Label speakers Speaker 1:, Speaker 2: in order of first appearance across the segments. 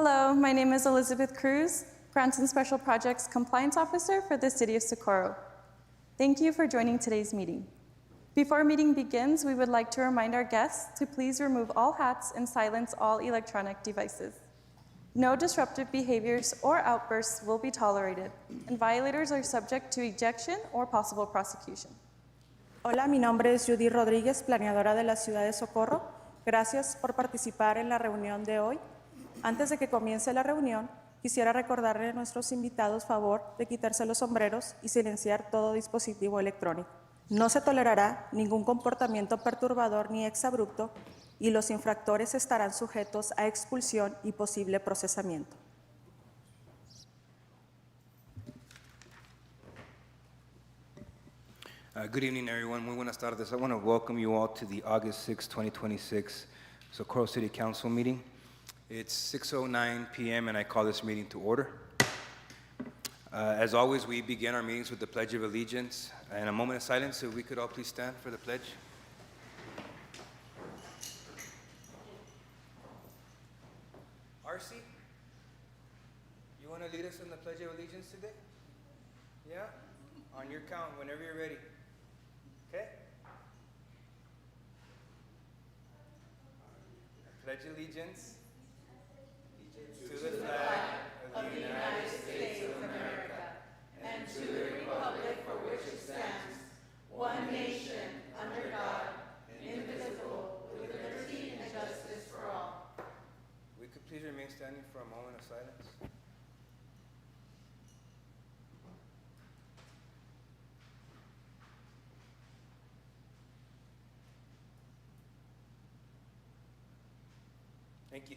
Speaker 1: Hello, my name is Elizabeth Cruz, Grants and Special Projects Compliance Officer for the City of Socorro. Thank you for joining today's meeting. Before meeting begins, we would like to remind our guests to please remove all hats and silence all electronic devices. No disruptive behaviors or outbursts will be tolerated, and violators are subject to ejection or possible prosecution.
Speaker 2: Hola, mi nombre es Judy Rodríguez, planeadora de la ciudad de Socorro. Gracias por participar en la reunión de hoy. Antes de que comience la reunión, quisiera recordarle a nuestros invitados favor de quitarse los sombreros y silenciar todo dispositivo electrónico. No se tolerará ningún comportamiento perturbador ni exabrupto y los infractores estarán sujetos a expulsión y posible procesamiento.
Speaker 3: Good evening, everyone. Muy buenas tardes. I want to welcome you all to the August 6, 2026 Socorro City Council meeting. It's 6:09 p.m. and I call this meeting to order. As always, we begin our meetings with the Pledge of Allegiance and a moment of silence. If we could all please stand for the pledge. RC, you want to lead us in the Pledge of Allegiance today? Yeah? On your count, whenever you're ready. Okay? I pledge allegiance to the flag of the United States of America and to the republic for which it stands, one nation, under God, indivisible, with liberty and justice for all. We could please remain standing for a moment of silence. Thank you.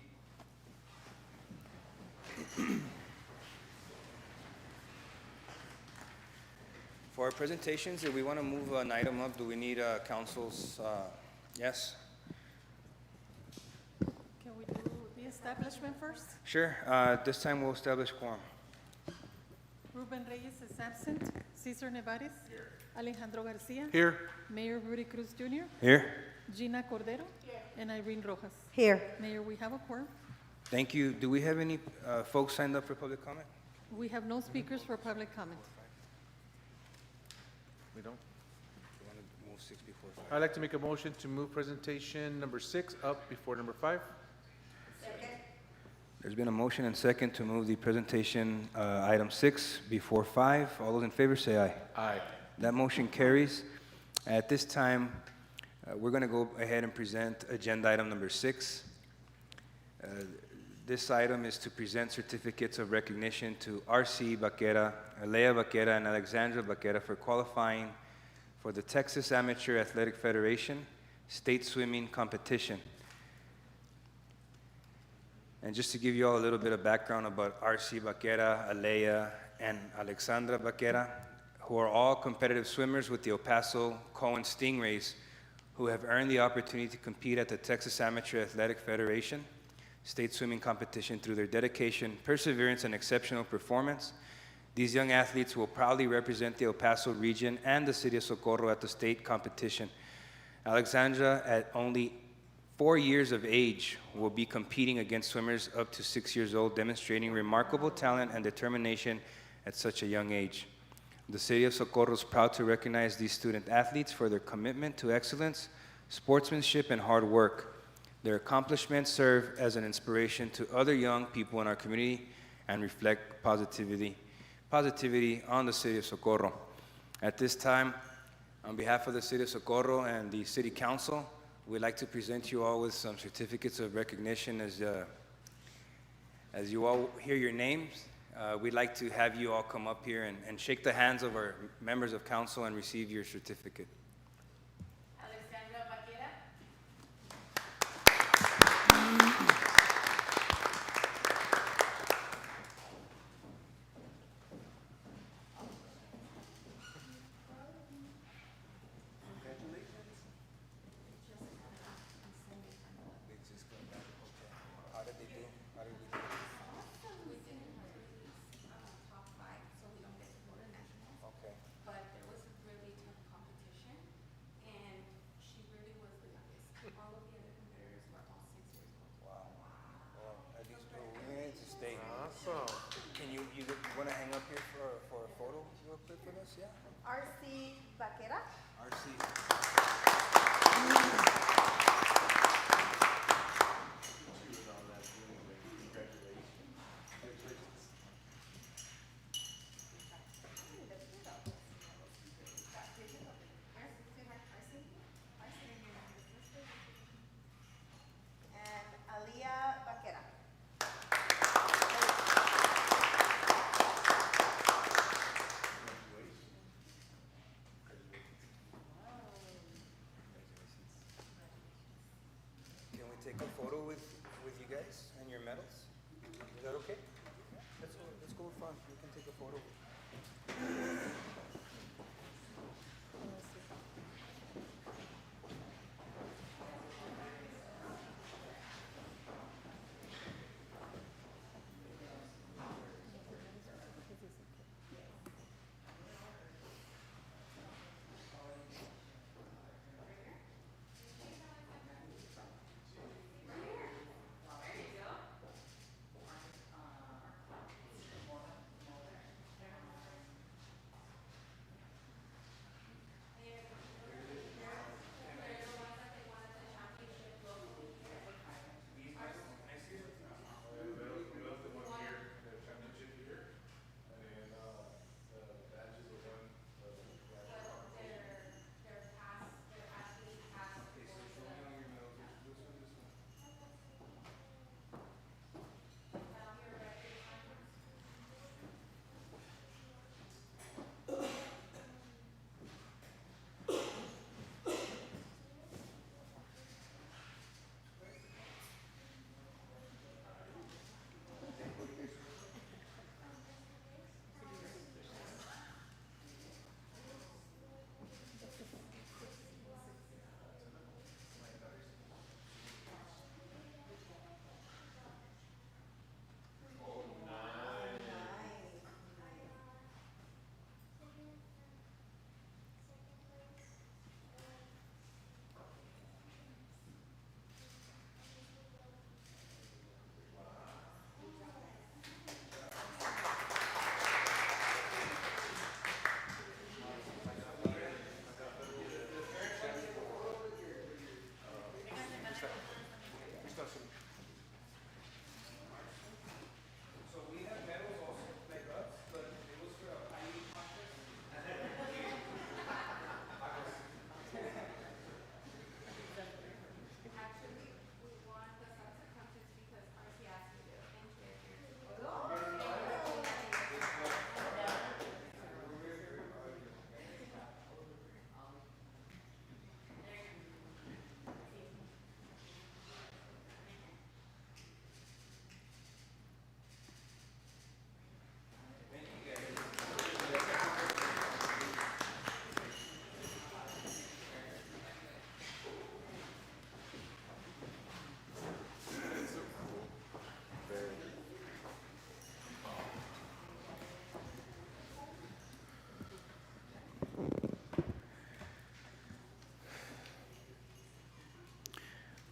Speaker 3: For our presentations, if we want to move an item up, do we need council's yes?
Speaker 4: Can we do the establishment first?
Speaker 3: Sure. This time we'll establish quorum.
Speaker 4: Ruben Reyes is absent. Cesar Nevares. Here. Alejandro Garcia.
Speaker 3: Here.
Speaker 4: Mayor Rudy Cruz Jr.
Speaker 3: Here.
Speaker 4: Gina Cordero. Here. And Irene Rojas.
Speaker 2: Here.
Speaker 4: Mayor, we have a quorum.
Speaker 3: Thank you. Do we have any folks signed up for public comment?
Speaker 4: We have no speakers for public comment.
Speaker 5: We don't?
Speaker 3: You want to move 6 before 5?
Speaker 5: I'd like to make a motion to move presentation number 6 up before number 5.
Speaker 3: There's been a motion and second to move the presentation item 6 before 5. All those in favor say aye.
Speaker 5: Aye.
Speaker 3: That motion carries. At this time, we're going to go ahead and present agenda item number 6. This item is to present certificates of recognition to R.C. Baquera, Alea Baquera, and Alexandra Baquera for qualifying for the Texas Amateur Athletic Federation State Swimming Competition. And just to give you all a little bit of background about R.C. Baquera, Alea, and Alexandra Baquera, who are all competitive swimmers with the El Paso Cohen Stingrays, who have earned the opportunity to compete at the Texas Amateur Athletic Federation State Swimming Competition through their dedication, perseverance, and exceptional performance. These young athletes will proudly represent the El Paso region and the city of Socorro at the state competition. Alexandra, at only 4 years of age, will be competing against swimmers up to 6 years old, demonstrating remarkable talent and determination at such a young age. The city of Socorro is proud to recognize these student athletes for their commitment to excellence, sportsmanship, and hard work. Their accomplishments serve as an inspiration to other young people in our community and reflect positivity on the city of Socorro. At this time, on behalf of the city of Socorro and the city council, we'd like to present you all with some certificates of recognition. As you all hear your names, we'd like to have you all come up here and shake the hands of our members of council and receive your certificate.
Speaker 6: But there was a really tough competition.
Speaker 3: take a photo with you guys and your medals? Is that okay? Yeah, let's go in front. We can take a photo.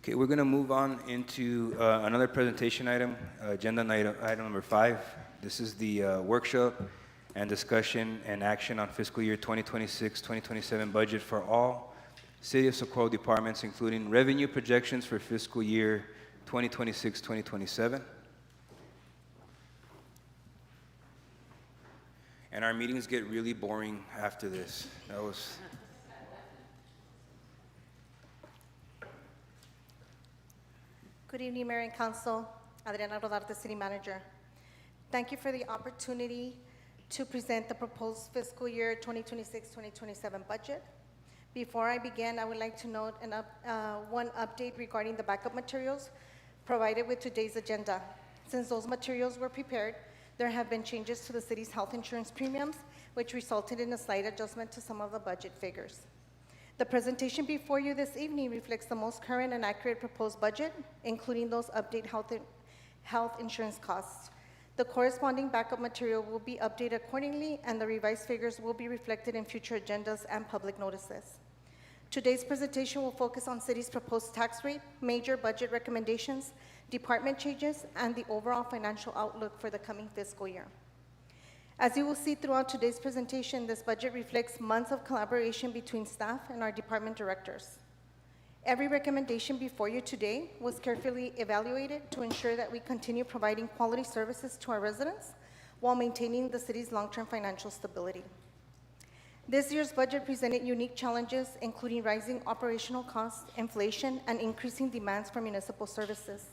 Speaker 3: Okay, we're going to move on into another presentation item, agenda item number 5. This is the workshop and discussion and action on fiscal year 2026-2027 budget for all City of Socorro departments, including revenue projections for fiscal year 2026-2027. And our meetings get really boring after this. That was...
Speaker 6: Good evening, Mayor and Council. Adriana Rodarte, City Manager. Thank you for the opportunity to present the proposed fiscal year 2026-2027 budget. Before I begin, I would like to note one update regarding the backup materials provided with today's agenda. Since those materials were prepared, there have been changes to the city's health insurance premiums, which resulted in a slight adjustment to some of the budget figures. The presentation before you this evening reflects the most current and accurate proposed budget, including those updated health insurance costs. The corresponding backup material will be updated accordingly, and the revised figures will be reflected in future agendas and public notices. Today's presentation will focus on city's proposed tax rate, major budget recommendations, department changes, and the overall financial outlook for the coming fiscal year. As you will see throughout today's presentation, this budget reflects months of collaboration between staff and our department directors. Every recommendation before you today was carefully evaluated to ensure that we continue providing quality services to our residents while maintaining the city's long-term financial stability. This year's budget presented unique challenges, including rising operational costs, inflation, and increasing demands for municipal services.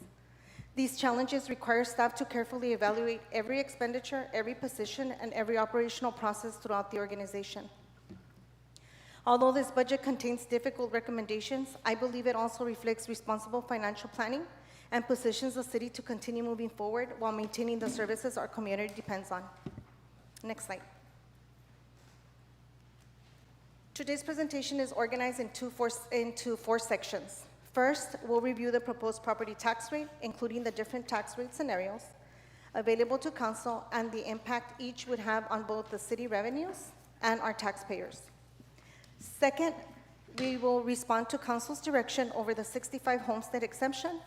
Speaker 6: These challenges require staff to carefully evaluate every expenditure, every position, and every operational process throughout the organization. Although this budget contains difficult recommendations, I believe it also reflects responsible financial planning and positions the city to continue moving forward while maintaining the services our community depends on. Next slide. Today's presentation is organized into four sections. First, we'll review the proposed property tax rate, including the different tax rate scenarios available to council and the impact each would have on both the city revenues and our taxpayers. Second, we will respond to council's direction over the 65 homestead exemption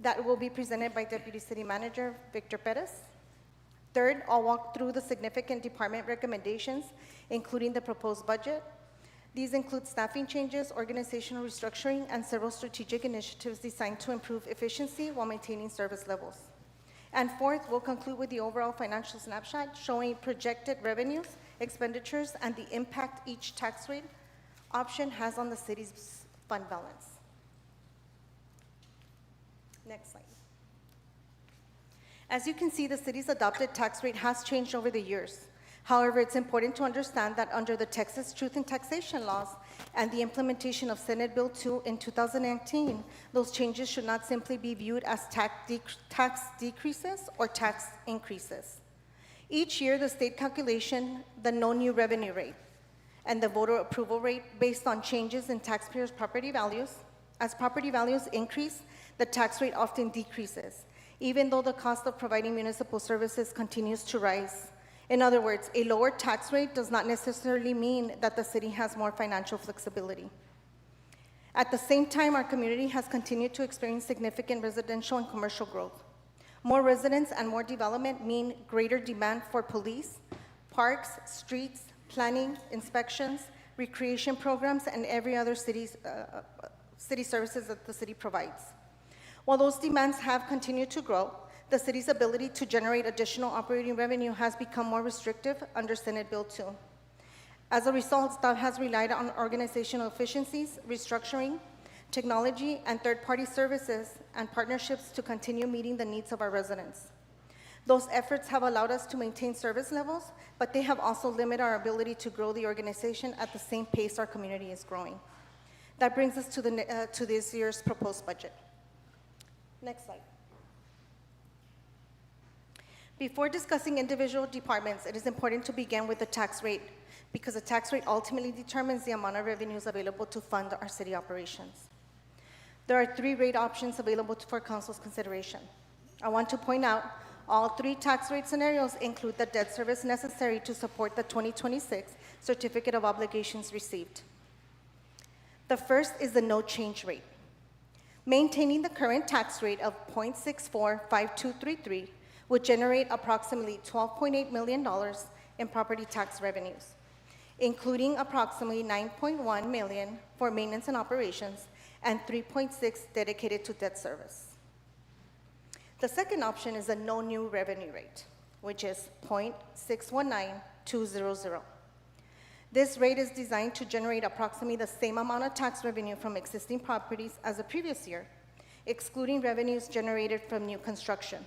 Speaker 6: that will be presented by Deputy City Manager Victor Perez. Third, I'll walk through the significant department recommendations, including the proposed budget. These include staffing changes, organizational restructuring, and several strategic initiatives designed to improve efficiency while maintaining service levels. And fourth, we'll conclude with the overall financial snapshot showing projected revenues, expenditures, and the impact each tax rate option has on the city's fund balance. Next slide. As you can see, the city's adopted tax rate has changed over the years. However, it's important to understand that under the Texas Truth in Taxation laws and the implementation of Senate Bill 2 in 2019, those changes should not simply be viewed as tax decreases or tax increases. Each year, the state calculation, the no new revenue rate, and the voter approval rate based on changes in taxpayers' property values. As property values increase, the tax rate often decreases, even though the cost of providing municipal services continues to rise. In other words, a lower tax rate does not necessarily mean that the city has more financial flexibility. At the same time, our community has continued to experience significant residential and commercial growth. More residents and more development mean greater demand for police, parks, streets, planning, inspections, recreation programs, and every other city services that the city provides. While those demands have continued to grow, the city's ability to generate additional operating revenue has become more restrictive under Senate Bill 2. As a result, staff has relied on organizational efficiencies, restructuring, technology, and third-party services and partnerships to continue meeting the needs of our residents. Those efforts have allowed us to maintain service levels, but they have also limited our ability to grow the organization at the same pace our community is growing. That brings us to this year's proposed budget. Next slide. Before discussing individual departments, it is important to begin with the tax rate because the tax rate ultimately determines the amount of revenues available to fund our city operations. There are 3 rate options available for council's consideration. I want to point out all 3 tax rate scenarios include the debt service necessary to support the 2026 Certificate of Obligations received. The first is the no change rate. Maintaining the current tax rate of 0.645233 would generate approximately $12.8 million in property tax revenues, including approximately $9.1 million for maintenance and operations and $3.6 dedicated to debt service. The second option is a no new revenue rate, which is 0.619200. This rate is designed to generate approximately the same amount of tax revenue from existing properties as the previous year, excluding revenues generated from new construction.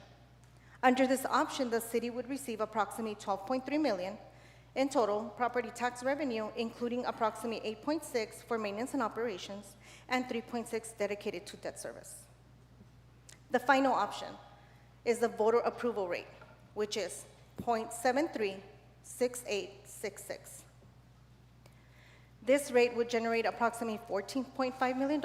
Speaker 6: Under this option, the city would receive approximately $12.3 million in total property tax revenue, including approximately $8.6 for maintenance and operations and $3.6 dedicated to debt service. The option is the voter approval rate, which is 0.736866. This rate would generate approximately $14.5 million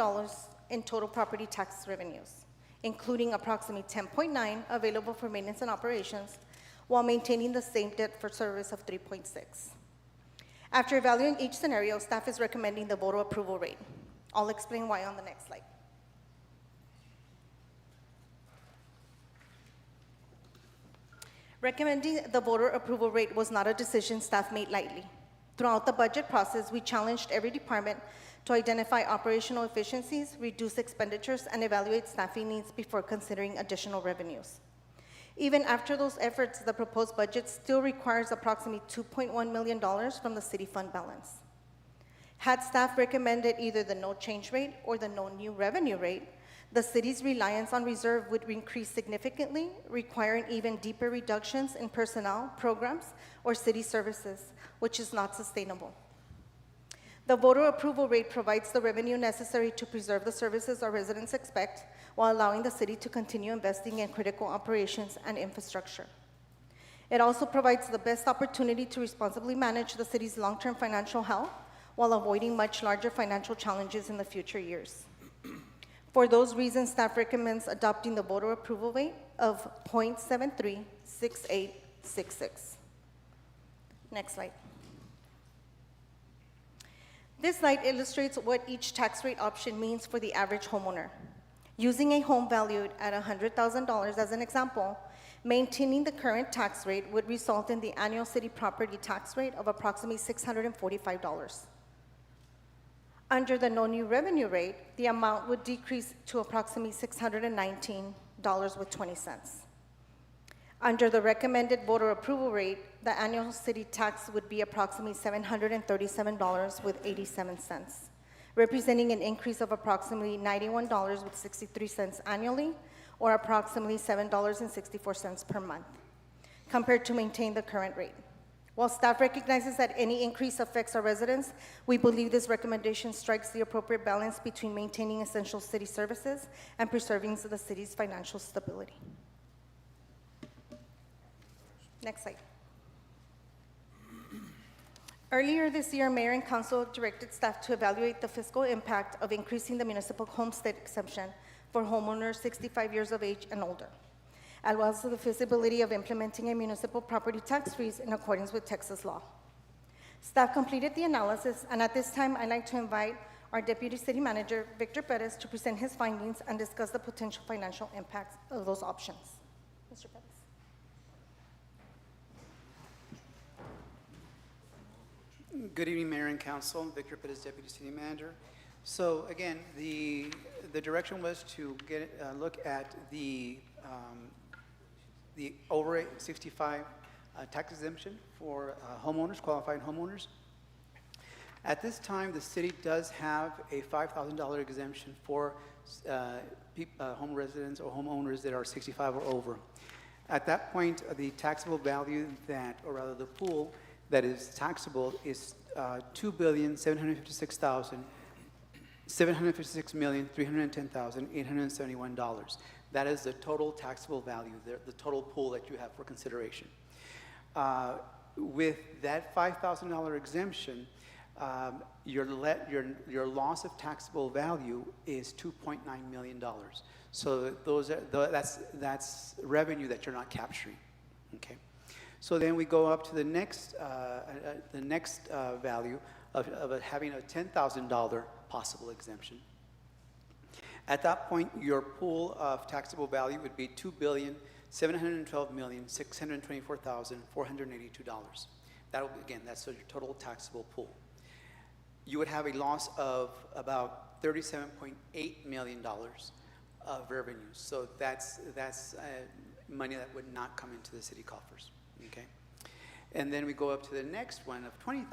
Speaker 6: in total property tax revenues, including approximately $10.9 available for maintenance and operations, while maintaining the same debt for service of 3.6. After evaluating each scenario, staff is recommending the voter approval rate. I'll explain why on the next slide. Recommending the voter approval rate was not a decision staff made lightly. Throughout the budget process, we challenged every department to identify operational efficiencies, reduce expenditures, and evaluate staffing needs before considering additional revenues. Even after those efforts, the proposed budget still requires approximately $2.1 million from the city fund balance. Had staff recommended either the no change rate or the no new revenue rate, the city's reliance on reserve would increase significantly, requiring even deeper reductions in personnel, programs, or city services, which is not sustainable. The voter approval rate provides the revenue necessary to preserve the services our residents expect while allowing the city to continue investing in critical operations and infrastructure. It also provides the best opportunity to responsibly manage the city's long-term financial health while avoiding much larger financial challenges in the future years. For those reasons, staff recommends adopting the voter approval rate of 0.736866. Next slide. This slide illustrates what each tax rate option means for the average homeowner. Using a home valued at $100,000 as an example, maintaining the current tax rate would result in the annual city property tax rate of approximately $645. Under the no new revenue rate, the amount would decrease to approximately $619.20. Under the recommended voter approval rate, the annual city tax would be approximately $737.87, representing an increase of approximately $91.63 annually, or approximately $7.64 per month, compared to maintain the current rate. While staff recognizes that any increase affects our residents, we believe this recommendation strikes the appropriate balance between maintaining essential city services and preserving the city's financial stability. Next slide. Earlier this year, Mayor and Council directed staff to evaluate the fiscal impact of increasing the municipal homestead exemption for homeowners 65 years of age and older, as well as the feasibility of implementing a municipal property tax freeze in accordance with Texas law. Staff completed the analysis, and at this time, I'd like to invite our Deputy City Manager, Victor Perez, to present his findings and discuss the potential financial impacts of those options. Mr. Perez.
Speaker 7: Good evening, Mayor and Council. Victor Perez, Deputy City Manager. So again, the direction was to look at the over 65 tax exemption for homeowners, qualified homeowners. At this time, the city does have a $5,000 exemption for home residents or homeowners that are 65 or over. At that point, the taxable value or rather the pool that is taxable is $2,756,310,871. That is the total taxable value, the total pool that you have for consideration. With that $5,000 exemption, your loss of taxable value is $2.9 million. So that's revenue that you're not capturing. Okay. So then we go up to the next value of having a $10,000 possible exemption. At that point, your pool of taxable value would be $2,712,624,482. That's your total taxable pool. You would have a loss of about $37.8 million of revenue. So that's money that would not come into the city coffers. Okay, and then we go up to the next one of $20,000,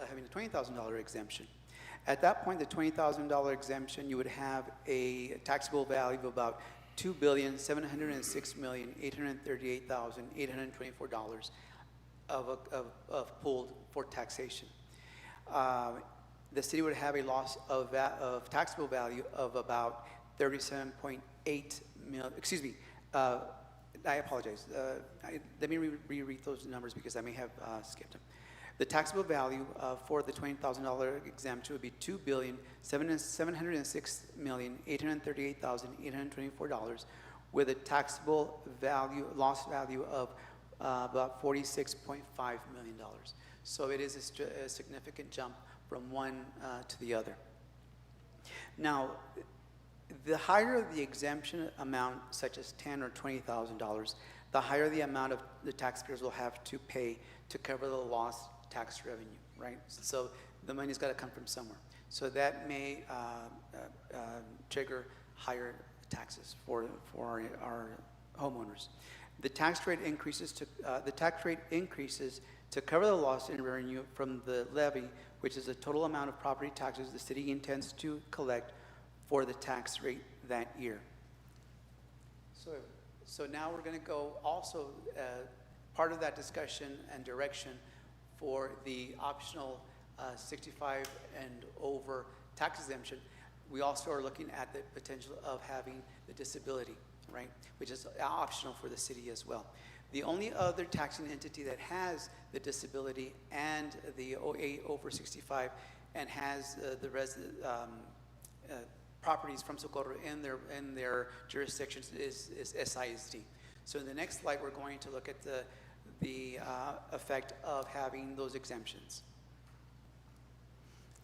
Speaker 7: having a $20,000 exemption. At that point, the $20,000 exemption, you would have a taxable value of about $2,706,838,824 of pooled for taxation. The city would have a loss of taxable value of about 37.8 million. Excuse me. I apologize. Let me reread those numbers because I may have skipped them. The taxable value for the $20,000 exemption would be $2,706,838,824, with a taxable loss value of about $46.5 million. So it is a significant jump from one to the other. Now, the higher the exemption amount, such as $10,000 or $20,000, the higher the amount of the taxpayers will have to pay to cover the lost tax revenue, right? So the money's got to come from somewhere. So that may trigger higher taxes for our homeowners. The tax rate increases to cover the loss in revenue from the levy, which is the total amount of property taxes the city intends to collect for the tax rate that year. So now we're going to go also part of that discussion and direction for the optional 65 and over tax exemption, we also are looking at the potential of having the disability, right? Which is optional for the city as well. The only other taxing entity that has the disability and the OA over 65 and has the properties from Socorro in their jurisdictions is SISD. So in the next slide, we're going to look at the effect of having those exemptions.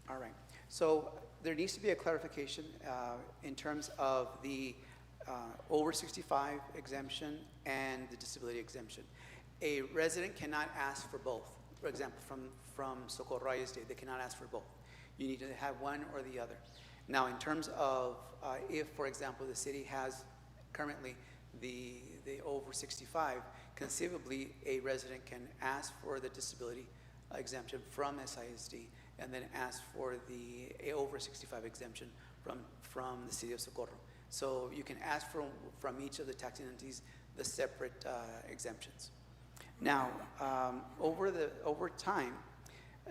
Speaker 7: All right. So there needs to be a clarification in terms of the over 65 exemption and the disability exemption. A resident cannot ask for both. For example, from Socorro ISD, they cannot ask for both. You need to have one or the other. Now, in terms of if, for example, the city has currently the over 65, conceivably a resident can ask for the disability exemption from SISD and then ask for the over 65 exemption from the city of Socorro. So you can ask from each of the taxing entities the separate exemptions. Now, over time,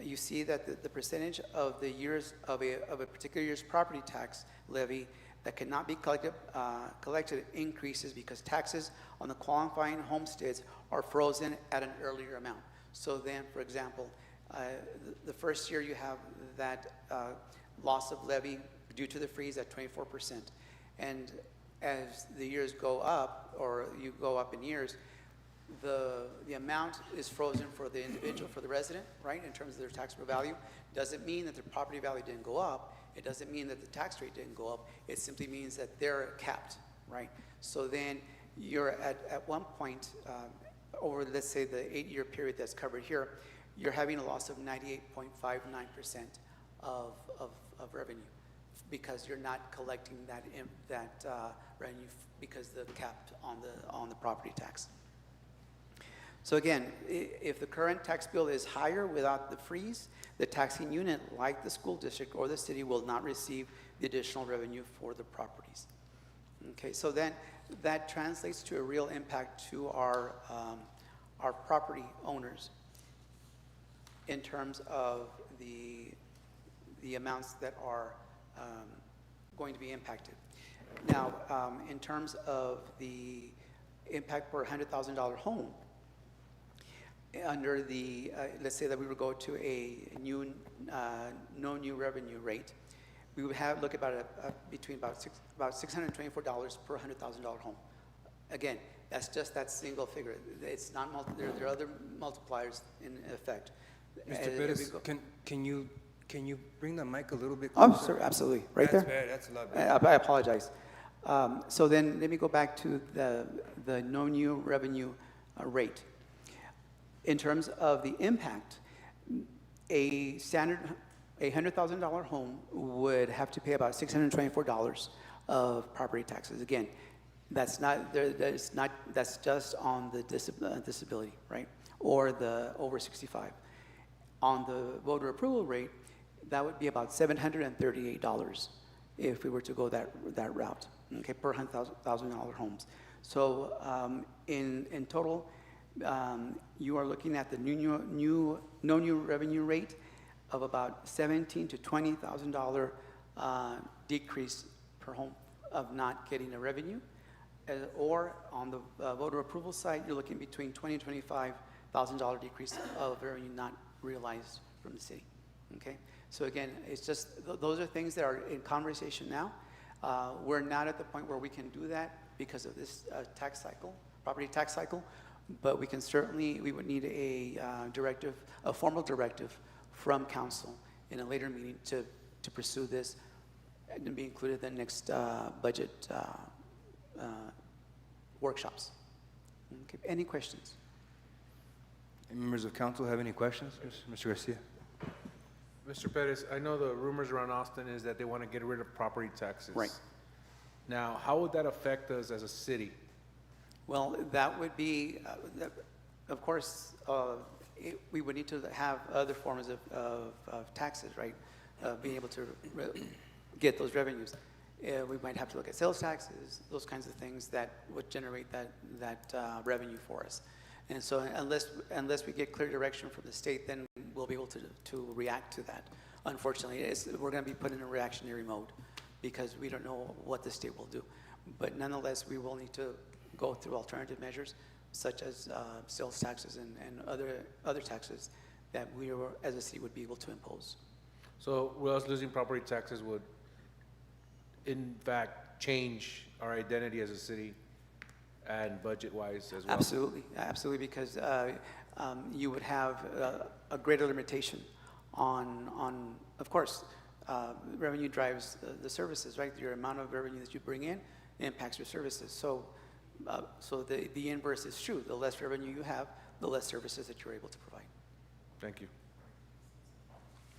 Speaker 7: you see that the percentage of the years of a particular year's property tax levy that cannot be collected increases because taxes on the qualifying homesteads are frozen at an earlier amount. So then, for example, the first year you have that loss of levy due to the freeze at 24%. And as the years go up, or you go up in years, the amount is frozen for the individual, for the resident, right, in terms of their taxable value. Doesn't mean that their property value didn't go up. It doesn't mean that the tax rate didn't go up. It simply means that they're capped, right? So then you're at one point, over, let's say, the 8-year period that's covered here, you're having a loss of 98.59% of revenue because you're not collecting that revenue because they're capped on the property tax. So again, if the current tax bill is higher without the freeze, the taxing unit, like the school district or the city, will not receive the additional revenue for the properties. Okay, so then that translates to a real impact to our property owners in terms of the amounts that are going to be impacted. Now, in terms of the impact per $100,000 home, under the, let's say that we would go to a new, no new revenue rate, we would have look about between about $624 per $100,000 home. Again, that's just that single figure. It's not there are other multipliers in effect.
Speaker 3: Mr. Perez, can you bring the mic a little bit closer?
Speaker 7: Oh, sir, absolutely. Right
Speaker 3: That's
Speaker 7: there.
Speaker 3: better. That's a lot better.
Speaker 7: I apologize. So then let me go back to the no new revenue rate. In terms of the impact, a standard $100,000 home would have to pay about $624 of property taxes. Again, that's just on the disability, right? Or the over 65. On the voter approval rate, that would be about $738 if we were to go that route, okay, per $100,000 homes. So in total, you are looking at the no new revenue rate of about $17,000 to $20,000 decrease per home of not getting a revenue, or on the voter approval side, you're looking between $20,000 to $25,000 decrease of revenue not realized from the city. Okay, so again, it's just those are things that are in conversation now. We're not at the point where we can do that because of this tax cycle, property tax cycle. But we can certainly, we would need a directive, a formal directive from council in a later meeting to pursue this and be included in the next budget workshops. Okay. Any questions?
Speaker 3: Any members of council have any questions? Mr. Garcia?
Speaker 5: Mr. Perez, I know the rumors around Austin is that they want to get rid of property taxes.
Speaker 7: Right.
Speaker 5: Now, how would that affect us as a city?
Speaker 7: Well, that would be, of course, we would need to have other forms of taxes, right? Being able to get those revenues. We might have to look at sales taxes, those kinds of things that would generate that revenue for us. And so unless we get clear direction from the state, then we'll be able to react to that. Unfortunately, we're going to be put in a reactionary mode because we don't know what the state will do. But nonetheless, we will need to go through alternative measures such as sales taxes and other taxes that we, as a city, would be able to impose.
Speaker 5: So will us losing property taxes would, in fact, change our identity as a city and budget-wise as well?
Speaker 7: Absolutely, absolutely, because you would have a greater limitation on, of course, revenue drives the services, right? Your amount of revenue that you bring in impacts your services. So the inverse is true. The less revenue you have, the less services that you're able to provide.
Speaker 5: Thank you.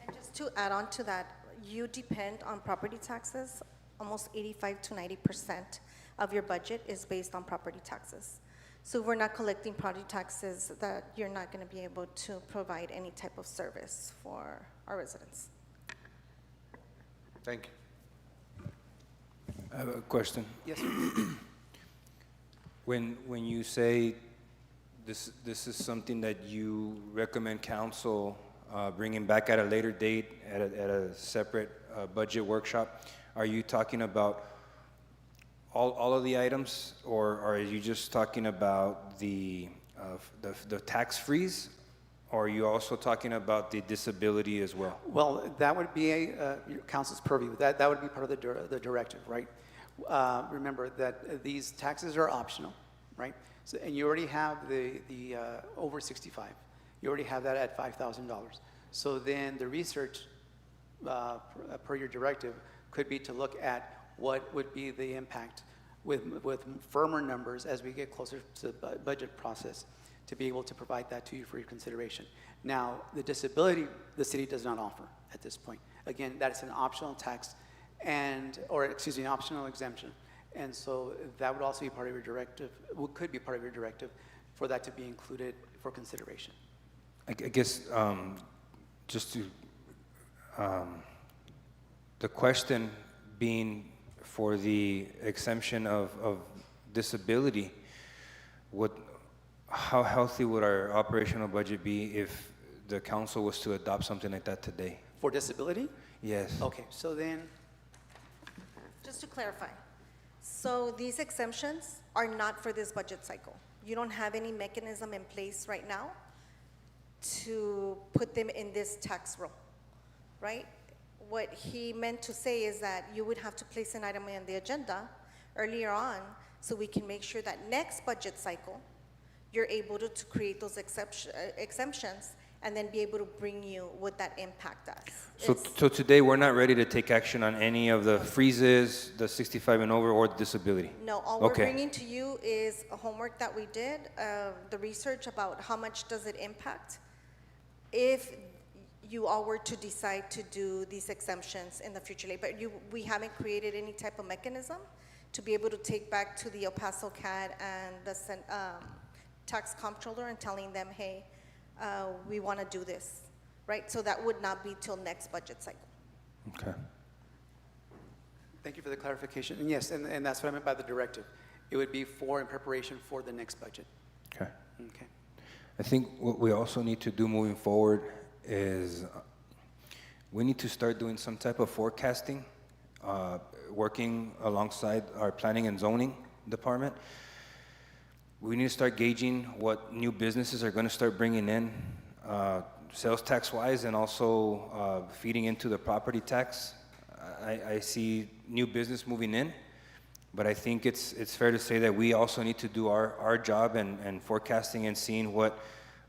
Speaker 6: And just to add on to that, you depend on property taxes. Almost 85 to 90% of your budget is based on property taxes. So if we're not collecting property taxes, that you're not going to be able to provide any type of service for our residents.
Speaker 5: Thank you.
Speaker 3: I have a question.
Speaker 7: Yes, sir.
Speaker 3: When you say this is something that you recommend council bringing back at a later date at a separate budget workshop, are you talking about all of the items, or are you just talking about the tax freeze, or are you also talking about the disability as well?
Speaker 7: Well, that would be your council's purview. That would be part of the directive, right? Remember that these taxes are optional, right? So, and you already have the over 65. You already have that at $5,000. So then the research per your directive could be to look at what would be the impact with firmer numbers as we get closer to the budget process to be able to provide that to you for your consideration. Now, the disability, the city does not offer at this point. Again, that's an optional tax optional exemption. And so that would also be part of your directive, could be part of your directive for that to be included for consideration.
Speaker 3: I guess just to, the question being for the exemption of disability, how healthy would our operational budget be if the council was to adopt something like that today?
Speaker 7: For disability?
Speaker 3: Yes.
Speaker 7: Okay, so then,
Speaker 6: Just to clarify, so these exemptions are not for this budget cycle. You don't have any mechanism in place right now to put them in this tax roll, right? What he meant to say is that you would have to place an item on the agenda earlier on so we can make sure that next budget cycle, you're able to create those exemptions and then be able to bring you what that impact us.
Speaker 3: So today, we're not ready to take action on any of the freezes, the 65 and over, or the disability?
Speaker 6: No, all we're
Speaker 3: Okay.
Speaker 6: bringing to you is a homework that we did, the research about how much does it impact if you all were to decide to do these exemptions in the future. But we haven't created any type of mechanism to be able to take back to the El Paso CAD and the tax comptroller and telling them, hey, we want to do this, right? So that would not be till next budget cycle.
Speaker 3: Okay.
Speaker 7: thank you for the clarification. And yes, and that's what I meant by the directive. It would be in preparation for the next budget.
Speaker 3: Okay.
Speaker 7: Okay.
Speaker 3: I think what we also need to do moving forward is we need to start doing some type of forecasting, working alongside our planning and zoning department. We need to start gauging what new businesses are going to start bringing in, sales tax-wise, and also feeding into the property tax. I see new business moving in, but I think it's fair to say that we also need to do our job and forecasting and seeing what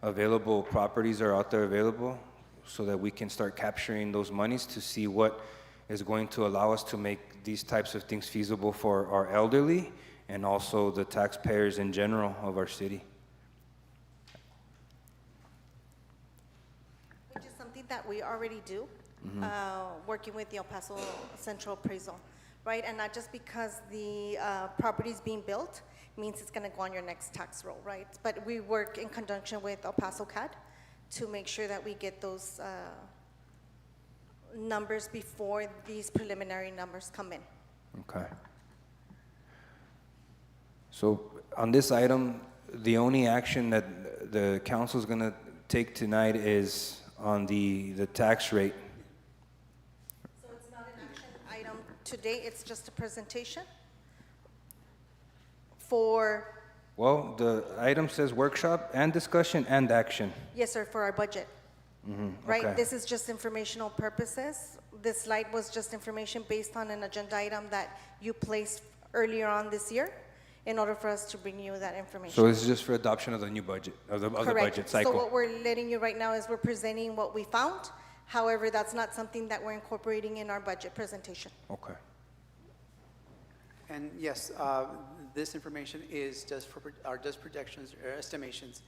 Speaker 3: available properties are out there available so that we can start capturing those monies to see what is going to allow us to make these types of things feasible for our elderly and also the taxpayers in general of our city.
Speaker 6: Which is something that we already do, working with the El Paso Central Appraisal, right? And not just because the property is being built means it's going to go on your next tax roll, right? But we work in conjunction with El Paso CAD to make sure that we get those numbers before these preliminary numbers come in.
Speaker 3: Okay. So on this item, the only action that the council is going to take tonight is on the tax rate.
Speaker 6: So it's not an action item today, it's just a presentation for,
Speaker 3: Well, the item says workshop and discussion and action.
Speaker 6: yes, sir, for our budget.
Speaker 3: Okay.
Speaker 6: Right, this is just informational purposes. This slide was just information based on an agenda item that you placed earlier on this year in order for us to bring you that information.
Speaker 3: So this is just for adoption of the new budget, of the budget cycle?
Speaker 6: So what we're letting you right now is we're presenting what we found. However, that's not something that we're incorporating in our budget presentation.
Speaker 3: Okay.
Speaker 7: And yes, this information is just projections or estimations,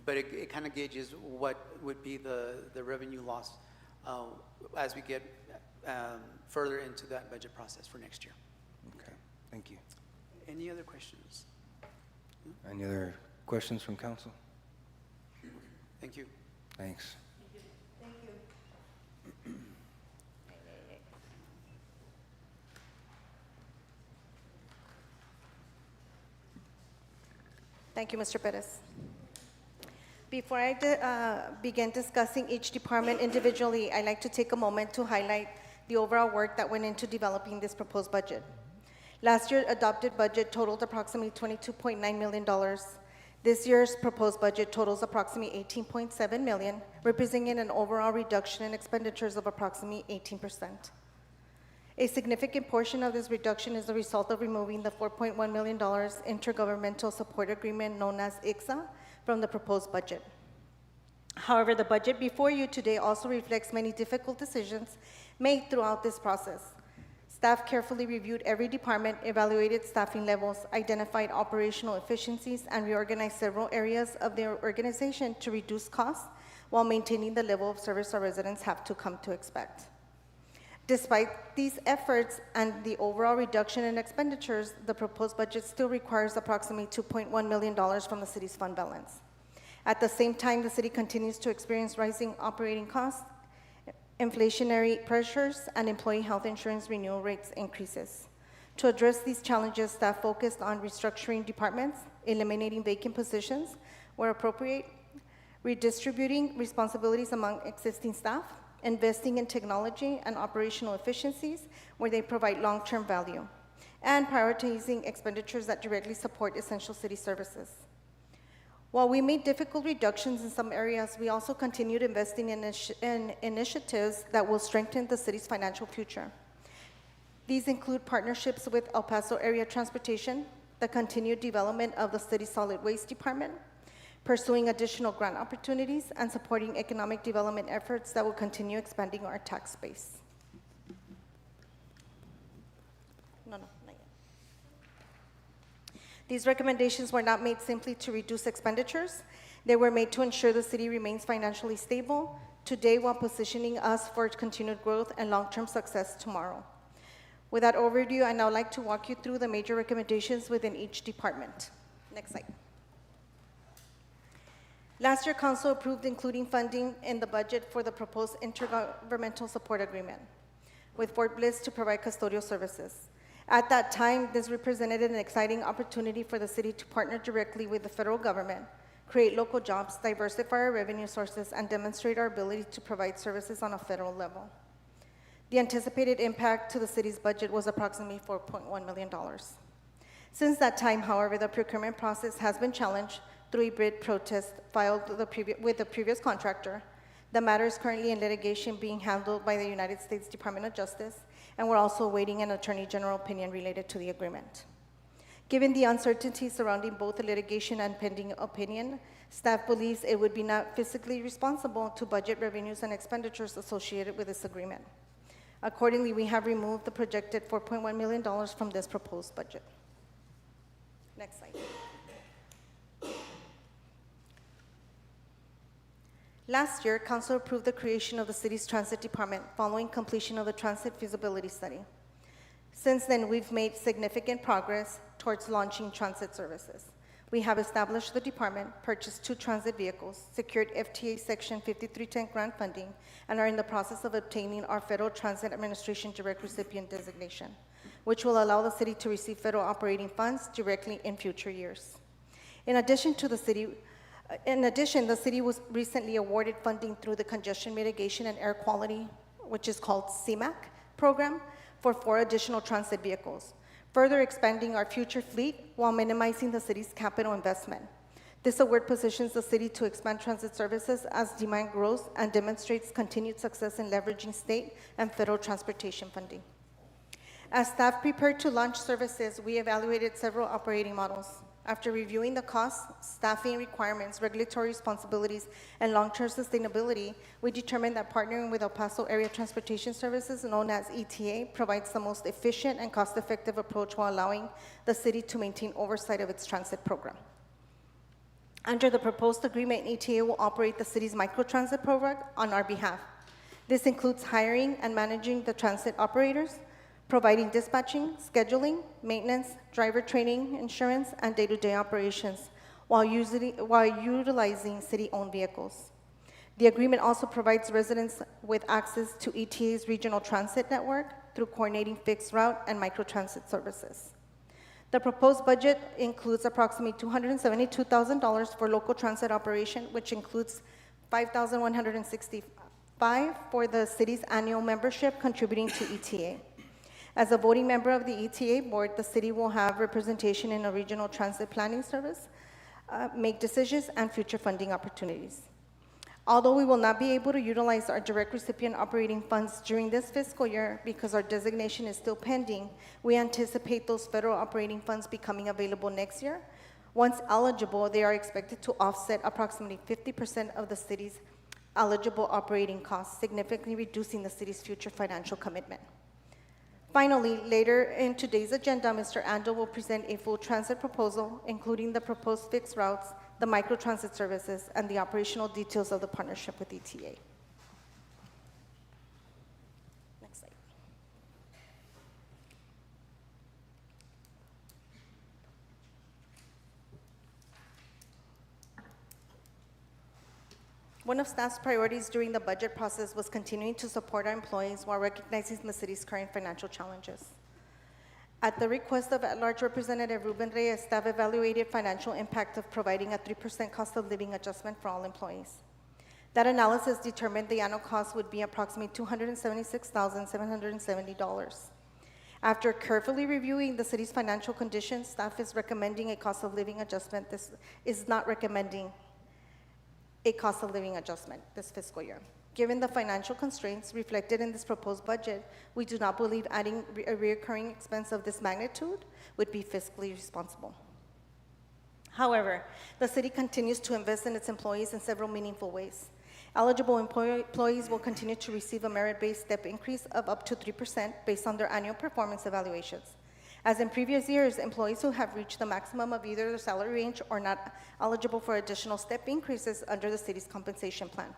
Speaker 7: but it kind of gauges what would be the revenue loss as we get further into that budget process for next year.
Speaker 3: Okay, thank you.
Speaker 7: Any other questions?
Speaker 3: Any other questions from council?
Speaker 7: Thank you.
Speaker 3: Thanks.
Speaker 6: Thank you, Mr. Perez. Before I begin discussing each department individually, I'd like to take a moment to highlight the overall work that went into developing this proposed budget. Last year's adopted budget totaled approximately $22.9 million. This year's proposed budget totals approximately $18.7 million, representing an overall reduction in expenditures of approximately 18%. A significant portion of this reduction is the result of removing the $4.1 million intergovernmental support agreement known as ICSA from the proposed budget. However, the budget before you today also reflects many difficult decisions made throughout this process. Staff carefully reviewed every department, evaluated staffing levels, identified operational efficiencies, and reorganized several areas of their organization to reduce costs while maintaining the level of service our residents have to come to expect. Despite these efforts and the overall reduction in expenditures, the proposed budget still requires approximately $2.1 million from the city's fund balance. At the same time, the city continues to experience rising operating costs, inflationary pressures, and employee health insurance renewal rates increases. To address these challenges, staff focused on restructuring departments, eliminating vacant positions where appropriate, redistributing responsibilities among existing staff, investing in technology and operational efficiencies where they provide long-term value, and prioritizing expenditures that directly support essential city services. While we made difficult reductions in some areas, we also continued investing in initiatives that will strengthen the city's financial future. These include partnerships with El Paso Area Transportation, the continued development of the city's solid waste department, pursuing additional grant opportunities, and supporting economic development efforts that will continue expanding our tax base. Not yet. These recommendations were not made simply to reduce expenditures. They were made to ensure the city remains financially stable today while positioning us for continued growth and long-term success tomorrow. With that overview, I'd now like to walk you through the major recommendations within each department. Next slide. Last year, council approved including funding in the budget for the proposed intergovernmental support agreement with Fort Bliss to provide custodial services. At that time, this represented an exciting opportunity for the city to partner directly with the federal government, create local jobs, diversify our revenue sources, and demonstrate our ability to provide services on a federal level. The anticipated impact to the city's budget was approximately $4.1 million. Since that time, however, the procurement process has been challenged through a bid protest filed with the previous contractor. The matter is currently in litigation being handled by the United States Department of Justice, and we're also awaiting an Attorney General opinion related to the agreement. Given the uncertainty surrounding both the litigation and pending opinion, staff believes it would be not fiscally responsible to budget revenues and expenditures associated with this agreement. Accordingly, we have removed the projected $4.1 million from this proposed budget. Next slide. Last year, council approved the creation of the city's transit department following completion of the transit feasibility study. Since then, we've made significant progress towards launching transit services. We have established the department, purchased 2 transit vehicles, secured FTA Section 5310 grant funding, and are in the process of obtaining our Federal Transit Administration direct recipient designation, which will allow the city to receive federal operating funds directly in future years. In addition to the city, In addition, the city was recently awarded funding through the Congestion Mitigation and Air Quality, which is called CMAQ program, for 4 additional transit vehicles, further expanding our future fleet while minimizing the city's capital investment. This award positions the city to expand transit services as demand grows and demonstrates continued success in leveraging state and federal transportation funding. As staff prepared to launch services, we evaluated several operating models. After reviewing the costs, staffing requirements, regulatory responsibilities, and long-term sustainability, we determined that partnering with El Paso Area Transportation Services, known as ETA, provides the most efficient and cost-effective approach while allowing the city to maintain oversight of its transit program. Under the proposed agreement, ETA will operate the city's microtransit program on our behalf. This includes hiring and managing the transit operators, providing dispatching, scheduling, maintenance, driver training, insurance, and day-to-day operations while utilizing city-owned vehicles. The agreement also provides residents with access to ETA's regional transit network through coordinating fixed route and microtransit services. The proposed budget includes approximately $272,000 for local transit operation, which includes $5,165 for the city's annual membership contributing to ETA. As a voting member of the ETA board, the city will have representation in a regional transit planning service, make decisions, and future funding opportunities. Although we will not be able to utilize our direct recipient operating funds during this fiscal year because our designation is still pending, we anticipate those federal operating funds becoming available next year. Once eligible, they are expected to offset approximately 50% of the city's eligible operating costs, significantly reducing the city's future financial commitment. Finally, later in today's agenda, Mr. Ando will present a full transit proposal, including the proposed fixed routes, the microtransit services, and the operational details of the partnership with ETA. Next slide. One of staff's priorities during the budget process was continuing to support our employees while recognizing the city's current financial challenges. At the request of at-large Representative Ruben Reyes, staff evaluated financial impact of providing a 3% cost of living adjustment for all employees. That analysis determined the annual cost would be approximately $276,770. After carefully reviewing the city's financial conditions, staff is recommending a cost of living adjustment. This is not recommending a cost of living adjustment this fiscal year. Given the financial constraints reflected in this proposed budget, we do not believe adding a recurring expense of this magnitude would be fiscally responsible. However, the city continues to invest in its employees in several meaningful ways. Eligible employees will continue to receive a merit-based step increase of up to 3% based on their annual performance evaluations. As in previous years, employees who have reached the maximum of either their salary range or not eligible for additional step increases under the city's compensation plan.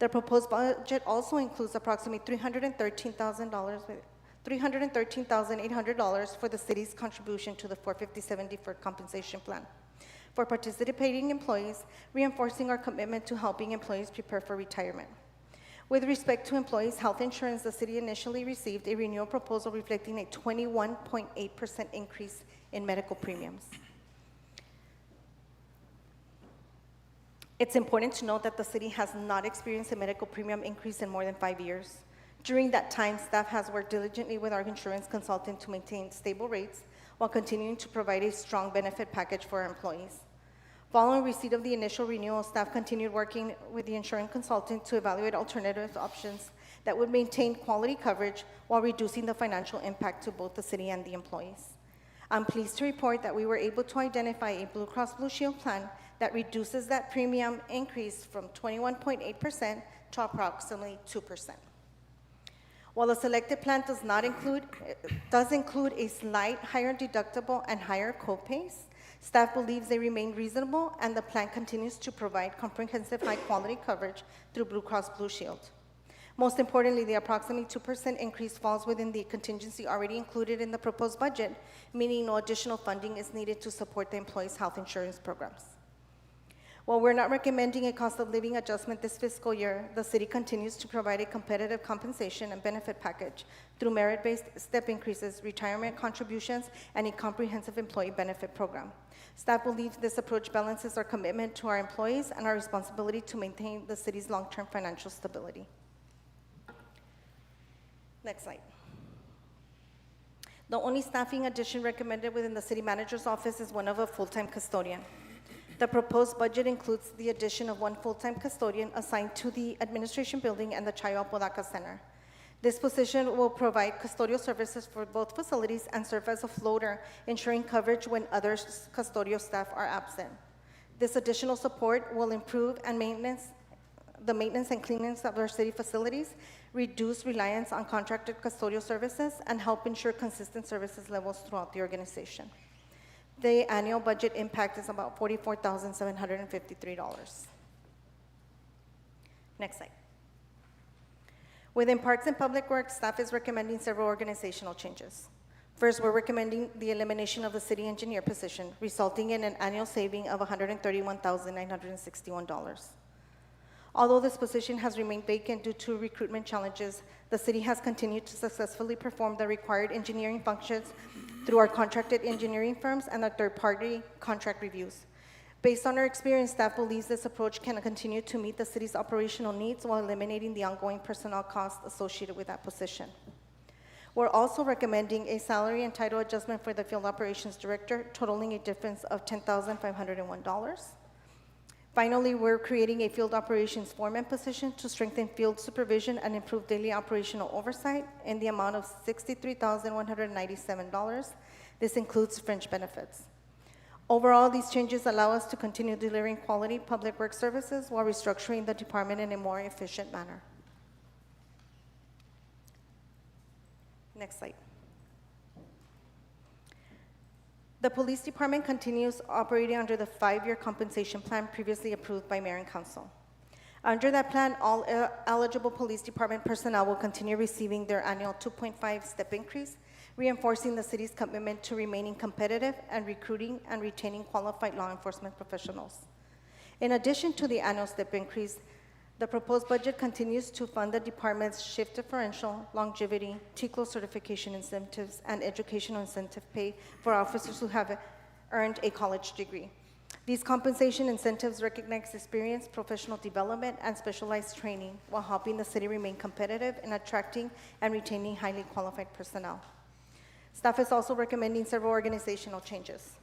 Speaker 6: The proposed budget also includes approximately $313,800 for the city's contribution to the 457 deferred compensation plan for participating employees, reinforcing our commitment to helping employees prepare for retirement. With respect to employees' health insurance, the city initially received a renewal proposal reflecting a 21.8% increase in medical premiums. It's important to note that the city has not experienced a medical premium increase in more than 5 years. During that time, staff has worked diligently with our insurance consultant to maintain stable rates while continuing to provide a strong benefit package for our employees. Following receipt of the initial renewal, staff continued working with the insurance consultant to evaluate alternative options that would maintain quality coverage while reducing the financial impact to both the city and the employees. I'm pleased to report that we were able to identify a Blue Cross Blue Shield plan that reduces that premium increase from 21.8% to approximately 2%. While the selected plan does include a slight higher deductible and higher copays, staff believes they remain reasonable and the plan continues to provide comprehensive high-quality coverage through Blue Cross Blue Shield. Most importantly, the approximately 2% increase falls within the contingency already included in the proposed budget, meaning no additional funding is needed to support the employees' health insurance programs. While we're not recommending a cost of living adjustment this fiscal year, the city continues to provide a competitive compensation and benefit package through merit-based step increases, retirement contributions, and a comprehensive employee benefit program. Staff believes this approach balances our commitment to our employees and our responsibility to maintain the city's long-term financial stability. Next slide. The only staffing addition recommended within the city manager's office is one of a full-time custodian. The proposed budget includes the addition of one full-time custodian assigned to the administration building and the Chayo Apodaca Center. This position will provide custodial services for both facilities and serve as a floater, ensuring coverage when other custodial staff are absent. This additional support will improve the maintenance and cleanliness of our city facilities, reduce reliance on contracted custodial services, and help ensure consistent services levels throughout the organization. The annual budget impact is about $44,753. Next slide. Within Parks and Public Works, staff is recommending several organizational changes. First, we're recommending the elimination of the city engineer position, resulting in an annual saving of $131,961. Although this position has remained vacant due to recruitment challenges, the city has continued to successfully perform the required engineering functions through our contracted engineering firms and our third-party contract reviews. Based on our experience, staff believes this approach can continue to meet the city's operational needs while eliminating the ongoing personnel costs associated with that position. We're also recommending a salary and title adjustment for the field operations director, totaling a difference of $10,501. Finally, we're creating a field operations foreman position to strengthen field supervision and improve daily operational oversight in the amount of $63,197. This includes fringe benefits. Overall, these changes allow us to continue delivering quality public works services while restructuring the department in a more efficient manner. Next slide. The police department continues operating under the 5-year compensation plan previously approved by Mayor and Council. Under that plan, all eligible police department personnel will continue receiving their annual 2.5 step increase, reinforcing the city's commitment to remaining competitive and recruiting and retaining qualified law enforcement professionals. In addition to the annual step increase, the proposed budget continues to fund the department's shift differential, longevity, TCLO certification incentives, and educational incentive pay for officers who have earned a college degree. These compensation incentives recognize experience, professional development, and specialized training while helping the city remain competitive in attracting and retaining highly qualified personnel. Staff is also recommending several organizational changes.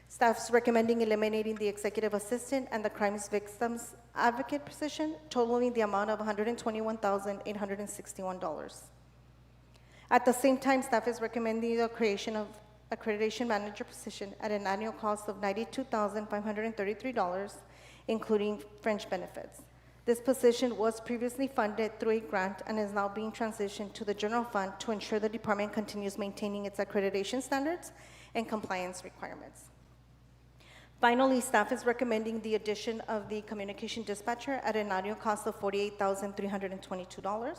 Speaker 6: Staff's recommending eliminating the executive assistant and the crimes victims advocate position, totaling the amount of $121,861. At the same time, staff is recommending the creation of accreditation manager position at an annual cost of $92,533, including fringe benefits. This position was previously funded through a grant and is now being transitioned to the general fund to ensure the department continues maintaining its accreditation standards and compliance requirements. Finally, staff is recommending the addition of the communication dispatcher at an annual cost of $48,322.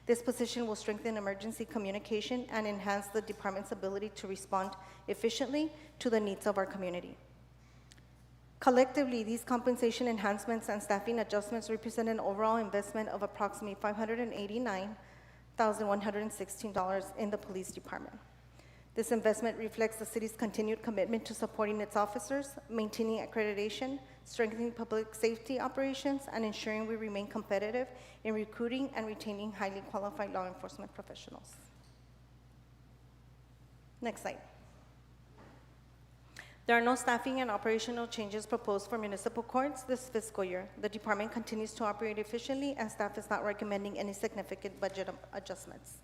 Speaker 6: This position will strengthen emergency communication and enhance the department's ability to respond efficiently to the needs of our community. Collectively, these compensation enhancements and staffing adjustments represent an overall investment of approximately $589,116 in the police department. This investment reflects the city's continued commitment to supporting its officers, maintaining accreditation, strengthening public safety operations, and ensuring we remain competitive in recruiting and retaining highly qualified law enforcement professionals. Next slide. There are no staffing and operational changes proposed for municipal courts this fiscal year. The department continues to operate efficiently, and staff is not recommending any significant budget adjustments.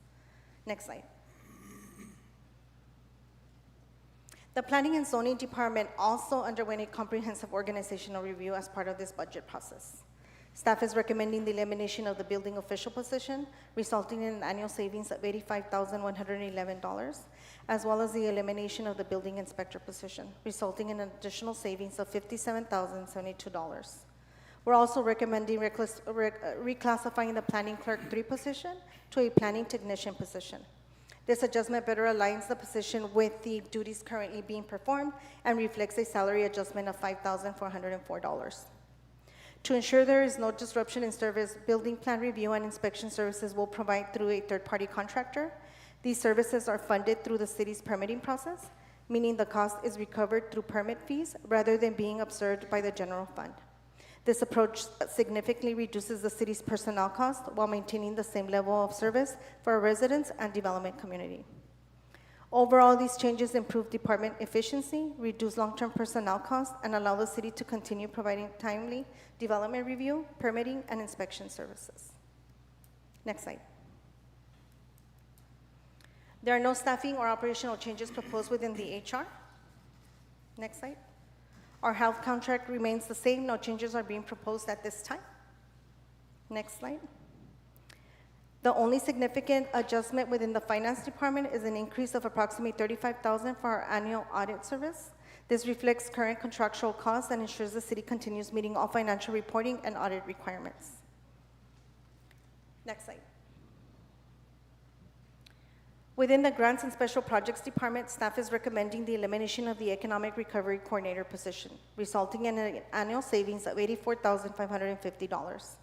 Speaker 6: Next slide. The Planning and Zoning Department also underwent a comprehensive organizational review as part of this budget process. Staff is recommending the elimination of the building official position, resulting in an annual savings of $85,111, as well as the elimination of the building inspector position, resulting in an additional savings of $57,072. We're also recommending reclassifying the planning clerk 3 position to a planning technician position. This adjustment better aligns the position with the duties currently being performed and reflects a salary adjustment of $5,404. To ensure there is no disruption in service, building plan review and inspection services will provide through a third-party contractor. These services are funded through the city's permitting process, meaning the cost is recovered through permit fees rather than being absorbed by the general fund. This approach significantly reduces the city's personnel costs while maintaining the same level of service for our residents and development community. Overall, these changes improve department efficiency, reduce long-term personnel costs, and allow the city to continue providing timely development review, permitting, and inspection services. Next slide. There are no staffing or operational changes proposed within the HR. Next slide. Our health contract remains the same. No changes are being proposed at this time. Next slide. The only significant adjustment within the finance department is an increase of approximately $35,000 for our annual audit service. This reflects current contractual costs and ensures the city continues meeting all financial reporting and audit requirements. Next slide. Within the Grants and Special Projects Department, staff is recommending the elimination of the Economic Recovery Coordinator position, resulting in an annual savings of $84,550.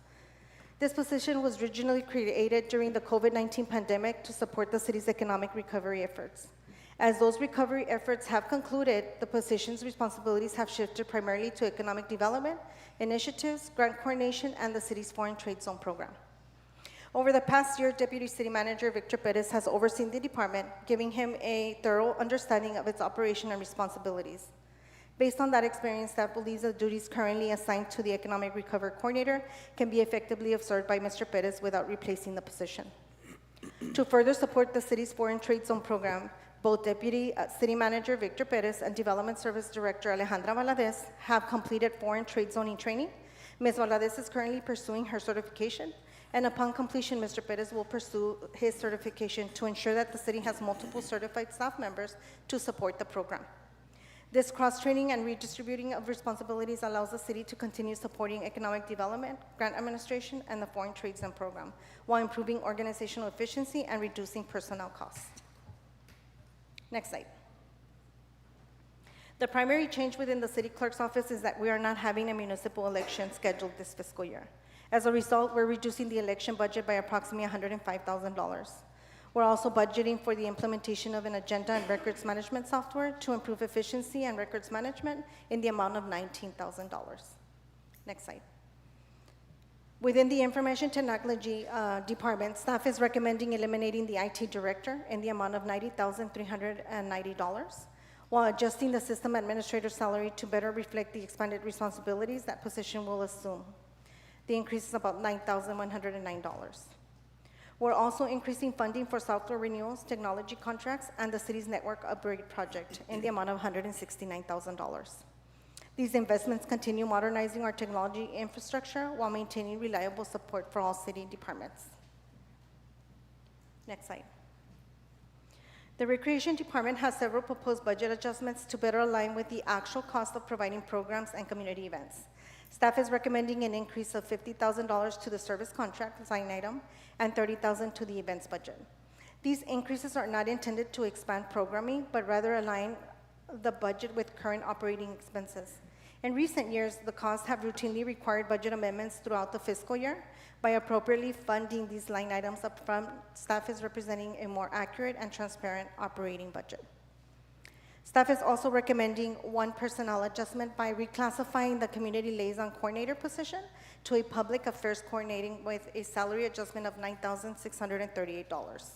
Speaker 6: This position was originally created during the COVID-19 pandemic to support the city's economic recovery efforts. As those recovery efforts have concluded, the position's responsibilities have shifted primarily to economic development, initiatives, grant coordination, and the city's foreign trade zone program. Over the past year, Deputy City Manager Victor Perez has overseen the department, giving him a thorough understanding of its operation and responsibilities. Based on that experience, staff believes the duties currently assigned to the Economic Recovery Coordinator can be effectively absorbed by Mr. Perez without replacing the position. To further support the city's foreign trade zone program, both Deputy City Manager Victor Perez and Development Service Director Alejandra Valadez have completed foreign trade zoning training. Ms. Valadez is currently pursuing her certification, and upon completion, Mr. Perez will pursue his certification to ensure that the city has multiple certified staff members to support the program. This cross-training and redistributing of responsibilities allows the city to continue supporting economic development, grant administration, and the foreign trade zone program, while improving organizational efficiency and reducing personnel costs. Next slide. The primary change within the city clerk's office is that we are not having a municipal election scheduled this fiscal year. As a result, we're reducing the election budget by approximately $105,000. We're also budgeting for the implementation of an agenda and records management software to improve efficiency and records management in the amount of $19,000. Next slide. Within the Information Technology Department, staff is recommending eliminating the IT director in the amount of $90,390, while adjusting the system administrator's salary to better reflect the expanded responsibilities that position will assume. The increase is about $9,109. We're also increasing funding for software renewals, technology contracts, and the city's network upgrade project in the amount of $169,000. These investments continue modernizing our technology infrastructure while maintaining reliable support for all city departments. Next slide. The Recreation Department has several proposed budget adjustments to better align with the actual cost of providing programs and community events. Staff is recommending an increase of $50,000 to the service contract line item and $30,000 to the events budget. These increases are not intended to expand programming, but rather align the budget with current operating expenses. In recent years, the costs have routinely required budget amendments throughout the fiscal year. By appropriately funding these line items upfront, staff is representing a more accurate and transparent operating budget. Staff is also recommending one personnel adjustment by reclassifying the Community Liaison Coordinator position to a Public Affairs Coordinating with a salary adjustment of $9,638.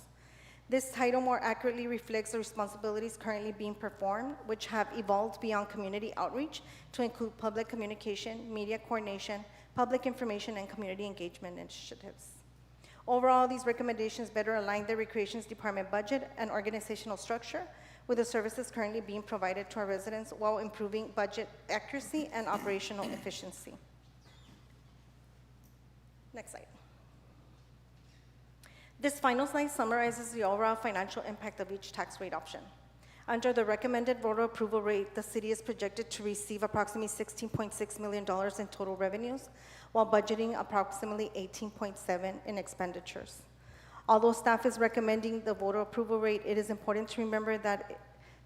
Speaker 6: This title more accurately reflects the responsibilities currently being performed, which have evolved beyond community outreach to include public communication, media coordination, public information, and community engagement initiatives. Overall, these recommendations better align the Recreations Department budget and organizational structure with the services currently being provided to our residents while improving budget accuracy and operational efficiency. Next slide. This final slide summarizes the overall financial impact of each tax rate option. Under the recommended voter approval rate, the city is projected to receive approximately $16.6 million in total revenues, while budgeting approximately $18.7 in expenditures. Although staff is recommending the voter approval rate, it is important to remember that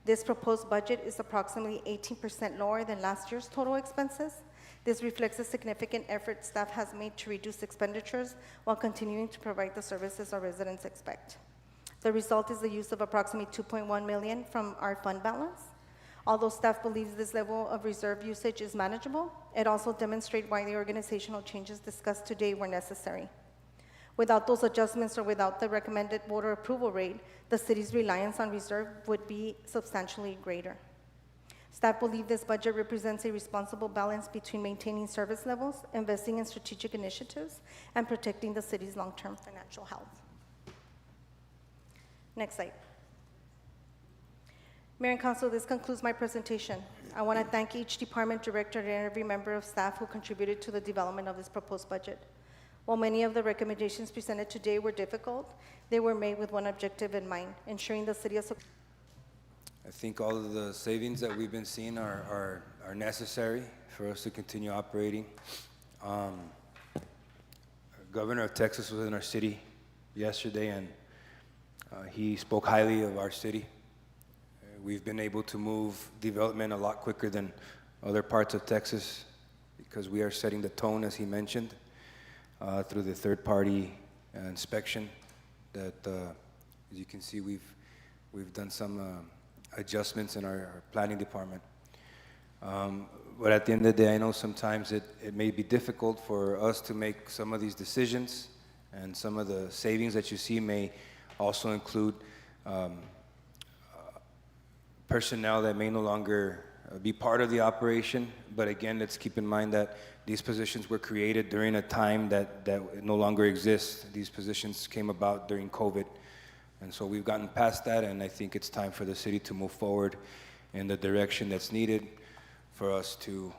Speaker 6: this proposed budget is approximately 18% lower than last year's total expenses. This reflects the significant effort staff has made to reduce expenditures while continuing to provide the services our residents expect. The result is the use of approximately $2.1 million from our fund balance. Although staff believes this level of reserve usage is manageable, it also demonstrates why the organizational changes discussed today were necessary. Without those adjustments or without the recommended voter approval rate, the city's reliance on reserve would be substantially greater. Staff believe this budget represents a responsible balance between maintaining service levels, investing in strategic initiatives, and protecting the city's long-term financial health. Next slide. Mayor and Council, this concludes my presentation. I want to thank each department director and every member of staff who contributed to the development of this proposed budget. While many of the recommendations presented today were difficult, they were made with one objective in mind, ensuring the city of Socorro.
Speaker 3: I think all of the savings that we've been seeing are necessary for us to continue operating. Governor of Texas was in our city yesterday, and he spoke highly of our city. We've been able to move development a lot quicker than other parts of Texas because we are setting the tone, as he mentioned, through the third-party inspection that, as you can see, we've done some adjustments in our planning department. But at the end of the day, I know sometimes it may be difficult for us to make some of these decisions, and some of the savings that you see may also include personnel that may no longer be part of the operation. But again, let's keep in mind that these positions were created during a time that no longer exists. These positions came about during COVID. And so we've gotten past that, and I think it's time for the city to move forward in the direction that's needed for us to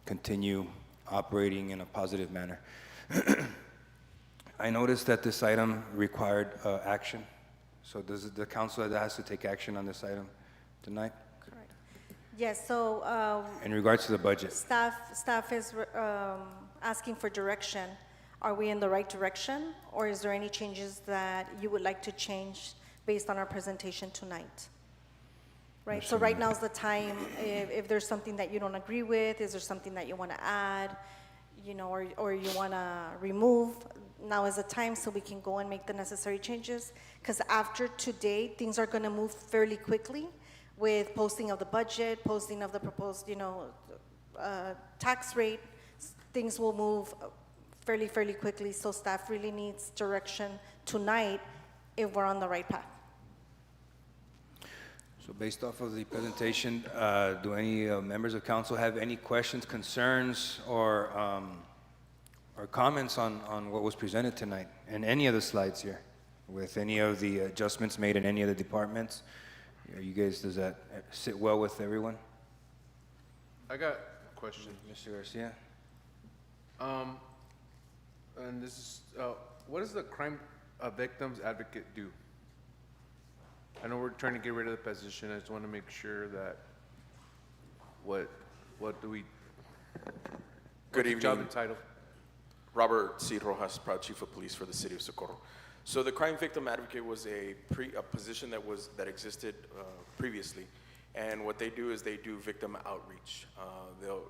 Speaker 3: continue operating in a positive manner. I noticed that this item required action. So does the council that has to take action on this item tonight?
Speaker 6: Correct. Yes, so
Speaker 3: In regards to the budget?
Speaker 6: staff is asking for direction. Are we in the right direction, or is there any changes that you would like to change based on our presentation tonight? Right, so right now is the time, if there's something that you don't agree with, is there something that you want to add, you know, or you want to remove, now is the time so we can go and make the necessary changes. Because after today, things are going to move fairly quickly with posting of the budget, posting of the proposed, you know, tax rate. Things will move fairly quickly, so staff really needs direction tonight if we're on the right path.
Speaker 3: So based off of the presentation, do any members of council have any questions, concerns, or comments on what was presented tonight and any of the slides here with any of the adjustments made in any of the departments? You guys, does that sit well with everyone?
Speaker 5: I got a question.
Speaker 3: Mr. Garcia?
Speaker 5: And this is, what does the crime victims advocate do? I know we're trying to get rid of the position. I just want to make sure that what do we?
Speaker 8: Good
Speaker 5: what's the job
Speaker 8: evening.
Speaker 5: and title?
Speaker 8: Robert C. Rojas, Proud Chief of Police for the City of Socorro. So the crime victim advocate was a position that existed previously, and what they do is they do victim outreach.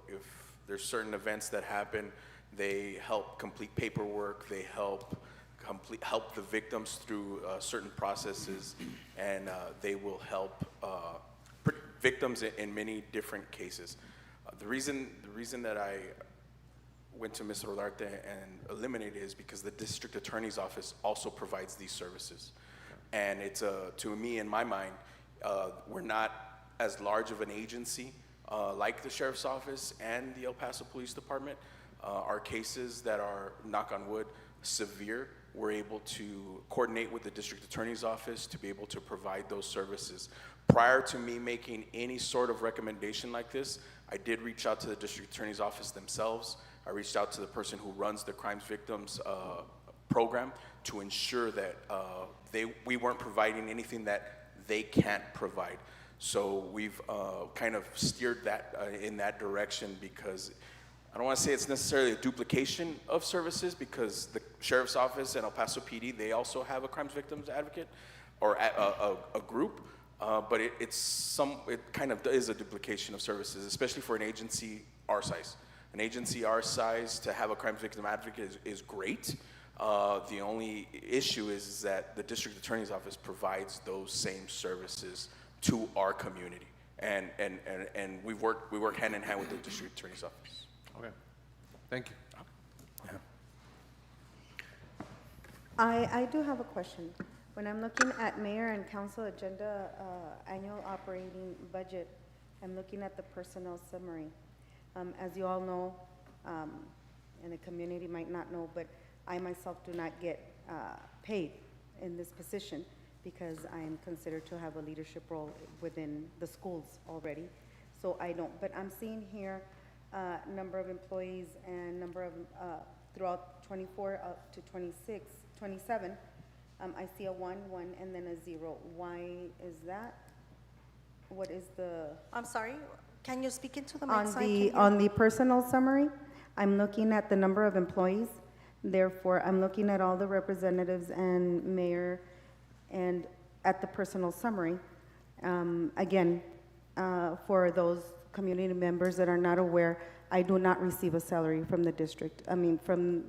Speaker 8: If there's certain events that happen, they help complete paperwork. They help the victims through certain processes, and they will help victims in many different cases. The reason that I went to Ms. Rodarte and eliminated it is because the district attorney's office also provides these services. And it's, to me, in my mind, we're not as large of an agency like the sheriff's office and the El Paso Police Department. Our cases that are, knock on wood, severe, we're able to coordinate with the district attorney's office to be able to provide those services. Prior to me making any sort of recommendation like this, I did reach out to the district attorney's office themselves. I reached out to the person who runs the crimes victims program to ensure that we weren't providing anything that they can't provide. So we've kind of steered that in that direction, because I don't want to say it's necessarily a duplication of services, because the sheriff's office and El Paso PD, they also have a crimes victims advocate or a group, but it kind of is a duplication of services, especially for an agency our size. An agency our size to have a crime victim advocate is great. The only issue is that the district attorney's office provides those same services to our community. And we work hand in hand with the district attorney's office.
Speaker 5: Okay, thank you.
Speaker 9: I do have a question. When I'm looking at mayor and council agenda, annual operating budget, I'm looking at the personnel summary. As you all know, and the community might not know, but I myself do not get paid in this position because I am considered to have a leadership role within the schools already. So I don't, but I'm seeing here number of employees and number of, throughout 24 up to 26, 27, I see a 1, and then a 0. Why is that? What is the?
Speaker 6: I'm sorry, can you speak into the mic? so I can hear?
Speaker 9: On the personnel summary, I'm looking at the number of employees. Therefore, I'm looking at all the representatives and mayor and at the personnel summary. Again, for those community members that are not aware, I do not receive a salary from the district, from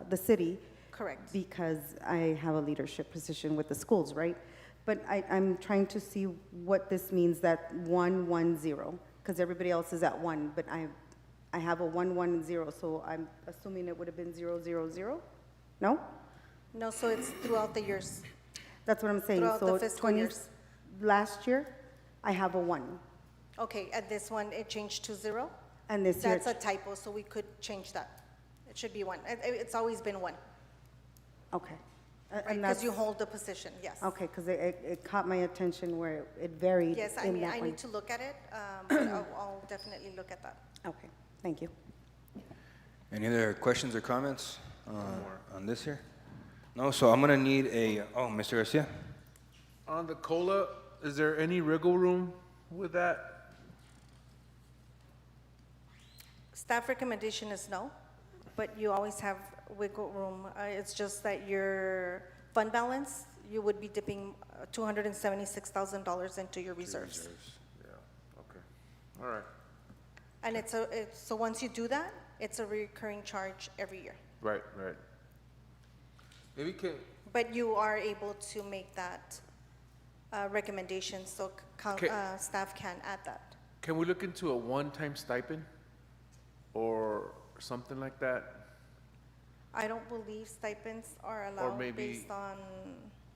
Speaker 9: the city.
Speaker 6: Correct.
Speaker 9: Because I have a leadership position with the schools, right? But I'm trying to see what this means, that 1, 1, 0, because everybody else is at 1, but I have a 1, 1, 0, so I'm assuming it would have been 0, 0, 0? No?
Speaker 6: No, so it's throughout the years.
Speaker 9: That's what I'm saying.
Speaker 6: Throughout the
Speaker 9: So
Speaker 6: fiscal years.
Speaker 9: last year, I have a 1,
Speaker 6: Okay, at this one, it changed to 0?
Speaker 9: and this year,
Speaker 6: That's a typo, so we could change that. It should be 1. It's always been 1,
Speaker 9: okay.
Speaker 6: right?
Speaker 9: And
Speaker 6: Because
Speaker 9: that's,
Speaker 6: you hold the position, yes.
Speaker 9: okay, because it caught my attention where it varied
Speaker 6: Yes, I
Speaker 9: in
Speaker 6: mean,
Speaker 9: that
Speaker 6: I
Speaker 9: one.
Speaker 6: need to look at it, but I'll definitely look at that.
Speaker 9: Okay, thank you.
Speaker 3: Any other questions or comments on this here? No, so I'm gonna need Mr. Garcia?
Speaker 5: On the COLA, is there any wiggle room with that?
Speaker 6: Staff recommendation is no, but you always have wiggle room. It's just that your fund balance, you would be dipping $276,000 into your reserves.
Speaker 5: Yeah, okay, all right,
Speaker 6: And so once you do that, it's a recurring charge every year.
Speaker 5: right. Maybe
Speaker 6: But you are able to make that recommendation, so
Speaker 5: Okay.
Speaker 6: staff can add that.
Speaker 5: can we look into a one-time stipend? Or something like that?
Speaker 6: I don't believe stipends are allowed
Speaker 5: maybe-
Speaker 6: based on,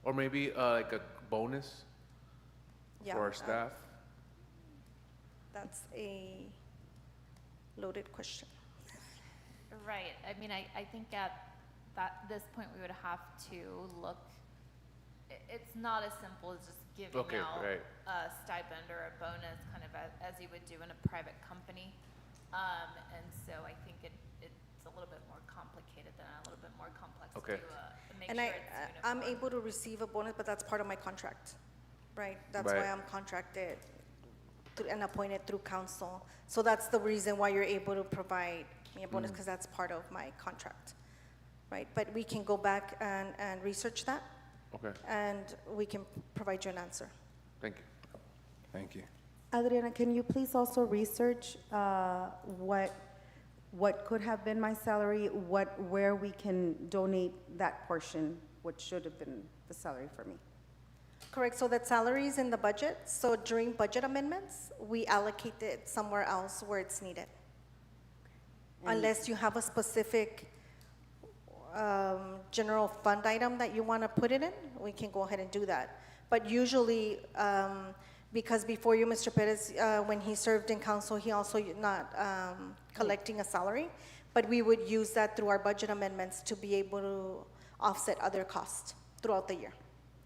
Speaker 5: Or maybe like a bonus
Speaker 6: yeah.
Speaker 5: for our staff?
Speaker 6: That's a loaded question.
Speaker 10: Right, I mean, I think at this point, we would have to look, it's not as simple as just giving
Speaker 5: Okay,
Speaker 10: out
Speaker 5: right.
Speaker 10: a stipend or a bonus, kind of as you would do in a private company. And so I think it's a little bit more complicated than a little bit more complex
Speaker 5: Okay.
Speaker 10: to make
Speaker 6: And
Speaker 10: sure it's
Speaker 6: I'm
Speaker 10: uniform.
Speaker 6: able to receive a bonus, but that's part of my contract, right? That's
Speaker 5: Right.
Speaker 6: why I'm contracted and appointed through council. So that's the reason why you're able to provide me a bonus, because that's part of my contract, right? But we can go back and research that,
Speaker 5: Okay,
Speaker 6: and we can provide you an answer.
Speaker 5: thank you.
Speaker 3: Thank you.
Speaker 9: Adriana, can you please also research what could have been my salary, where we can donate that portion, what should have been the salary for me?
Speaker 6: Correct, so that salary is in the budget, so during budget amendments, we allocate it somewhere else where it's needed. Unless you have a specific general fund item that you want to put it in, we can go ahead and do that. But usually, because before you, Mr. Perez, when he served in council, he also not collecting a salary, but we would use that through our budget amendments to be able to offset other costs throughout the year.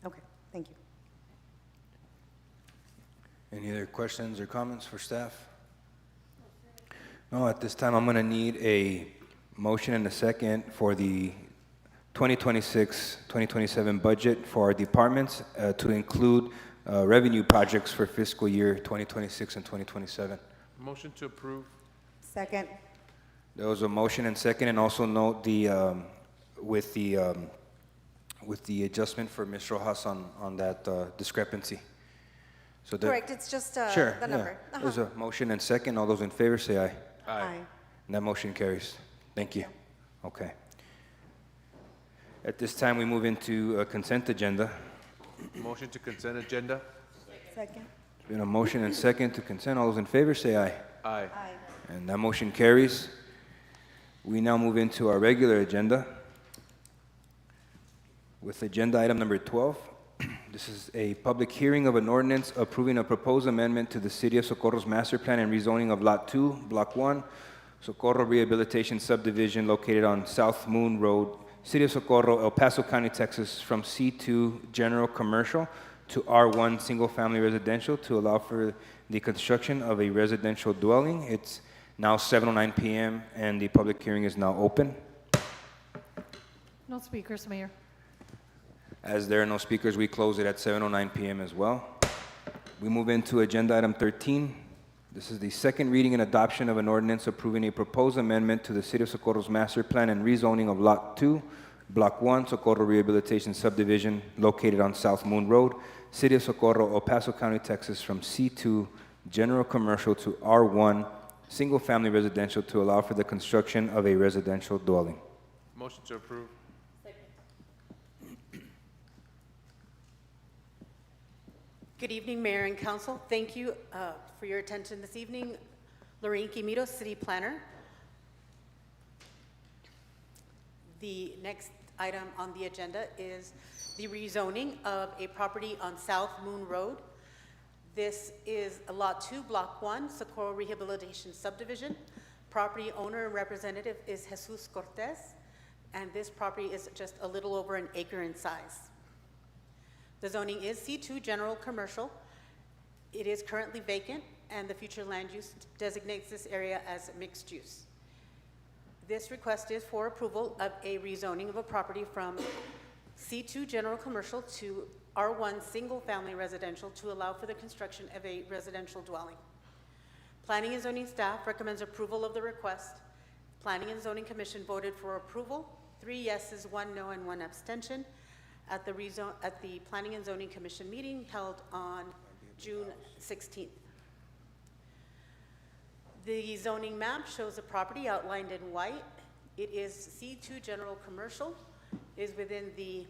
Speaker 9: Okay, thank you.
Speaker 3: Any other questions or comments for staff? No, at this time, I'm gonna need a motion and a second for the 2026-2027 budget for our departments to include revenue projects for fiscal year 2026 and 2027.
Speaker 5: Motion to approve.
Speaker 9: Second.
Speaker 3: There was a motion and second, and also note with the adjustment for Ms. Rojas on that discrepancy. So
Speaker 6: Correct, it's just
Speaker 3: Sure,
Speaker 6: the
Speaker 3: yeah.
Speaker 6: number.
Speaker 3: There's a motion and second. All those in favor say aye.
Speaker 9: Aye.
Speaker 3: And that motion carries. Thank you. Okay. At this time, we move into a consent agenda.
Speaker 5: Motion to consent agenda?
Speaker 9: Second.
Speaker 3: There's been a motion and second to consent. All those in favor say aye.
Speaker 5: Aye.
Speaker 9: Aye.
Speaker 3: And that motion carries. We now move into our regular agenda with agenda item number 12. This is a public hearing of an ordinance approving a proposed amendment to the City of Socorro's master plan and rezoning of Lot 2, Block 1, Socorro Rehabilitation Subdivision located on South Moon Road, City of Socorro, El Paso County, Texas, from C2 General Commercial to R1 Single Family Residential to allow for the construction of a residential dwelling. It's now 7:09 p.m. and the public hearing is now open.
Speaker 4: No speakers, Mayor.
Speaker 3: As there are no speakers, we close it at 7:09 p.m. as well. We move into agenda item 13. This is the second reading and adoption of an ordinance approving a proposed amendment to the City of Socorro's master plan and rezoning of Lot 2, Block 1, Socorro Rehabilitation Subdivision located on South Moon Road, City of Socorro, El Paso County, Texas, from C2 General Commercial to R1 Single Family Residential to allow for the construction of a residential dwelling.
Speaker 5: Motion to approve?
Speaker 11: Good evening, Mayor and Council. Thank you for your attention this evening. Lorraine Quimito, City Planner. The next item on the agenda is the rezoning of a property on South Moon Road. This is a Lot 2, Block 1, Socorro Rehabilitation Subdivision. Property owner and representative is Jesus Cortez, and this property is just a little over an acre in size. The zoning is C2 General Commercial. It is currently vacant, and the future land use designates this area as mixed use. This request is for approval of a rezoning of a property from C2 General Commercial to R1 Single Family Residential to allow for the construction of a residential dwelling. Planning and Zoning staff recommends approval of the request. Planning and Zoning Commission voted for approval, 3 yeses, 1 no, and 1 abstention at the Planning and Zoning Commission meeting held on June 16th. The zoning map shows the property outlined in white. It is C2 General Commercial, is within the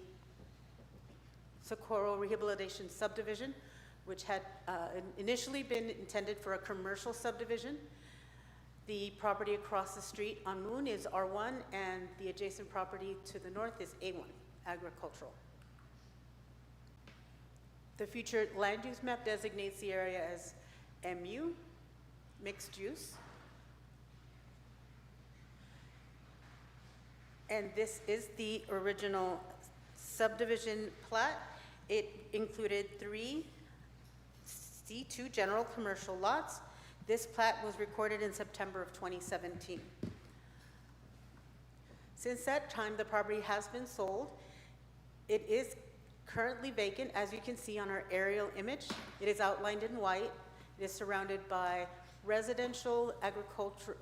Speaker 11: Socorro Rehabilitation Subdivision, which had initially been intended for a commercial subdivision. The property across the street on Moon is R1, and the adjacent property to the north is A1, agricultural. The future land use map designates the area as MU, mixed use. And this is the original subdivision plat. It included 3 C2 general commercial lots. This plat was recorded in September of 2017. Since that time, the property has been sold. It is currently vacant, as you can see on our aerial image. It is outlined in white. It is surrounded by residential, agriculture,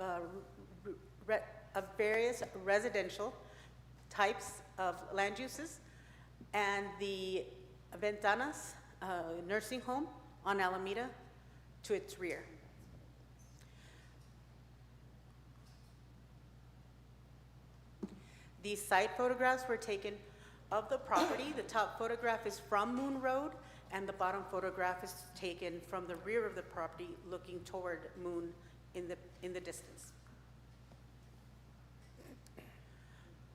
Speaker 11: of various residential types of land uses, and the Ventanas nursing home on Alameda to its rear. These site photographs were taken of the property. The top photograph is from Moon Road, and the bottom photograph is taken from the rear of the property looking toward Moon in the distance.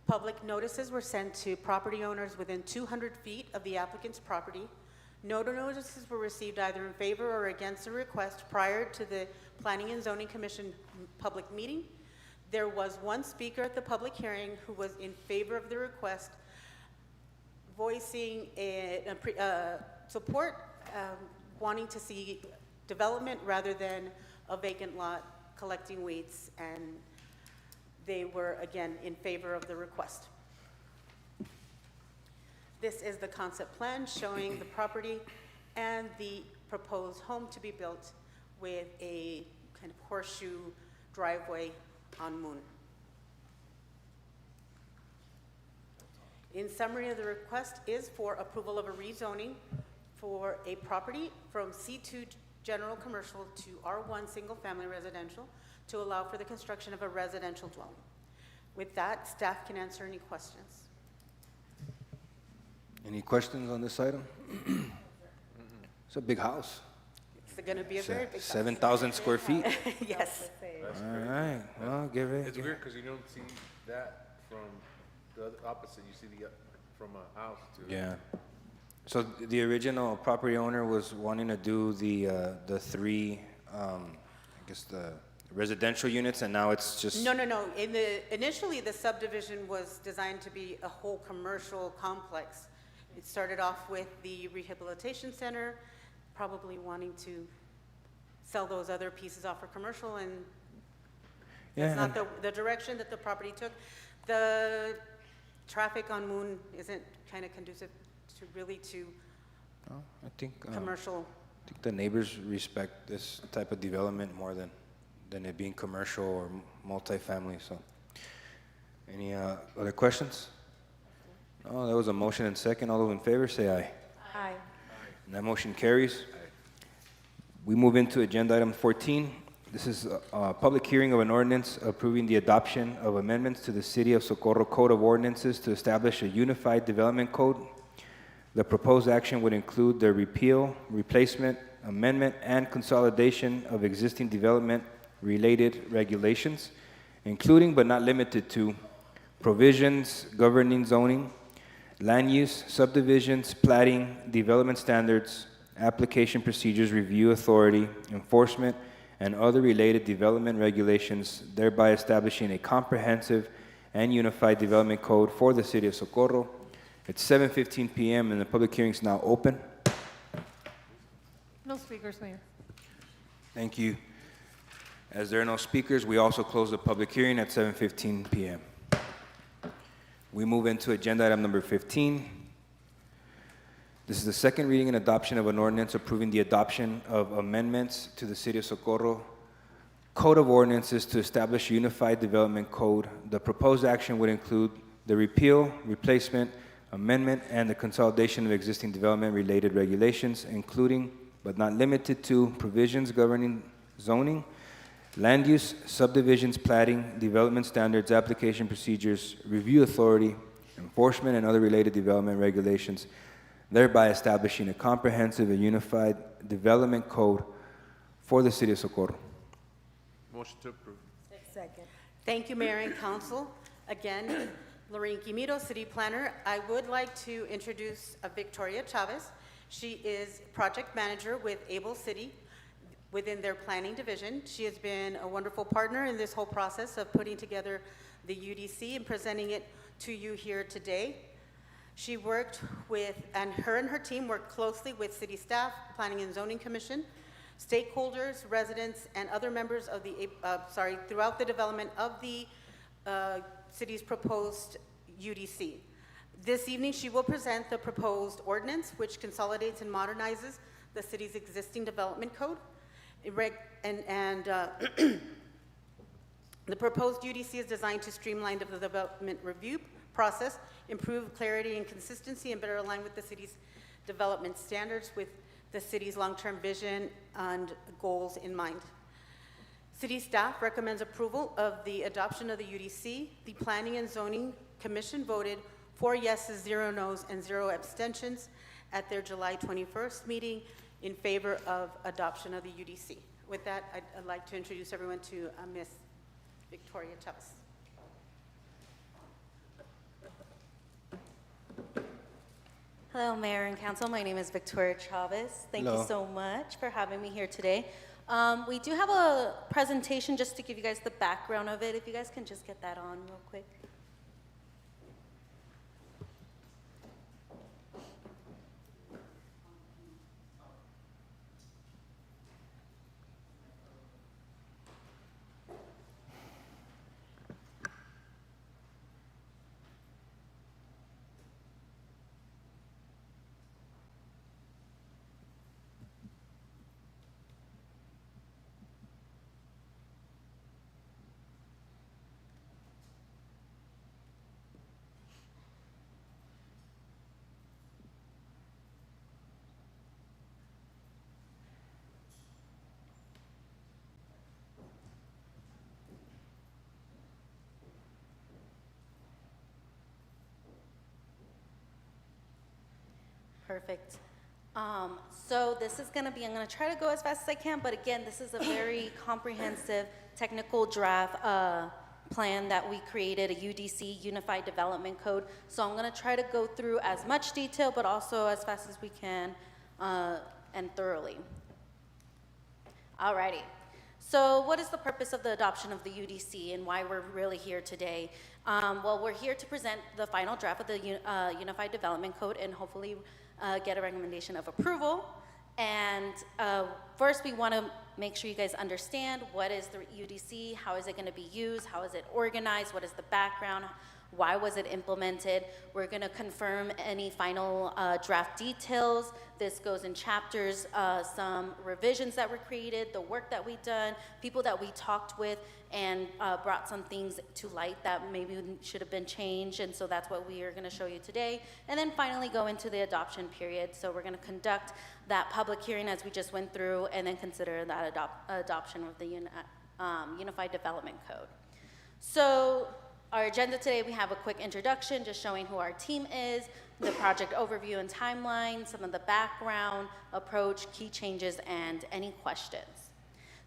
Speaker 11: Public notices were sent to property owners within 200 feet of the applicant's property. No notices were received either in favor or against the request prior to the Planning and Zoning Commission public meeting. There was 1 speaker at the public hearing who was in favor of the request, voicing support, wanting to see development rather than a vacant lot collecting weeds, and they were again in favor of the request. This is the concept plan showing the property and the proposed home to be built with a kind of horseshoe driveway on Moon. In summary, of the request is for approval of a rezoning for a property from C2 General Commercial to R1 Single Family Residential to allow for the construction of a residential dwelling. With that, staff can answer any questions.
Speaker 3: Any questions on this item? It's a big house.
Speaker 11: It's going to be a very big house.
Speaker 3: 7,000 square feet.
Speaker 11: Yes.
Speaker 3: All right, well, give it.
Speaker 5: It's weird because you don't see that from the opposite. You see the from a house too.
Speaker 3: Yeah. So the original property owner was wanting to do the three, I guess the residential units, and now it's just.
Speaker 11: No. Initially, the subdivision was designed to be a whole commercial complex. It started off with the rehabilitation center, probably wanting to sell those other pieces off for commercial, and
Speaker 3: Yeah,
Speaker 11: that's not the direction that the property took. The traffic on Moon isn't kind of conducive to
Speaker 3: Oh, I think
Speaker 11: commercial.
Speaker 3: the neighbors respect this type of development more than it being commercial or multifamily. So, any other questions? No, that was a motion and second. All those in favor, say aye.
Speaker 9: Aye.
Speaker 3: And that motion carries. We move into agenda item 14. This is a public hearing of an ordinance approving the adoption of amendments to the City of Socorro Code of Ordinances to establish a unified development code. The proposed action would include the repeal, replacement, amendment, and consolidation of existing development-related regulations, including but not limited to provisions governing zoning, land use, subdivisions, platting, development standards, application procedures, review authority, enforcement, and other related development regulations, thereby establishing a comprehensive and unified development code for the City of Socorro. It's 7:15 p.m. and the public hearing is now open.
Speaker 4: No speakers, Mayor.
Speaker 3: Thank you. As there are no speakers, we also close the public hearing at 7:15 p.m. We move into agenda item number 15. This is the second reading and adoption of an ordinance approving the adoption of amendments to the City of Socorro Code of Ordinances to establish a unified development code. The proposed action would include the repeal, replacement, amendment, and the consolidation of existing development-related regulations, including but not limited to provisions governing zoning, land use, subdivisions, platting, development standards, application procedures, review authority, enforcement, and other related development regulations, thereby establishing a comprehensive and unified development code for the City of Socorro.
Speaker 5: Motion to approve.
Speaker 9: Second.
Speaker 11: Thank you, Mayor and Council. Again, Lorraine Quimito, City Planner. I would like to introduce Victoria Chavez. She is Project Manager with Able City within their planning division. She has been a wonderful partner in this whole process of putting together the UDC and presenting it to you here today. She worked with, and her team worked closely with city staff, Planning and Zoning Commission, stakeholders, residents, and other members of the, throughout the development of the city's proposed UDC. This evening, she will present the proposed ordinance, which consolidates and modernizes the city's existing development code. The proposed UDC is designed to streamline the development review process, improve clarity and consistency, and better align with the city's development standards with the city's long-term vision and goals in mind. City staff recommends approval of the adoption of the UDC. The Planning and Zoning Commission voted 4 yeses, 0 noes, and 0 abstentions at their July 21st meeting in favor of adoption of the UDC. With that, I'd like to introduce everyone to Ms. Victoria Chavez.
Speaker 12: Hello, Mayor and Council. My name is Victoria Chavez. Thank
Speaker 3: Hello.
Speaker 12: you so much for having me here today. We do have a presentation just to give you guys the background of it. If you guys can just get that on real quick. Perfect. So this is gonna be, I'm gonna try to go as fast as I can, but again, this is a very comprehensive technical draft plan that we created, a UDC, Unified Development Code. So I'm gonna try to go through as much detail, but also as fast as we can and thoroughly. Alrighty. So what is the purpose of the adoption of the UDC and why we're really here today? Well, we're here to present the final draft of the Unified Development Code and hopefully get a recommendation of approval. And first, we want to make sure you guys understand what is the UDC, how is it going to be used, how is it organized, what is the background, why was it implemented. We're going to confirm any final draft details. This goes in chapters, some revisions that were created, the work that we've done, people that we talked with, and brought some things to light that maybe should have been changed, and so that's what we are going to show you today. And then finally go into the adoption period. So we're going to conduct that public hearing as we just went through, and then consider that adoption of the Unified Development Code. So our agenda today, we have a quick introduction, just showing who our team is, the project overview and timeline, some of the background, approach, key changes, and any questions.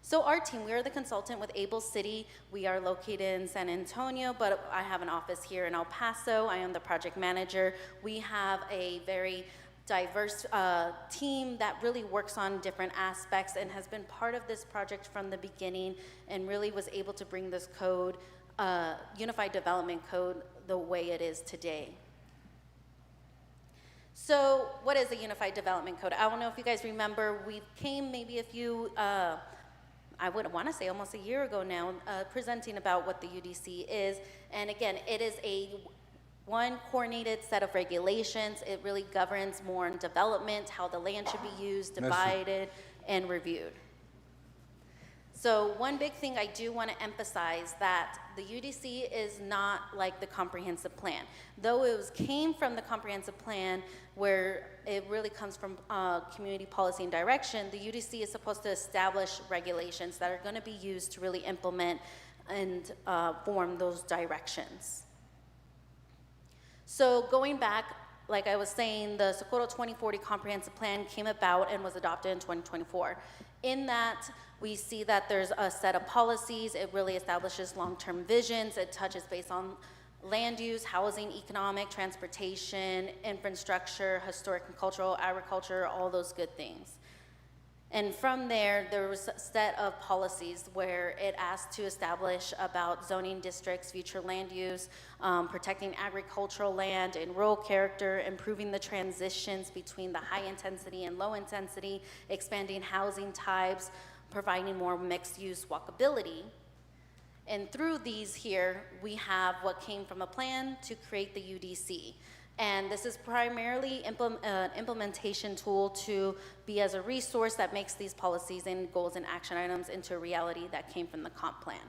Speaker 12: So our team, we are the consultant with Able City. We are located in San Antonio, but I have an office here in El Paso. I am the project manager. We have a very diverse team that really works on different aspects and has been part of this project from the beginning and really was able to bring this code, Unified Development Code, the way it is today. So what is the Unified Development Code? I don't know if you guys remember, we came maybe a few, I would want to say almost a year ago now, presenting about what the UDC is. And again, it is one coordinated set of regulations. It really governs more on development, how the land should be used, divided, and reviewed. So one big thing I do want to emphasize that the UDC is not like the comprehensive plan. Though it came from the comprehensive plan where it really comes from community policy and direction, the UDC is supposed to establish regulations that are going to be used to really implement and form those directions. So going back, like I was saying, the Socorro 2040 Comprehensive Plan came about and was adopted in 2024. In that, we see that there's a set of policies. It really establishes long-term visions. It touches based on land use, housing, economic, transportation, infrastructure, historic and cultural, agriculture, all those good things. And from there was a set of policies where it asked to establish about zoning districts, future land use, protecting agricultural land and rural character, improving the transitions between the high intensity and low intensity, expanding housing types, providing more mixed-use walkability. And through these here, we have what came from a plan to create the UDC. And this is primarily an implementation tool to be as a resource that makes these policies and goals and action items into a reality that came from the comp plan.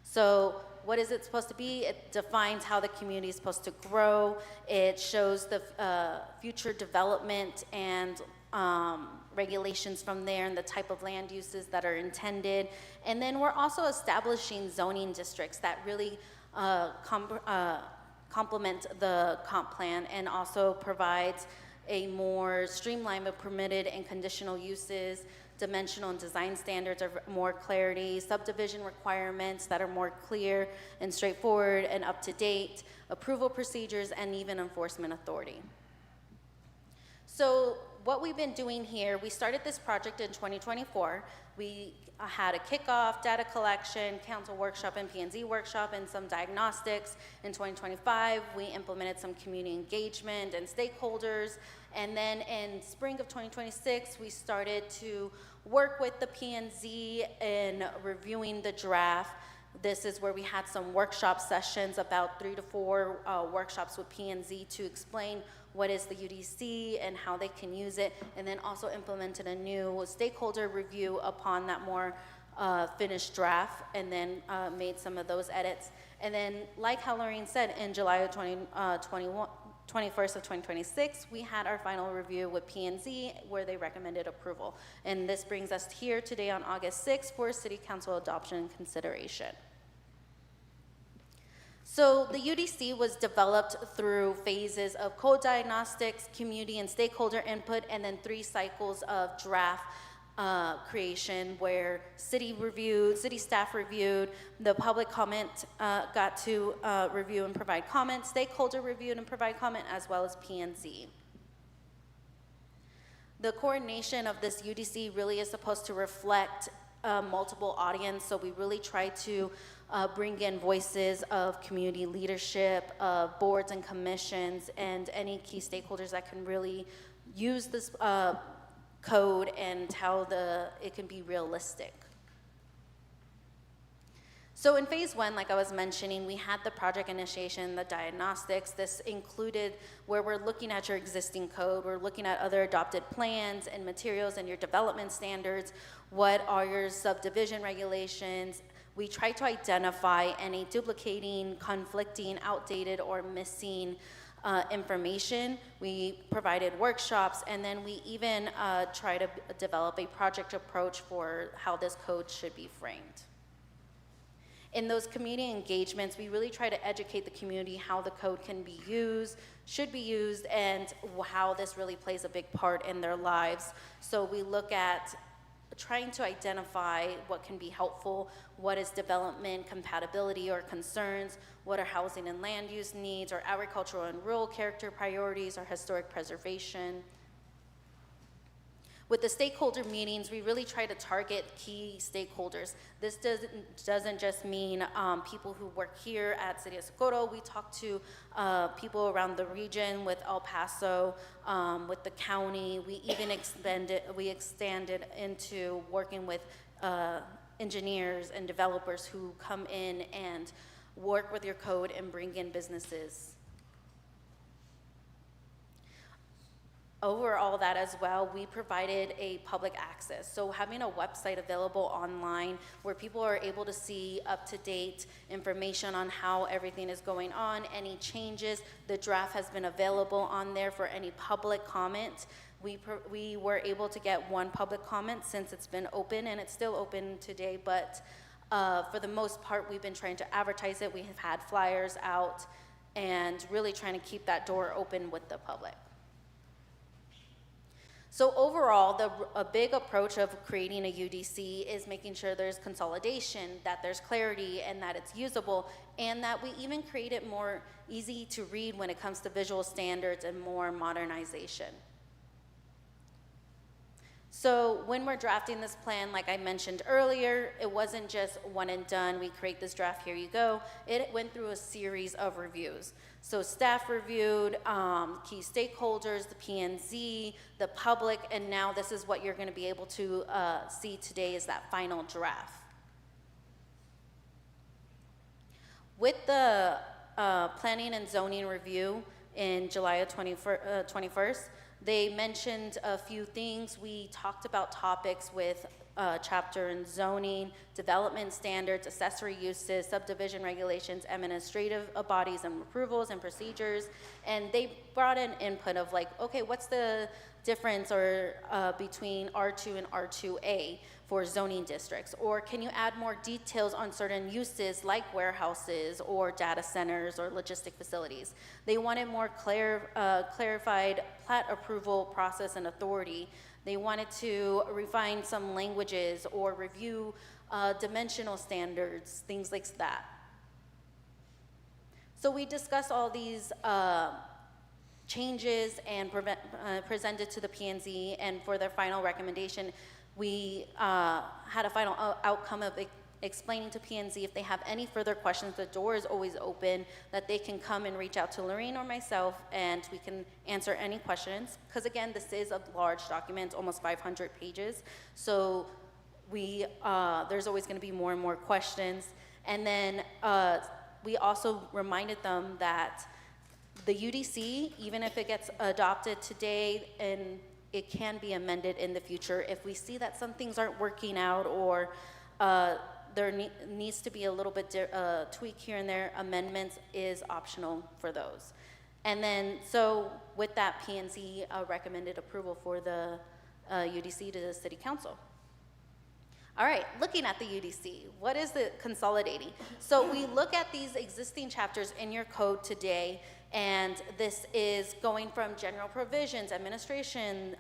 Speaker 12: So what is it supposed to be? It defines how the community is supposed to grow. It shows the future development and regulations from there and the type of land uses that are intended. And then we're also establishing zoning districts that really complement the comp plan and also provides a more streamlined but permitted and conditional uses, dimensional and design standards of more clarity, subdivision requirements that are more clear and straightforward and up to date, approval procedures, and even enforcement authority. So what we've been doing here, we started this project in 2024. We had a kickoff, data collection, council workshop, and P&Z workshop, and some diagnostics. In 2025, we implemented some community engagement and stakeholders. And then in spring of 2026, we started to work with the P&Z in reviewing the draft. This is where we had some workshop sessions, about 3 to 4 workshops with P&Z to explain what is the UDC and how they can use it, and then also implemented a new stakeholder review upon that more finished draft, and then made some of those edits. And then, like how Lorraine said, in July of 21st of 2026, we had our final review with P&Z where they recommended approval. And this brings us here today on August 6th for City Council adoption and consideration. So the UDC was developed through phases of code diagnostics, community and stakeholder input, and then 3 cycles of draft creation where city staff reviewed, the public comment got to review and provide comment, stakeholder reviewed and provide comment, as well as P&Z. The coordination of this UDC really is supposed to reflect multiple audience, so we really try to bring in voices of community leadership, of boards and commissions, and any key stakeholders that can really use this code and how it can be realistic. So in phase 1, like I was mentioning, we had the project initiation, the diagnostics. This included where we're looking at your existing code, we're looking at other adopted plans and materials and your development standards. What are your subdivision regulations? We try to identify any duplicating, conflicting, outdated, or missing information. We provided workshops, and then we even try to develop a project approach for how this code should be framed. In those community engagements, we really try to educate the community how the code can be used, should be used, and how this really plays a big part in their lives. So we look at trying to identify what can be helpful, what is development compatibility or concerns, what are housing and land use needs, or agricultural and rural character priorities, or historic preservation. With the stakeholder meetings, we really try to target key stakeholders. This doesn't just mean people who work here at City of Socorro. We talk to people around the region, with El Paso, with the county. We even extended into working with engineers and developers who come in and work with your code and bring in businesses. Over all that as well, we provided a public access. So having a website available online where people are able to see up-to-date information on how everything is going on, any changes. The draft has been available on there for any public comment. We were able to get 1 public comment since it's been open, and it's still open today, but for the most part, we've been trying to advertise it. We have had flyers out and really trying to keep that door open with the public. So overall, a big approach of creating a UDC is making sure there's consolidation, that there's clarity, and that it's usable, and that we even create it more easy to read when it comes to visual standards and more modernization. So when we're drafting this plan, like I mentioned earlier, it wasn't just one and done. We create this draft, here you go. It went through a series of reviews. So staff reviewed, key stakeholders, the P&Z, the public, and now this is what you're going to be able to see today is that final draft. With the planning and zoning review in July of 21st, they mentioned a few things. We talked about topics with chapter and zoning, development standards, accessory uses, subdivision regulations, administrative bodies and approvals and procedures. And they brought in input of like, okay, what's the difference or between R2 and R2A for zoning districts? Or can you add more details on certain uses like warehouses or data centers or logistic facilities? They wanted more clarified plat approval process and authority. They wanted to refine some languages or review dimensional standards, things like that. So we discussed all these changes and presented to the P&Z, and for their final recommendation, we had a final outcome of explaining to P&Z if they have any further questions, the door is always open, that they can come and reach out to Lorraine or myself, and we can answer any questions. Because again, this is a large document, almost 500 pages. So there's always going to be more and more questions. And then we also reminded them that the UDC, even if it gets adopted today, and it can be amended in the future if we see that some things aren't working out, or there needs to be a little bit tweak here and there. Amendments is optional for those. And then, so with that, P&Z recommended approval for the UDC to the City Council. All right, looking at the UDC, what is the consolidating? So we look at these existing chapters in your code today, and this is going from general provisions, administration,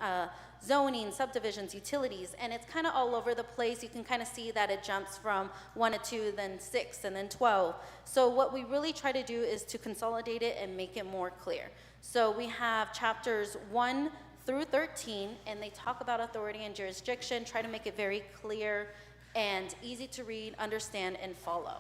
Speaker 12: zoning, subdivisions, utilities, and it's kind of all over the place. You can kind of see that it jumps from 1 to 2, then 6, and then 12. So what we really try to do is to consolidate it and make it more clear. So we have chapters 1 through 13, and they talk about authority and jurisdiction, try to make it very clear and easy to read, understand, and follow.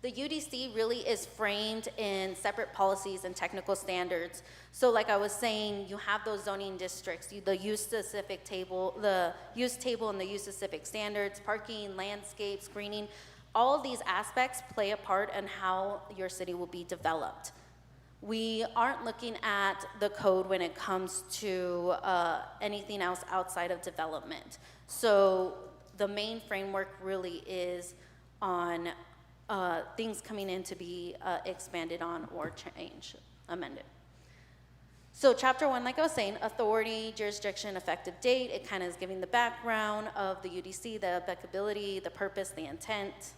Speaker 12: The UDC really is framed in separate policies and technical standards. So like I was saying, you have those zoning districts, the use-specific table, the use table and the use-specific standards, parking, landscape, screening. All of these aspects play a part in how your city will be developed. We aren't looking at the code when it comes to anything else outside of development. So the main framework really is on things coming in to be expanded on or changed, amended. So chapter 1, like I was saying, authority, jurisdiction, effective date, it kind of is giving the background of the UDC, the applicability, the purpose, the intent.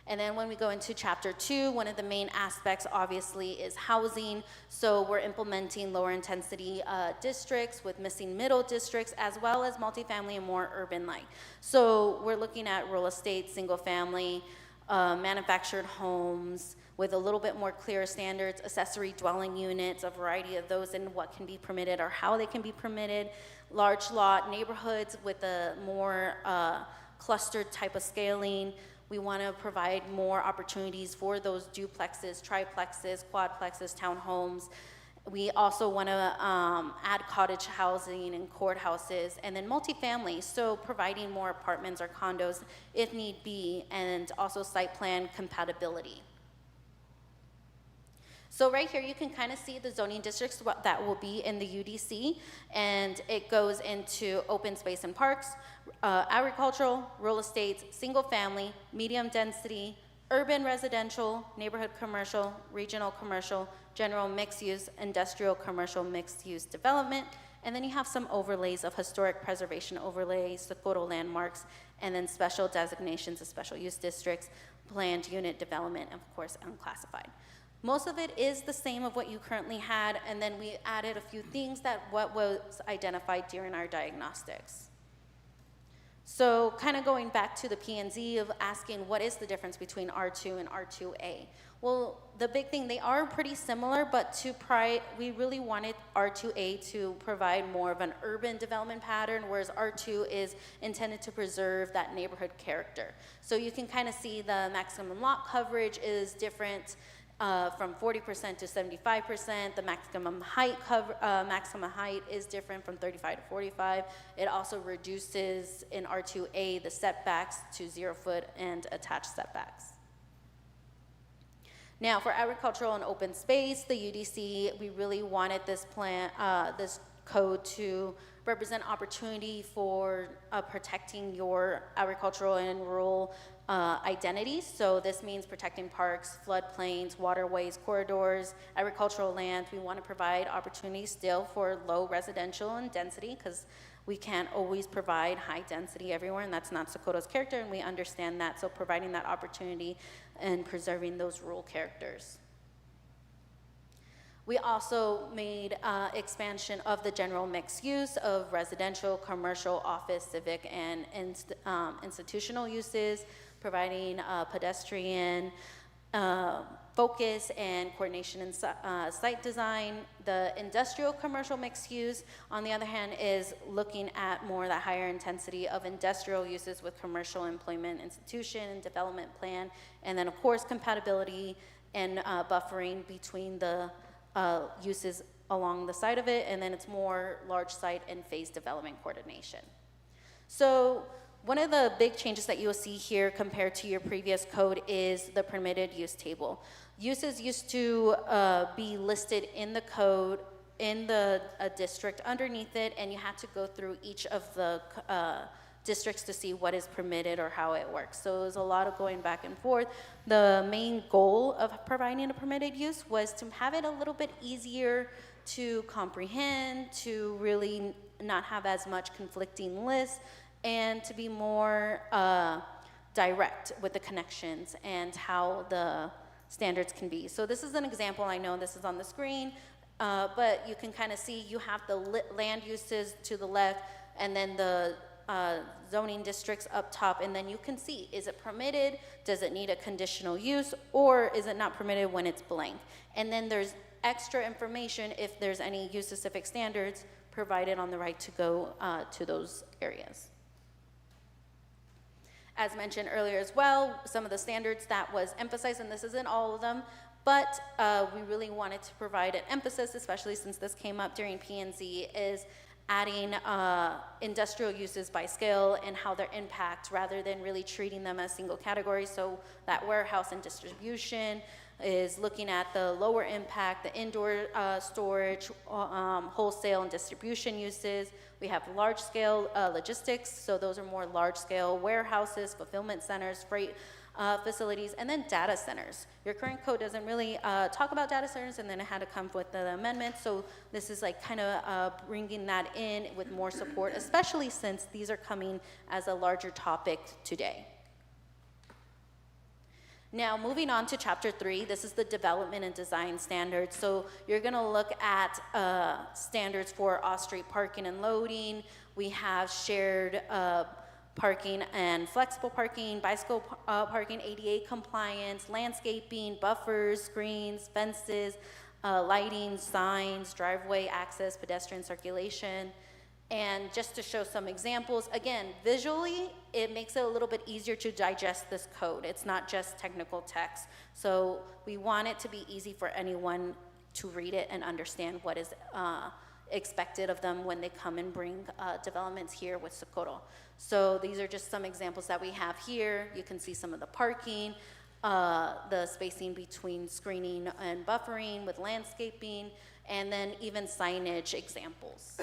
Speaker 12: And then when we go into chapter 2, one of the main aspects obviously is housing. So we're implementing lower intensity districts with missing middle districts, as well as multifamily and more urban light. So we're looking at real estate, single family, manufactured homes with a little bit more clear standards, accessory dwelling units, a variety of those, and what can be permitted or how they can be permitted, large lot neighborhoods with a more clustered type of scaling. We want to provide more opportunities for those duplexes, triplexes, quadplexes, townhomes. We also want to add cottage housing and courthouses, and then multifamily, so providing more apartments or condos if need be, and also site plan compatibility. So right here, you can kind of see the zoning districts that will be in the UDC, and it goes into open space and parks, agricultural, real estate, single family, medium density, urban residential, neighborhood commercial, regional commercial, general mixed use, industrial commercial mixed use development, and then you have some overlays of historic preservation overlays, Socorro landmarks, and then special designations of special use districts, planned unit development, and of course, unclassified. Most of it is the same of what you currently had, and then we added a few things that what was identified during our diagnostics. So kind of going back to the P&Z of asking what is the difference between R2 and R2A? Well, the big thing, they are pretty similar, but we really wanted R2A to provide more of an urban development pattern, whereas R2 is intended to preserve that neighborhood character. So you can kind of see the maximum lot coverage is different from 40% to 75%. The maximum height is different from 35 to 45. It also reduces in R2A the setbacks to 0 foot and attached setbacks. Now, for agricultural and open space, the UDC, we really wanted this this code to represent opportunity for protecting your agricultural and rural identities. So this means protecting parks, floodplains, waterways, corridors, agricultural land. We want to provide opportunities still for low residential and density, because we can't always provide high density everywhere, and that's not Socorro's character, and we understand that. So providing that opportunity and preserving those rural characters. We also made expansion of the general mixed use of residential, commercial, office, civic, and institutional uses, providing pedestrian focus and coordination in site design. The industrial commercial mixed use, on the other hand, is looking at more that higher intensity of industrial uses with commercial employment institution and development plan, and then of course compatibility and buffering between the uses along the side of it, and then it's more large site and phase development coordination. So one of the big changes that you'll see here compared to your previous code is the permitted use table. Uses used to be listed in the code in the district underneath it, and you had to go through each of the districts to see what is permitted or how it works. So there's a lot of going back and forth. The main goal of providing a permitted use was to have it a little bit easier to comprehend, to really not have as much conflicting lists and to be more direct with the connections and how the standards can be. So this is an example. I know this is on the screen, but you can kind of see you have the land uses to the left and then the zoning districts up top, and then you can see, is it permitted? Does it need a conditional use, or is it not permitted when it's blank? And then there's extra information if there's any use-specific standards provided on the right to go to those areas. As mentioned earlier as well, some of the standards that was emphasized, and this isn't all of them, but we really wanted to provide an emphasis, especially since this came up during P&Z, is adding industrial uses by scale and how their impact, rather than really treating them as single categories. So that warehouse and distribution is looking at the lower impact, the indoor storage, wholesale and distribution uses. We have large scale logistics, so those are more large scale warehouses, fulfillment centers, freight facilities, and then data centers. Your current code doesn't really talk about data centers, and then it had to come with the amendment, so this is like kind of bringing that in with more support, especially since these are coming as a larger topic today. Now, moving on to chapter 3, this is the development and design standards. So you're gonna look at standards for off-street parking and loading. We have shared parking and flexible parking, bicycle parking, ADA compliance, landscaping, buffers, screens, fences, lighting, signs, driveway access, pedestrian circulation. And just to show some examples, again, visually, it makes it a little bit easier to digest this code. It's not just technical text. So we want it to be easy for anyone to read it and understand what is expected of them when they come and bring developments here with Socorro. So these are just some examples that we have here. You can see some of the parking, the spacing between screening and buffering with landscaping, and then even signage examples.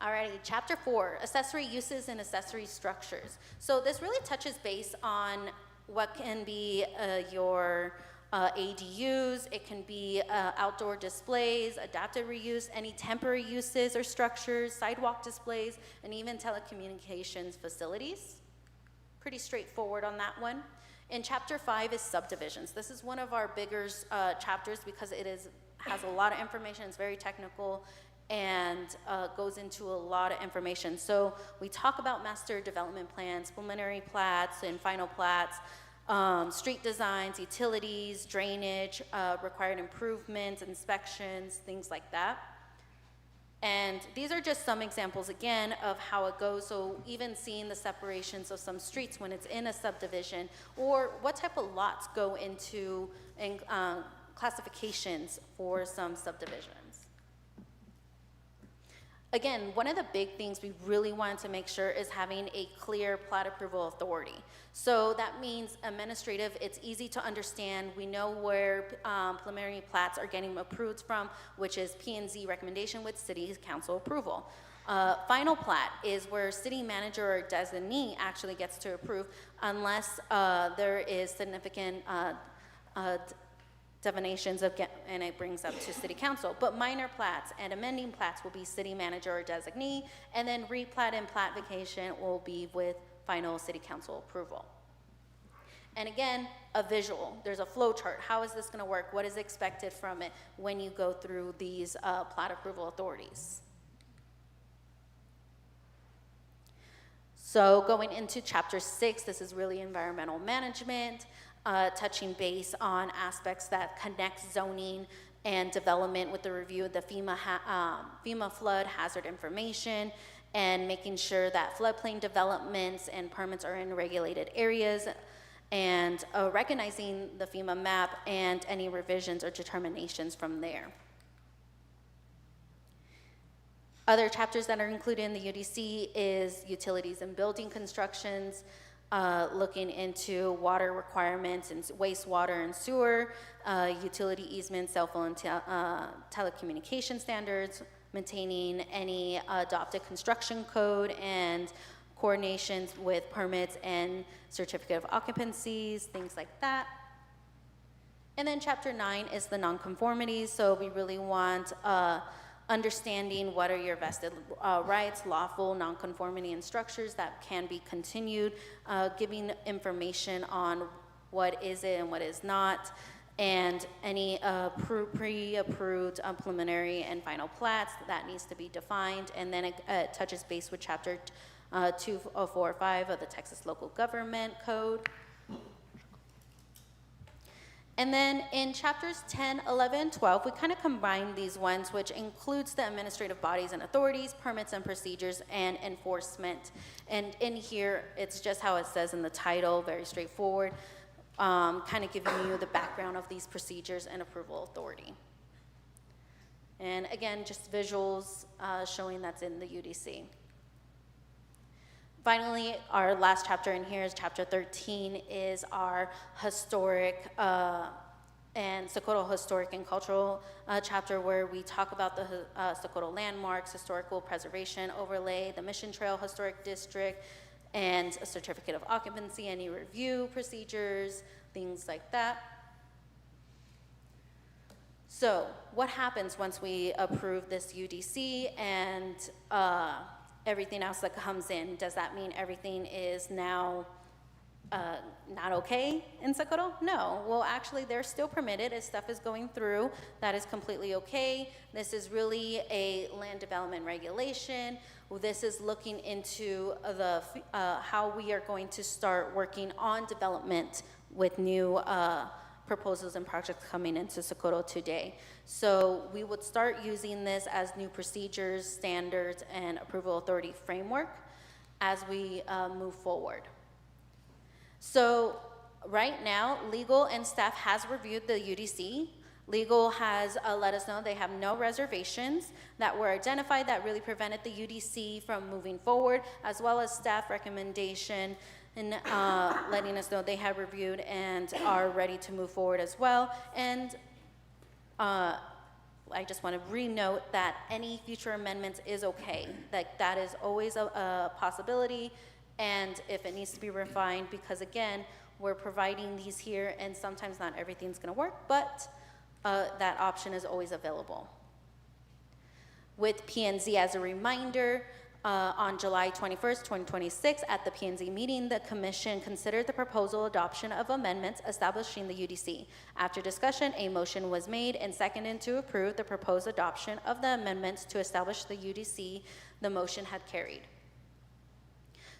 Speaker 12: Alrighty, chapter 4, accessory uses and accessory structures. So this really touches base on what can be your ADUs, it can be outdoor displays, adaptive reuse, any temporary uses or structures, sidewalk displays, and even telecommunications facilities. Pretty straightforward on that one. In chapter 5 is subdivisions. This is one of our bigger chapters because it has a lot of information, it's very technical, and goes into a lot of information. So we talk about master development plans, preliminary plats, and final plats, street designs, utilities, drainage, required improvements, inspections, things like that. And these are just some examples, again, of how it goes. So even seeing the separations of some streets when it's in a subdivision, or what type of lots go into classifications for some subdivisions. Again, one of the big things we really wanted to make sure is having a clear plat approval authority. So that means administrative, it's easy to understand. We know where preliminary plats are getting approved from, which is P&Z recommendation with city council approval. Final plat is where city manager or designee actually gets to approve unless there is significant divinations of and it brings up to city council. But minor plats and amending plats will be city manager or designee, and then replat and plat vacation will be with final city council approval. And again, a visual. There's a flow chart. How is this going to work? What is expected from it when you go through these plat approval authorities? So going into chapter 6, this is really environmental management. Touching base on aspects that connect zoning and development with the review of the FEMA flood hazard information, and making sure that floodplain developments and permits are in regulated areas, and recognizing the FEMA map and any revisions or determinations from there. Other chapters that are included in the UDC is utilities and building constructions, looking into water requirements and wastewater and sewer, utility easements, cell phone and telecommunication standards, maintaining any adopted construction code, and coordinations with permits and certificate of occupancies, things like that. And then chapter 9 is the nonconformities. So we really want understanding what are your vested rights, lawful, nonconformity, and structures that can be continued, giving information on what is it and what is not, and any pre-approved preliminary and final plats that needs to be defined. And then it touches base with Chapter 2045 of the Texas Local Government Code. And then in chapters 10, 11, 12, we kind of combine these ones, which includes the administrative bodies and authorities, permits and procedures, and enforcement. And in here, it's just how it says in the title, very straightforward, kind of giving you the background of these procedures and approval authority. And again, just visuals showing that's in the UDC. Finally, our last chapter in here is chapter 13, is our historic and Socorro historic and cultural chapter, where we talk about the Socorro landmarks, historical preservation overlay, the Mission Trail Historic District, and a certificate of occupancy, any review procedures, things like that. So what happens once we approve this UDC and everything else that comes in? Does that mean everything is now not okay in Socorro? No. Well, actually, they're still permitted. If stuff is going through, that is completely okay. This is really a land development regulation. This is looking into the how we are going to start working on development with new proposals and projects coming into Socorro today. So we would start using this as new procedures, standards, and approval authority framework as we move forward. So right now, legal and staff has reviewed the UDC. Legal has let us know they have no reservations that were identified that really prevented the UDC from moving forward, as well as staff recommendation and letting us know they have reviewed and are ready to move forward as well. And I just want to re-note that any future amendments is okay. That is always a possibility, and if it needs to be refined, because again, we're providing these here, and sometimes not everything's going to work, but that option is always available. With P&Z as a reminder, on July 21st, 2026, at the P&Z meeting, the Commission considered the proposal adoption of amendments establishing the UDC. After discussion, a motion was made and seconded to approve the proposed adoption of the amendments to establish the UDC. The motion had carried.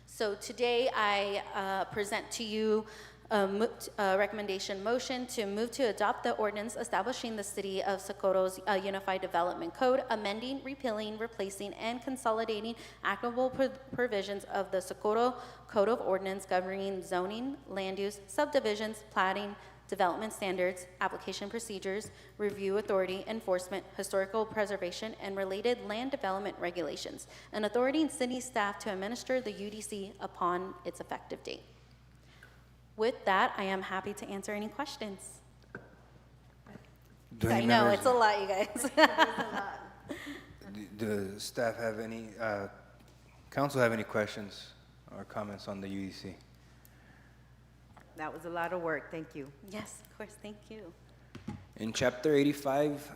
Speaker 12: So today I present to you a recommendation motion to move to adopt the ordinance establishing the City of Socorro's Unified Development Code, amending, repealing, replacing, and consolidating applicable provisions of the Socorro Code of Ordinance governing zoning, land use, subdivisions, platting, development standards, application procedures, review authority, enforcement, historical preservation, and related land development regulations, and authority city staff to administer the UDC upon its effective date. With that, I am happy to answer any questions. I know, it's a lot, you guys.
Speaker 3: Do staff have any, council have any questions or comments on the UDC?
Speaker 13: That was a lot of work, thank you.
Speaker 12: Yes, of course, thank you.
Speaker 3: In chapter 85,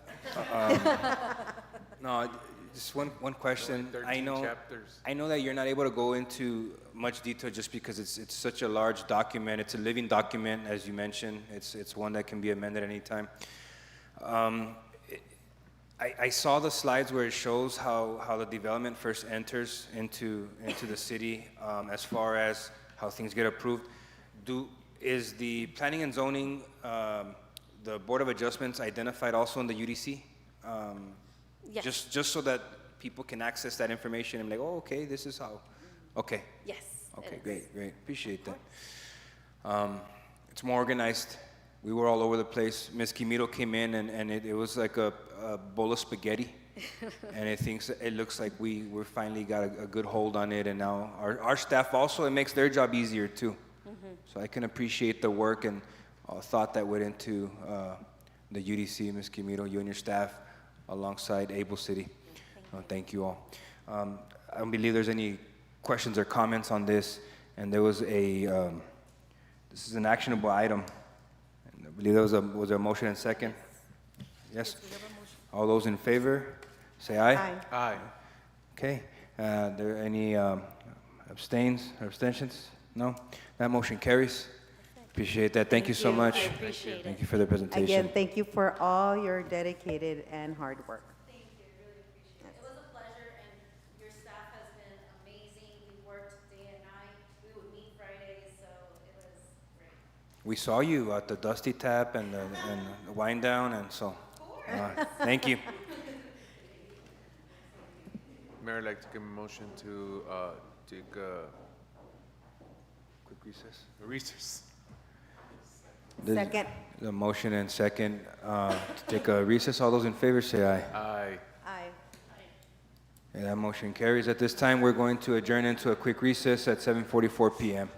Speaker 3: no, just one question. I know that you're not able to go into much detail just because it's such a large document. It's a living document, as you mentioned. It's one that can be amended anytime. I saw the slides where it shows how the development first enters into the city, as far as how things get approved. Is the planning and zoning, the Board of Adjustments identified also in the UDC?
Speaker 12: Yes.
Speaker 3: Just so that people can access that information and be like, oh, okay, this is how. Okay.
Speaker 12: Yes.
Speaker 3: Okay, great. Appreciate that. It's more organized. We were all over the place. Ms. Kimito came in and it was like a bowl of spaghetti. And it looks like we're finally got a good hold on it. And now our staff also, it makes their job easier too. So I can appreciate the work and thought that went into the UDC, Ms. Kimito, you and your staff, alongside Able City. Thank you all. I don't believe there's any questions or comments on this. And there was this is an actionable item. And I believe there was a motion and second. Yes? All those in favor say aye.
Speaker 9: Aye.
Speaker 5: Aye.
Speaker 3: Okay, there any abstains or abstentions? No? That motion carries. Appreciate that. Thank you so much.
Speaker 12: I appreciate it.
Speaker 3: Thank you for the presentation.
Speaker 13: Again, thank you for all your dedicated and hard work.
Speaker 12: Thank you, really appreciate it. It was a pleasure, and your staff has been amazing. We worked day and night. We would meet Fridays, so it was great.
Speaker 3: We saw you at the Dusty Tap and the Wind Down, and so, thank you.
Speaker 5: Mayor, I'd like to give a motion to take a
Speaker 3: Quick recess.
Speaker 5: recess.
Speaker 13: Second.
Speaker 3: The motion and second to take a recess. All those in favor say aye.
Speaker 5: Aye.
Speaker 13: Aye.
Speaker 3: And that motion carries. At this time, we're going to adjourn into a quick recess at 7:44 p.m.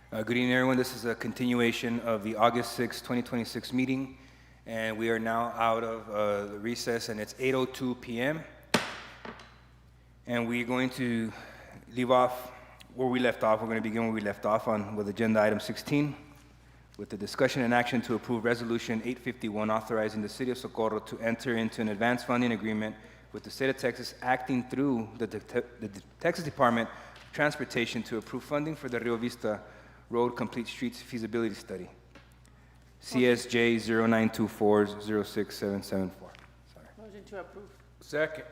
Speaker 3: Good evening, everyone. This is a continuation of the August 6, 2026 meeting, and we are now out of the recess, and it's 8:02 p.m. And we're going to leave off where we left off. We're going to begin where we left off with agenda item 16, with the discussion and action to approve resolution 851 authorizing the city of Socorro to enter into an advance funding agreement with the state of Texas, acting through the Texas Department of Transportation to approve funding for the Rio Vista Road Complete Streets Feasibility Study. CSJ 0924-06774. Sorry.
Speaker 11: Motion to approve.
Speaker 5: Second.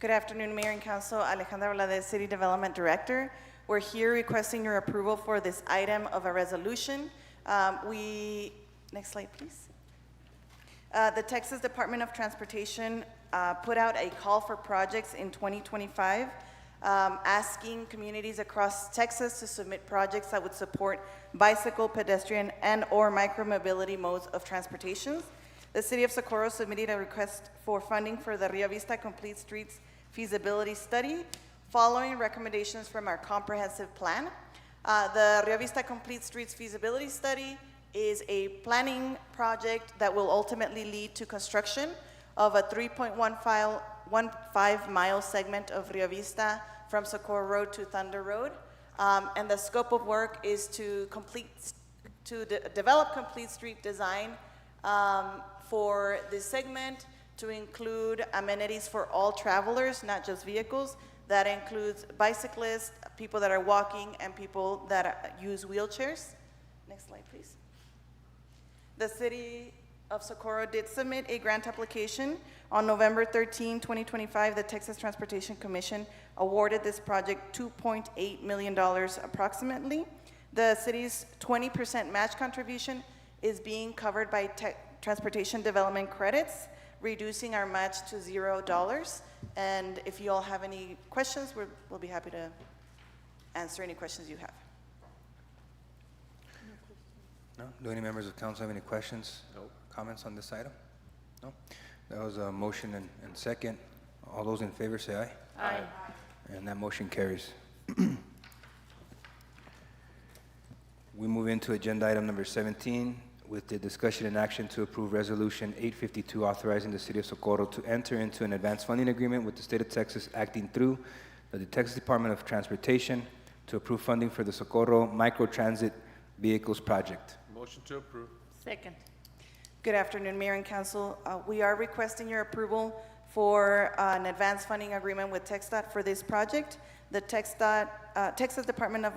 Speaker 2: Good afternoon, Mayor and Council. Alejandra Valadez, City Development Director. We're here requesting your approval for this item of a resolution. Next slide, please. The Texas Department of Transportation put out a call for projects in 2025, asking communities across Texas to submit projects that would support bicycle, pedestrian, and/or micromobility modes of transportation. The City of Socorro submitted a request for funding for the Rio Vista Complete Streets Feasibility Study, following recommendations from our comprehensive plan. The Rio Vista Complete Streets Feasibility Study is a planning project that will ultimately lead to construction of a 3.15-mile segment of Rio Vista from Socorro Road to Thunder Road. And the scope of work is to develop complete street design for this segment, to include amenities for all travelers, not just vehicles. That includes bicyclists, people that are walking, and people that use wheelchairs. Next slide, please. The City of Socorro did submit a grant application. On November 13, 2025, the Texas Transportation Commission awarded this project $2.8 million approximately. The city's 20% match contribution is being covered by transportation development credits, reducing our match to $0. And if you all have any questions, we'll be happy to answer any questions you have.
Speaker 3: No? Do any members of council have any questions? No. Comments on this item? No? That was a motion and second. All those in favor say aye.
Speaker 11: Aye.
Speaker 3: And that motion carries. We move into agenda item number 17 with the discussion and action to approve resolution 852 authorizing the city of Socorro to enter into an advance funding agreement with the state of Texas, acting through the Texas Department of Transportation to approve funding for the Socorro Microtransit Vehicles Project.
Speaker 5: Motion to approve.
Speaker 11: Second.
Speaker 2: Good afternoon, Mayor and Council. We are requesting your approval for an advanced funding agreement with TxDOT for this project. The Texas Department of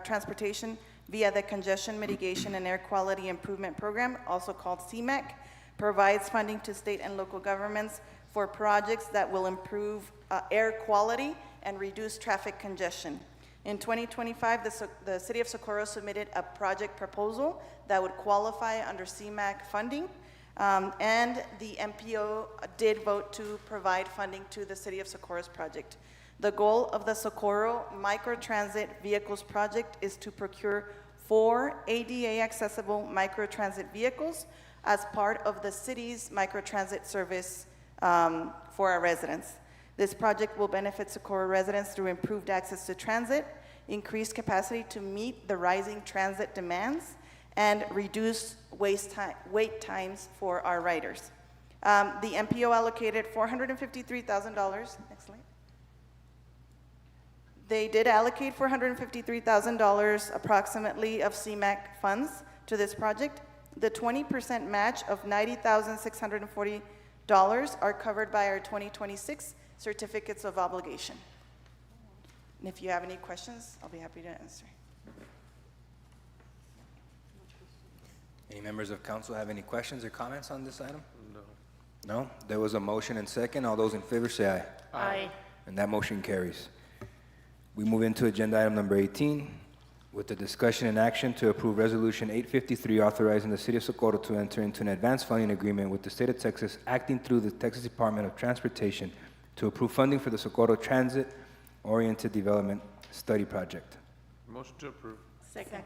Speaker 2: Transportation, via the Congestion Mitigation and Air Quality Improvement Program, also called CMAQ, provides funding to state and local governments for projects that will improve air quality and reduce traffic congestion. In 2025, the City of Socorro submitted a project proposal that would qualify under CMAQ funding, and the MPO did vote to provide funding to the City of Socorro's project. The goal of the Socorro Microtransit Vehicles Project is to procure 4 ADA-accessible microtransit vehicles as part of the city's microtransit service for our residents. This project will benefit Socorro residents through improved access to transit, increased capacity to meet the rising transit demands, and reduce wait times for our riders. The MPO allocated $453,000. Next slide. They did allocate $453,000 approximately of CMAQ funds to this project. The 20% match of $90,640 are covered by our 2026 certificates of obligation. And if you have any questions, I'll be happy to answer.
Speaker 3: Any members of council have any questions or comments on this item? No. No? There was a motion and second. All those in favor say aye.
Speaker 11: Aye.
Speaker 3: And that motion carries. We move into agenda item number 18 with the discussion and action to approve resolution 853 authorizing the city of Socorro to enter into an advance funding agreement with the state of Texas, acting through the Texas Department of Transportation to approve funding for the Socorro Transit-Oriented Development Study Project.
Speaker 5: Motion to approve.
Speaker 11: Second.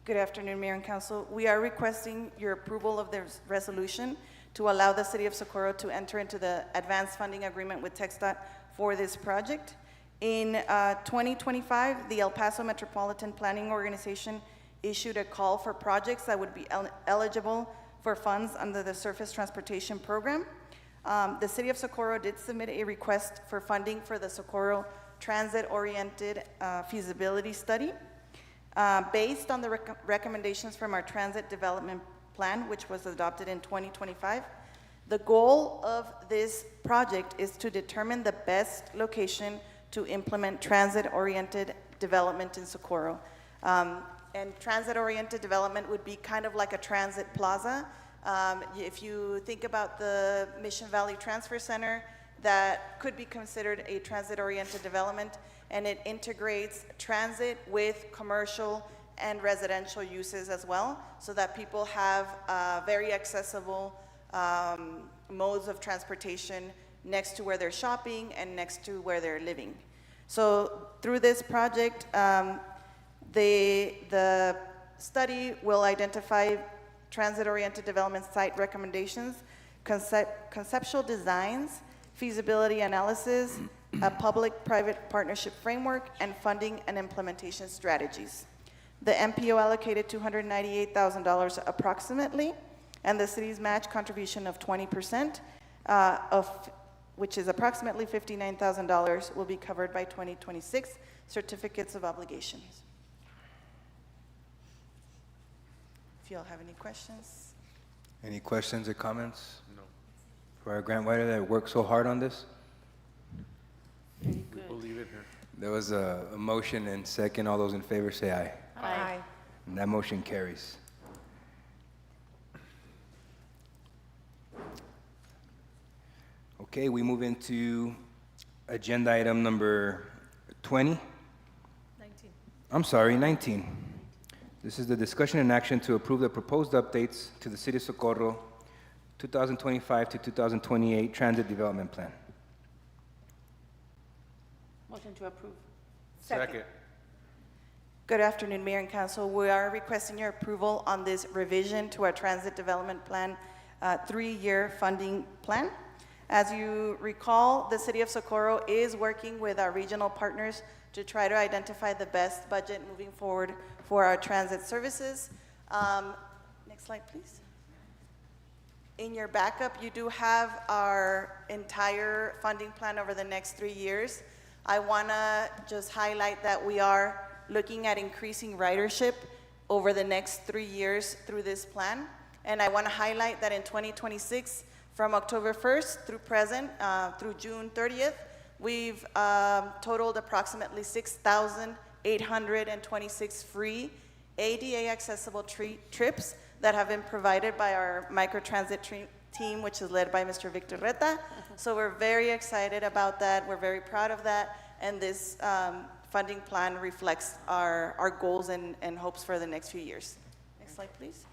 Speaker 2: Good afternoon, Mayor and Council. We are requesting your approval of this resolution to allow the City of Socorro to enter into the advanced funding agreement with TxDOT for this project.
Speaker 14: In 2025, the El Paso Metropolitan Planning Organization issued a call for projects that would be eligible for funds under the Surface Transportation Program. The City of Socorro did submit a request for funding for the Socorro Transit-Oriented Feasibility Study. Based on the recommendations from our Transit Development Plan, which was adopted in 2025, the goal of this project is to determine the best location to implement transit-oriented development in Socorro. And transit-oriented development would be kind of like a transit plaza. If you think about the Mission Valley Transfer Center, that could be considered a transit-oriented development, and it integrates transit with commercial and residential uses as well, so that people have very accessible modes of transportation next to where they're shopping and next to where they're living. So through this project, the study will identify transit-oriented development site recommendations, conceptual designs, feasibility analysis, a public-private partnership framework, and funding and implementation strategies. The MPO allocated $298,000 approximately, and the city's match contribution of 20%, which is approximately $59,000, will be covered by 2026 certificates of obligations. If you all have any questions.
Speaker 3: Any questions or comments? No. For our grant writer that worked so hard on this?
Speaker 5: We'll leave it here.
Speaker 3: There was a motion and second. All those in favor say aye.
Speaker 9: Aye.
Speaker 3: And that motion carries. Okay, we move into agenda item number 20. 19. This is the discussion and action to approve the proposed updates to the City of Socorro 2025 to 2028 Transit Development Plan.
Speaker 11: Motion to approve.
Speaker 5: Second.
Speaker 14: Good afternoon, Mayor and Council. We are requesting your approval on this revision to our Transit Development Plan 3-year funding plan. As you recall, the City of Socorro is working with our regional partners to try to identify the best budget moving forward for our transit services. Next slide, please. In your backup, you do have our entire funding plan over the next 3 years. I want to just highlight that we are looking at increasing ridership over the next 3 years through this plan. And I want to highlight that in 2026, from October 1st through present, through June 30th, we've totaled approximately 6,826 free ADA accessible trips that have been provided by our microtransit team, which is led by Mr. Victor Reta. So we're very excited about that. We're very proud of that. And this funding plan reflects our goals and hopes for the next few years. Next slide, please.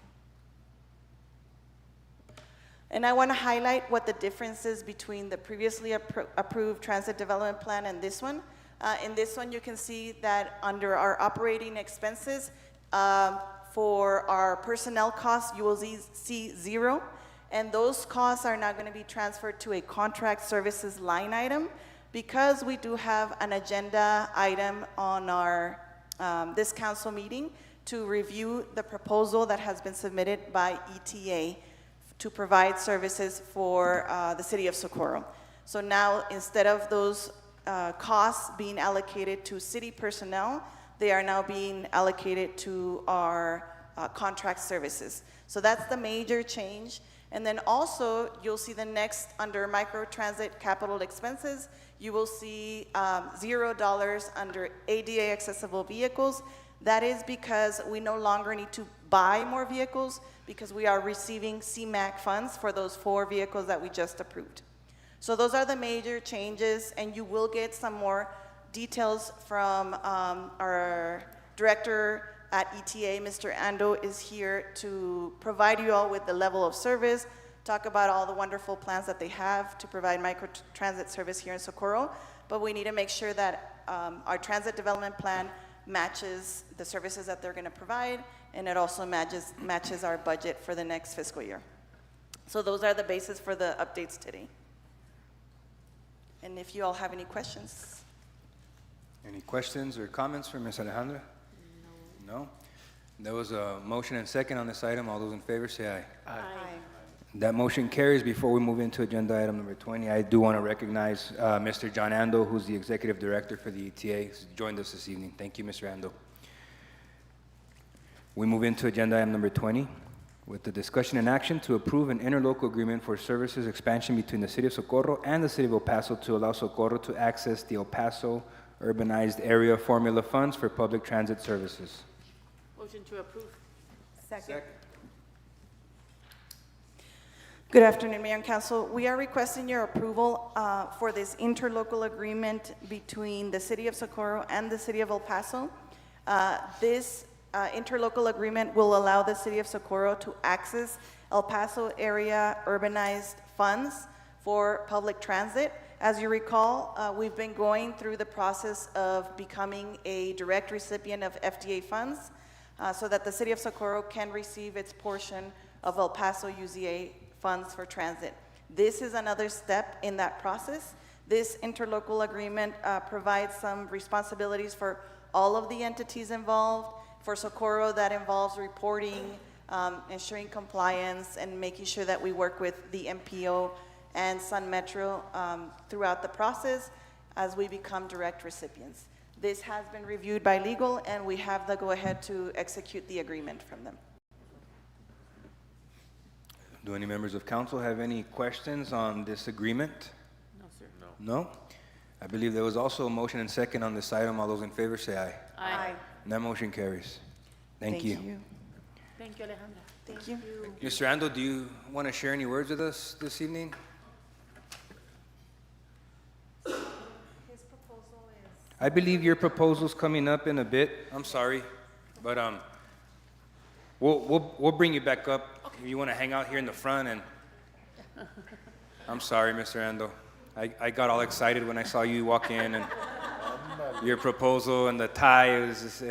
Speaker 14: And I want to highlight what the difference is between the previously approved transit development plan and this one. In this one, you can see that under our operating expenses, for our personnel costs, you will see 0. And those costs are now going to be transferred to a contract services line item, because we do have an agenda item on our this council meeting to review the proposal that has been submitted by ETA to provide services for the City of Socorro. So now, instead of those costs being allocated to city personnel, they are now being allocated to our contract services. So that's the major change. And then also, you'll see the next, under microtransit capital expenses, you will see $0 under ADA accessible vehicles. That is because we no longer need to buy more vehicles, because we are receiving CMAQ funds for those 4 vehicles that we just approved. So those are the major changes, and you will get some more details from our director at ETA. Mr. Ando is here to provide you all with the level of service, talk about all the wonderful plans that they have to provide microtransit service here in Socorro. But we need to make sure that our transit development plan matches the services that they're going to provide, and it also matches our budget for the next fiscal year. So those are the basis for the updates today. And if you all have any questions.
Speaker 3: Any questions or comments for Ms. Alejandra? No. There was a motion and second on this item. All those in favor say aye.
Speaker 11: Aye.
Speaker 3: That motion carries. Before we move into agenda item number 20, I do want to recognize Mr. John Ando, who's the Executive Director for the ETA, who's joined us this evening. Thank you, Mr. Ando. We move into agenda item number 20 with the discussion and action to approve an interlocal agreement for services expansion between the City of Socorro and the City of El Paso to allow Socorro to access the El Paso Urbanized Area Formula Funds for public transit services.
Speaker 11: Motion to approve.
Speaker 13: Second.
Speaker 14: Good afternoon, Mayor and Council. We are requesting your approval for this interlocal agreement between the City of Socorro and the City of El Paso. This interlocal agreement will allow the City of Socorro to access El Paso area urbanized funds for public transit. As you recall, we've been going through the process of becoming a direct recipient of FDA funds so that the City of Socorro can receive its portion of El Paso UZA funds for transit. This is another step in that process. This interlocal agreement provides some responsibilities for all of the entities involved. For Socorro, that involves reporting, ensuring compliance, and making sure that we work with the MPO and Sun Metro throughout the process as we become direct recipients. This has been reviewed by legal, and we have the go-ahead to execute the agreement from them.
Speaker 3: Do any members of council have any questions on this agreement?
Speaker 11: No, sir.
Speaker 3: No? I believe there was also a motion and second on this item. All those in favor say aye.
Speaker 11: Aye.
Speaker 3: And that motion carries. Thank you.
Speaker 11: Thank you, Alejandra.
Speaker 14: Thank you.
Speaker 3: Mr. Ando, do you want to share any words with us this evening?
Speaker 6: His proposal is.
Speaker 3: I believe your proposal's coming up in a bit. I'm sorry, but we'll bring you back up. If you want to hang out here in the front, and I'm sorry, Mr. Ando. I got all excited when I saw you walk in and your proposal and the tie. It was just.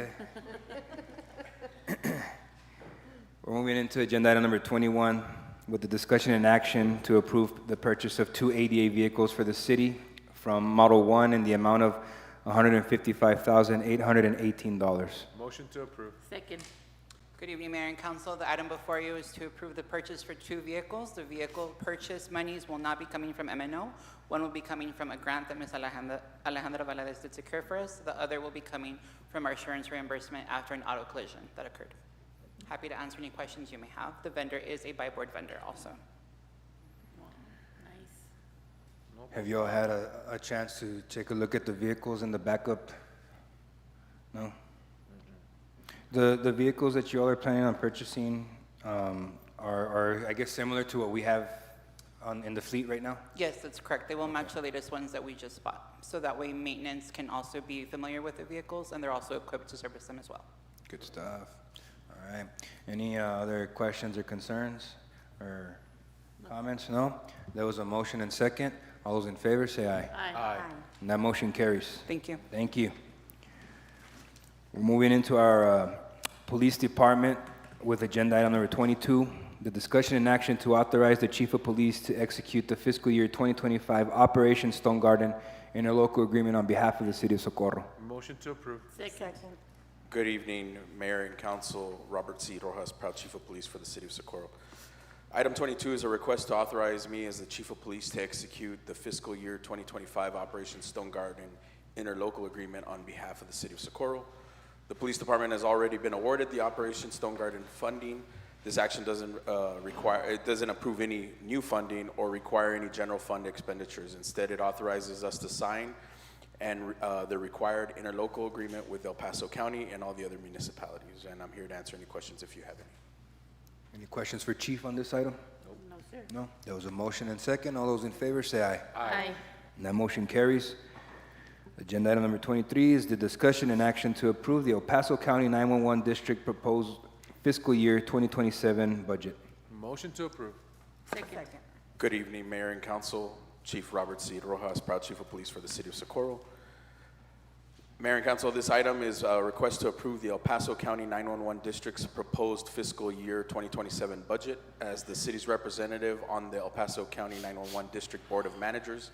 Speaker 3: We're moving into agenda item number 21 with the discussion and action to approve the purchase of 2 ADA vehicles for the city from Model 1 in the amount of $155,818.
Speaker 5: Motion to approve.
Speaker 11: Second.
Speaker 15: Good evening, Mayor and Council. The item before you is to approve the purchase for 2 vehicles. The vehicle purchase monies will not be coming from M&O. One will be coming from a grant that Ms. Alejandra Valadez did secure for us. The other will be coming from our insurance reimbursement after an auto collision that occurred. Happy to answer any questions you may have. The vendor is a buy-board vendor also.
Speaker 11: Nice.
Speaker 3: Have you all had a chance to take a look at the vehicles in the backup? No? The vehicles that you all are planning on purchasing are, I guess, similar to what we have in the fleet right now?
Speaker 15: Yes, that's correct. They will match the latest ones that we just bought. So that way maintenance can also be familiar with the vehicles, and they're also equipped to service them as well.
Speaker 3: Good stuff. All right. Any other questions or concerns or comments? No? There was a motion and second. All those in favor say aye.
Speaker 11: Aye.
Speaker 3: And that motion carries.
Speaker 15: Thank you.
Speaker 3: Thank you. We're moving into our police department with agenda item number 22, the discussion and action to authorize the chief of police to execute the fiscal year 2025 Operation Stone Garden interlocal agreement on behalf of the city of Socorro.
Speaker 5: Motion to approve.
Speaker 11: Second.
Speaker 8: Good evening, Mayor and Council. Robert C. Rojas, proud Chief of Police for the City of Socorro. Item 22 is a request to authorize me as the Chief of Police to execute the fiscal year 2025 Operation Stone Garden interlocal agreement on behalf of the City of Socorro. The Police Department has already been awarded the Operation Stone Garden funding. This action doesn't approve any new funding or require any general fund expenditures. Instead, it authorizes us to sign the required interlocal agreement with El Paso County and all the other municipalities. And I'm here to answer any questions if you have any.
Speaker 3: Any questions for Chief on this item?
Speaker 11: No, sir.
Speaker 3: No? There was a motion and second. All those in favor say aye.
Speaker 11: Aye.
Speaker 3: And that motion carries. Agenda item number 23 is the discussion and action to approve the El Paso County 911 District proposed fiscal year 2027 budget.
Speaker 5: Motion to approve.
Speaker 11: Second.
Speaker 8: Good evening, Mayor and Council. Chief Robert C. Rojas, proud Chief of Police for the City of Socorro. Mayor and Council, this item is a request to approve the El Paso County 911 District's proposed fiscal year 2027 budget. As the city's representative on the El Paso County 911 District Board of Managers,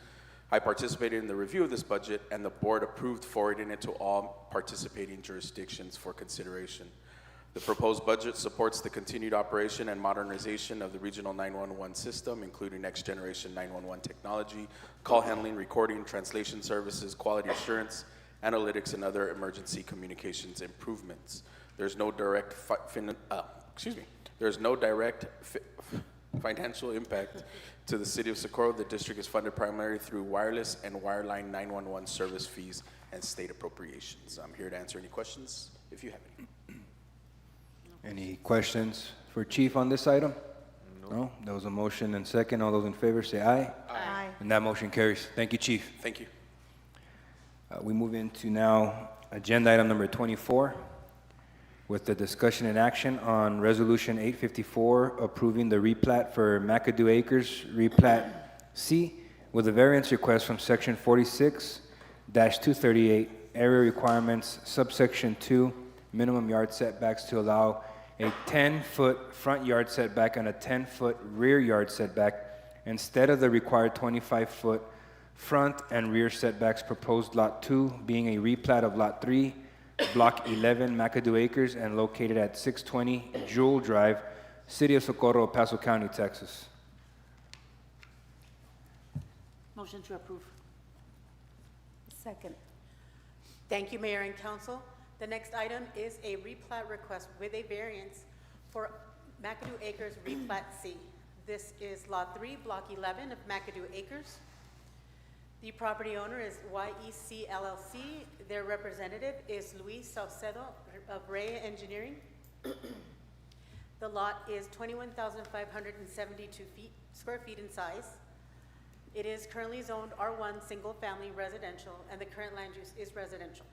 Speaker 8: I participated in the review of this budget, and the board approved forwarding it to all participating jurisdictions for consideration. The proposed budget supports the continued operation and modernization of the regional 911 system, including next-generation 911 technology, call handling, recording, translation services, quality assurance, analytics, and other emergency communications improvements. There's no direct financial impact to the city of Socorro. The district is funded primarily through wireless and wireline 911 service fees and state appropriations. I'm here to answer any questions if you have any.
Speaker 3: Any questions for Chief on this item? No? There was a motion and second. All those in favor say aye.
Speaker 9: Aye.
Speaker 3: And that motion carries. Thank you, Chief.
Speaker 8: Thank you.
Speaker 3: We move into now agenda item number 24 with the discussion and action on Resolution 854 approving the replat for McAdoo Acres, replat C, with a variance request from section 46-238, area requirements, subsection 2, minimum yard setbacks to allow a 10-foot front yard setback and a 10-foot rear yard setback instead of the required 25-foot front and rear setbacks. Proposed Lot 2 being a replat of Lot 3, Block 11, McAdoo Acres, and located at 620 Jewel Drive, City of Socorro, El Paso County, Texas.
Speaker 11: Motion to approve.
Speaker 9: Second.
Speaker 11: Thank you, Mayor and Council. The next item is a replat request with a variance for McAdoo Acres replat C. This is Lot 3, Block 11 of McAdoo Acres. The property owner is YEC LLC. Their representative is Luis Saucedo of Rea Engineering. The lot is 21,572 square feet in size. It is currently zoned R1 single family residential, and the current land use is residential.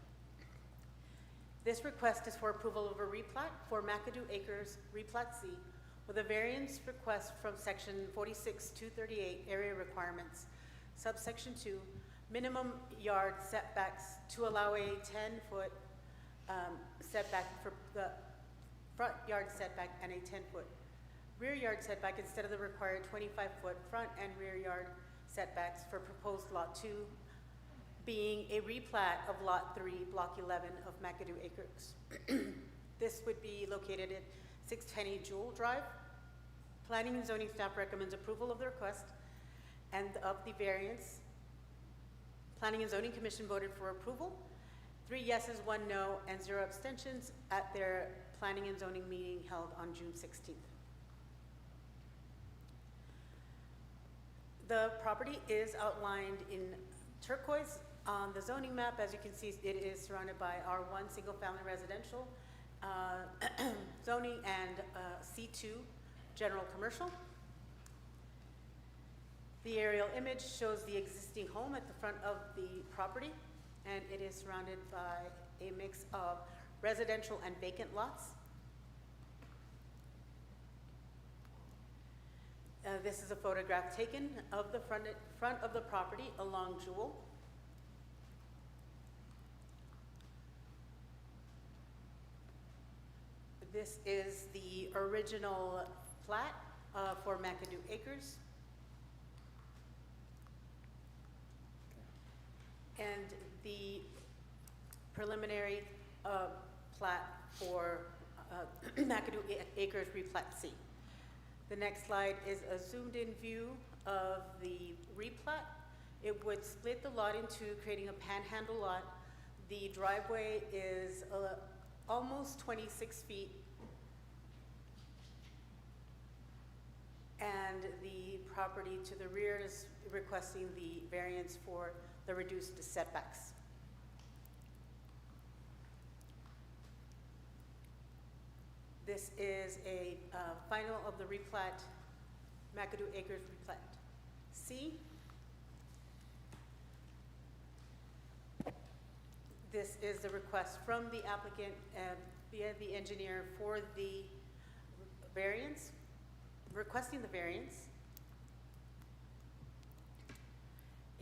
Speaker 11: This request is for approval of a replat for McAdoo Acres replat C with a variance request from section 46-238 area requirements, subsection 2, minimum yard setbacks to allow a 10-foot setback for the front yard setback and a 10-foot rear yard setback instead of the required 25-foot front and rear yard setbacks for proposed Lot 2 being a replat of Lot 3, Block 11 of McAdoo Acres. This would be located at 610 Jewel Drive. Planning and zoning staff recommends approval of the request and of the variance. Planning and Zoning Commission voted for approval. 3 yeses, 1 no, and 0 abstentions at their Planning and Zoning meeting held on June 16th. The property is outlined in turquoise on the zoning map. As you can see, it is surrounded by R1 single family residential zoning and C2 general commercial. The aerial image shows the existing home at the front of the property, and it is surrounded by a mix of residential and vacant lots. This is a photograph taken of the front of the property along Jewel. This is the original plat for McAdoo Acres. And the preliminary plat for McAdoo Acres replat C. The next slide is a zoomed-in view of the replat. It would split the lot into creating a panhandle lot. The driveway is almost 26 feet, and the property to the rear is requesting the variance for the reduced setbacks. This is a final of the replat, McAdoo Acres replat C. This is the request from the applicant via the engineer for the variance, requesting the variance.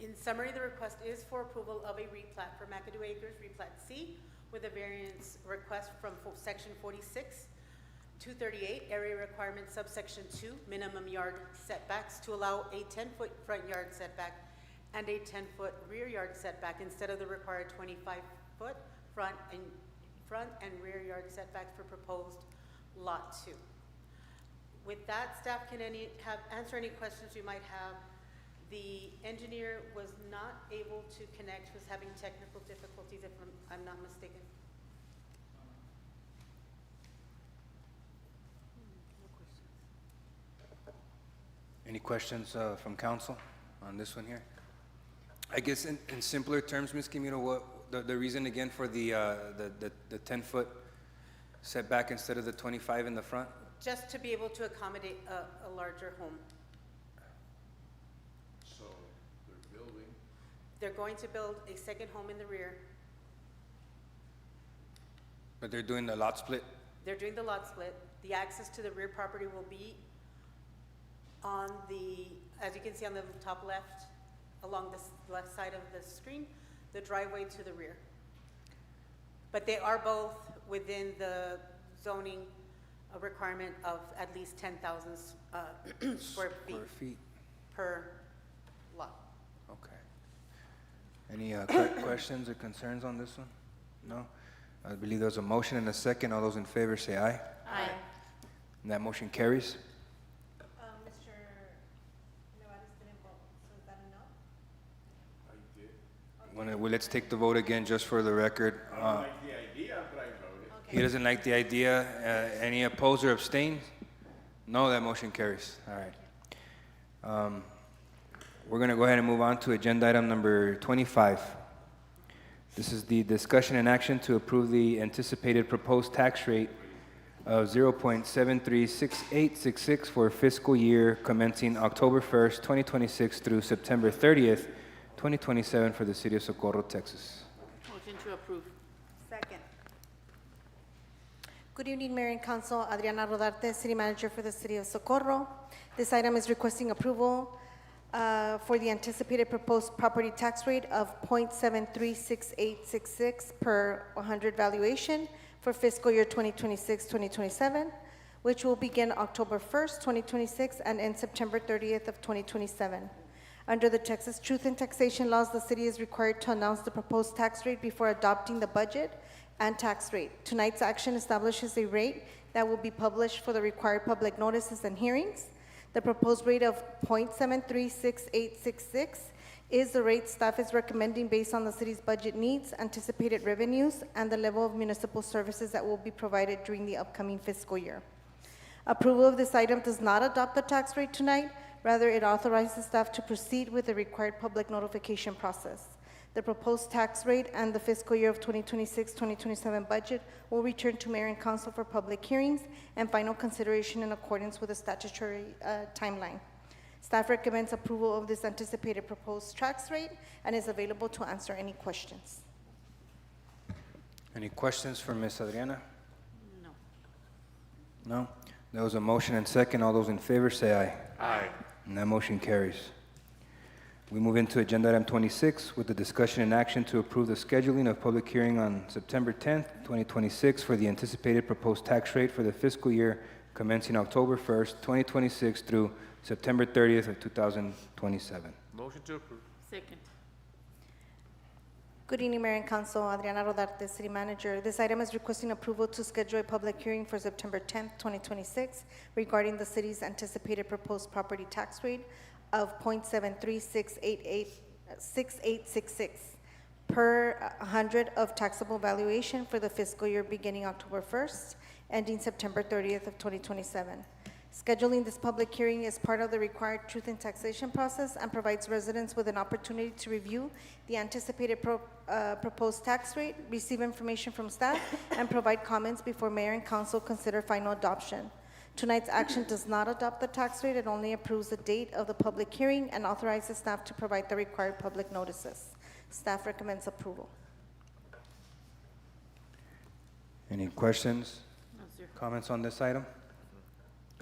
Speaker 11: In summary, the request is for approval of a replat for McAdoo Acres replat C with a variance request from section 46-238 area requirement subsection 2 minimum yard setbacks to allow a 10-foot front yard setback and a 10-foot rear yard setback instead of the required 25-foot front and rear yard setbacks for proposed Lot 2. With that, staff can answer any questions you might have. The engineer was not able to connect, was having technical difficulties, if I'm not mistaken.
Speaker 3: Any questions from council on this one here? I guess in simpler terms, Ms. Quimero, what the reason again for the 10-foot setback instead of the 25 in the front?
Speaker 11: Just to be able to accommodate a larger home.
Speaker 5: So they're building.
Speaker 11: They're going to build a second home in the rear.
Speaker 3: But they're doing the lot split?
Speaker 11: They're doing the lot split. The access to the rear property will be on the, as you can see on the top left, along this left side of the screen, the driveway to the rear. But they are both within the zoning requirement of at least 10,000 square feet per lot.
Speaker 3: Okay. Any questions or concerns on this one? No? I believe there's a motion and a second. All those in favor say aye.
Speaker 12: Aye.
Speaker 3: And that motion carries.
Speaker 6: Mr. Nevares didn't vote, so is that a no?
Speaker 3: Well, let's take the vote again just for the record. He doesn't like the idea. Any opposed or abstain? No, that motion carries. All right. We're going to go ahead and move on to agenda item number 25. This is the discussion and action to approve the anticipated proposed tax rate of 0.736866 for fiscal year commencing October 1st, 2026 through September 30th, 2027 for the city of Socorro, Texas.
Speaker 11: Motion to approve.
Speaker 9: Second.
Speaker 6: Good evening, Mayor and Council. Adriana Rodarte, City Manager for the City of Socorro. This item is requesting approval for the anticipated proposed property tax rate of 0.736866 per 100 valuation for fiscal year 2026-2027, which will begin October 1st, 2026 and end September 30th of 2027. Under the Texas Truth in Taxation laws, the city is required to announce the proposed tax rate before adopting the budget and tax rate. Tonight's action establishes a rate that will be published for the required public notices and hearings. The proposed rate of 0.736866 is the rate staff is recommending based on the city's budget needs, anticipated revenues, and the level of municipal services that will be provided during the upcoming fiscal year. Approval of this item does not adopt the tax rate tonight. Rather, it authorizes staff to proceed with the required public notification process. The proposed tax rate and the fiscal year of 2026-2027 budget will return to Mayor and Council for public hearings and final consideration in accordance with the statutory timeline. Staff recommends approval of this anticipated proposed tax rate and is available to answer any questions.
Speaker 3: Any questions for Ms. Adriana?
Speaker 11: No.
Speaker 3: No? There was a motion and second. All those in favor say aye.
Speaker 5: Aye.
Speaker 3: And that motion carries. We move into agenda item 26 with the discussion and action to approve the scheduling of public hearing on September 10th, 2026 for the anticipated proposed tax rate for the fiscal year commencing October 1st, 2026 through September 30th of 2027.
Speaker 5: Motion to approve.
Speaker 11: Second.
Speaker 6: Good evening, Mayor and Council. Adriana Rodarte, City Manager. This item is requesting approval to schedule a public hearing for September 10th, 2026 regarding the city's anticipated proposed property tax rate of 0.736866 per 100 of taxable valuation for the fiscal year beginning October 1st, ending September 30th of 2027. Scheduling this public hearing is part of the required truth in taxation process and provides residents with an opportunity to review the anticipated proposed tax rate, receive information from staff, and provide comments before Mayor and Council consider final adoption. Tonight's action does not adopt the tax rate. It only approves the date of the public hearing and authorizes staff to provide the required public notices. Staff recommends approval.
Speaker 3: Any questions, comments on this item?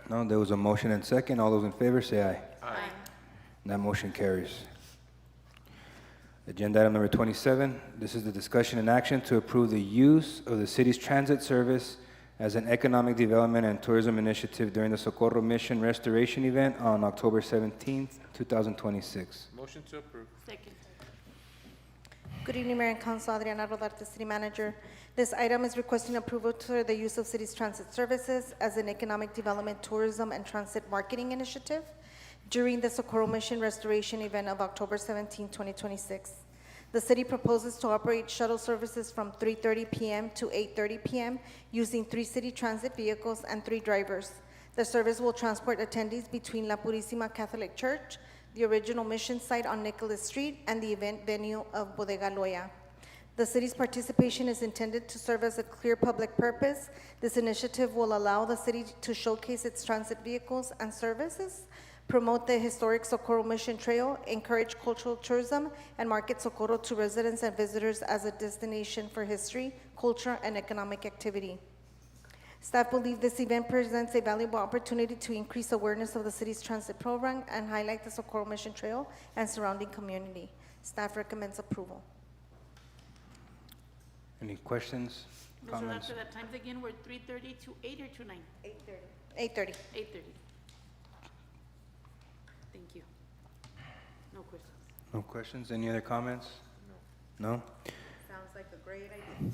Speaker 3: No, there was a motion and second. All those in favor say aye.
Speaker 11: Aye.
Speaker 3: And that motion carries. Agenda item number 27. This is the discussion and action to approve the use of the city's transit service as an economic development and tourism initiative during the Socorro Mission Restoration event on October 17th, 2026.
Speaker 5: Motion to approve.
Speaker 4: Second.
Speaker 6: Good evening, Mayor and Council. Adriana Rodarte, City Manager. This item is requesting approval for the use of city's transit services as an economic development, tourism, and transit marketing initiative during the Socorro Mission Restoration event of October 17, 2026. The city proposes to operate shuttle services from 3:30 p.m. to 8:30 p.m. using 3 city transit vehicles and 3 drivers. The service will transport attendees between La Purísima Catholic Church, the original mission site on Nicholas Street, and the event venue of Bodega Loya. The city's participation is intended to serve as a clear public purpose. This initiative will allow the city to showcase its transit vehicles and services, promote the historic Socorro Mission Trail, encourage cultural tourism, and market Socorro to residents and visitors as a destination for history, culture, and economic activity. Staff believe this event presents a valuable opportunity to increase awareness of the city's transit program and highlight the Socorro Mission Trail and surrounding community. Staff recommends approval.
Speaker 3: Any questions,
Speaker 4: Mr.
Speaker 3: comments?
Speaker 4: Doctor, the times again were 3:30 to 8 or to 9?
Speaker 6: 8:30.
Speaker 4: 8:30. Thank you. No questions.
Speaker 3: No questions? Any other comments? No?
Speaker 9: Sounds like a great idea.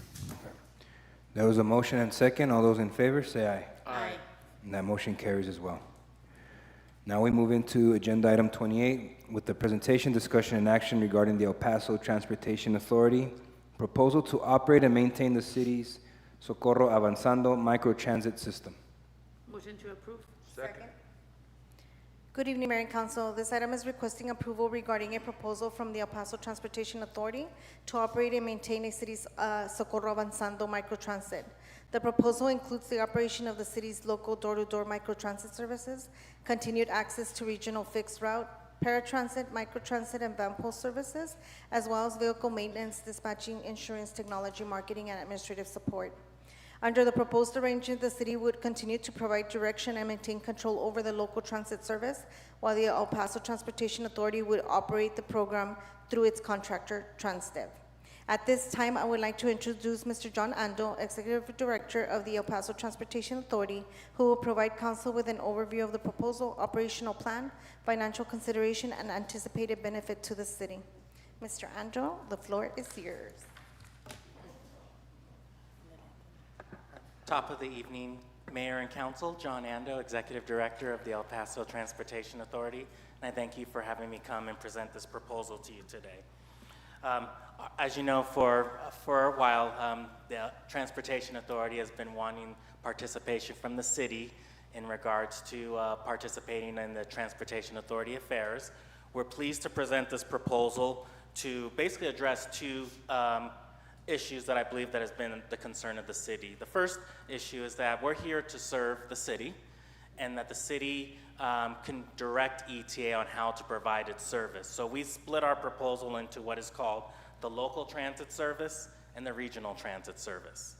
Speaker 3: There was a motion and second. All those in favor, say aye.
Speaker 4: Aye.
Speaker 3: And that motion carries as well. Now we move into agenda item 28 with the presentation, discussion, and action regarding the El Paso Transportation Authority proposal to operate and maintain the city's Socorro Avanzando microtransit system.
Speaker 4: Motion to approve.
Speaker 5: Second.
Speaker 6: Good evening, Mayor and Council. This item is requesting approval regarding a proposal from the El Paso Transportation Authority to operate and maintain a city's Socorro Avanzando microtransit. The proposal includes the operation of the city's local door-to-door microtransit services, continued access to regional fixed route, paratransit, microtransit, and van post services, as well as vehicle maintenance, dispatching, insurance, technology, marketing, and administrative support. Under the proposed arrangement, the city would continue to provide direction and maintain control over the local transit service, while the El Paso Transportation Authority would operate the program through its contractor, Transdev. At this time, I would like to introduce Mr. John Ando, Executive Director of the El Paso Transportation Authority, who will provide council with an overview of the proposal, operational plan, financial consideration, and anticipated benefit to the city. Mr. Ando, the floor is yours.
Speaker 16: Top of the evening, Mayor and Council, John Ando, Executive Director of the El Paso Transportation Authority, and I thank you for having me come and present this proposal to you today. As you know, for a while, the Transportation Authority has been wanting participation from the city in regards to participating in the Transportation Authority affairs. We're pleased to present this proposal to basically address two issues that I believe that has been the concern of the city. The first issue is that we're here to serve the city, and that the city can direct ETA on how to provide its service. So we split our proposal into what is called the local transit service and the regional transit service.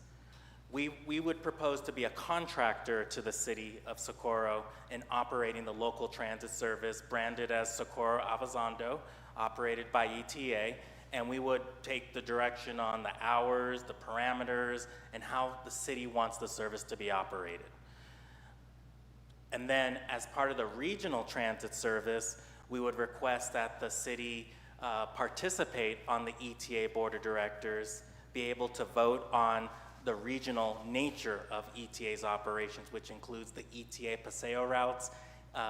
Speaker 16: We would propose to be a contractor to the city of Socorro in operating the local transit service branded as Socorro Avanzando, operated by ETA, and we would take the direction on the hours, the parameters, and how the city wants the service to be operated. And then, as part of the regional transit service, we would request that the city participate on the ETA Board of Directors, be able to vote on the regional nature of ETA's operations, which includes the ETA Paseo routes,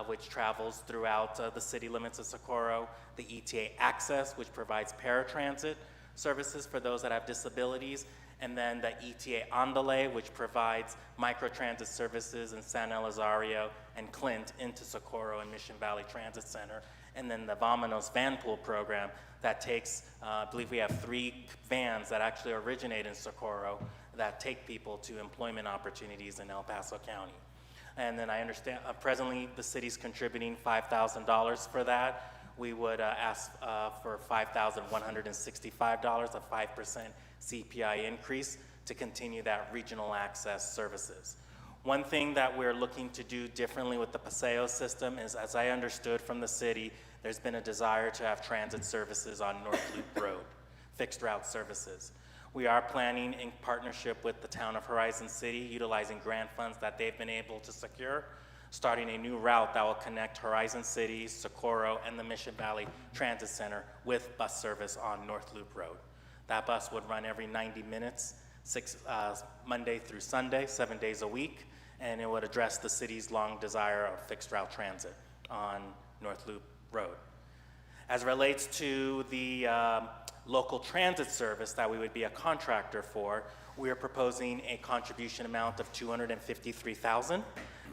Speaker 16: which travels throughout the city limits of Socorro, the ETA Access, which provides paratransit services for those that have disabilities, and then the ETA Andale, which provides microtransit services in San Elizario and Clint into Socorro and Mission Valley Transit Center, and then the Vámonos van pool program that takes, I believe we have 3 vans that actually originate in Socorro that take people to employment opportunities in El Paso County. And then I understand presently the city's contributing $5,000 for that. We would ask for $5,165, a 5% CPI increase to continue that regional access services. One thing that we're looking to do differently with the Paseo system is, as I understood from the city, there's been a desire to have transit services on North Loop Road, fixed route services. We are planning in partnership with the town of Horizon City, utilizing grant funds that they've been able to secure, starting a new route that will connect Horizon City, Socorro, and the Mission Valley Transit Center with bus service on North Loop Road. That bus would run every 90 minutes, Monday through Sunday, 7 days a week, and it would address the city's long desire of fixed route transit on North Loop Road. As it relates to the local transit service that we would be a contractor for, we are proposing a contribution amount of $253,000.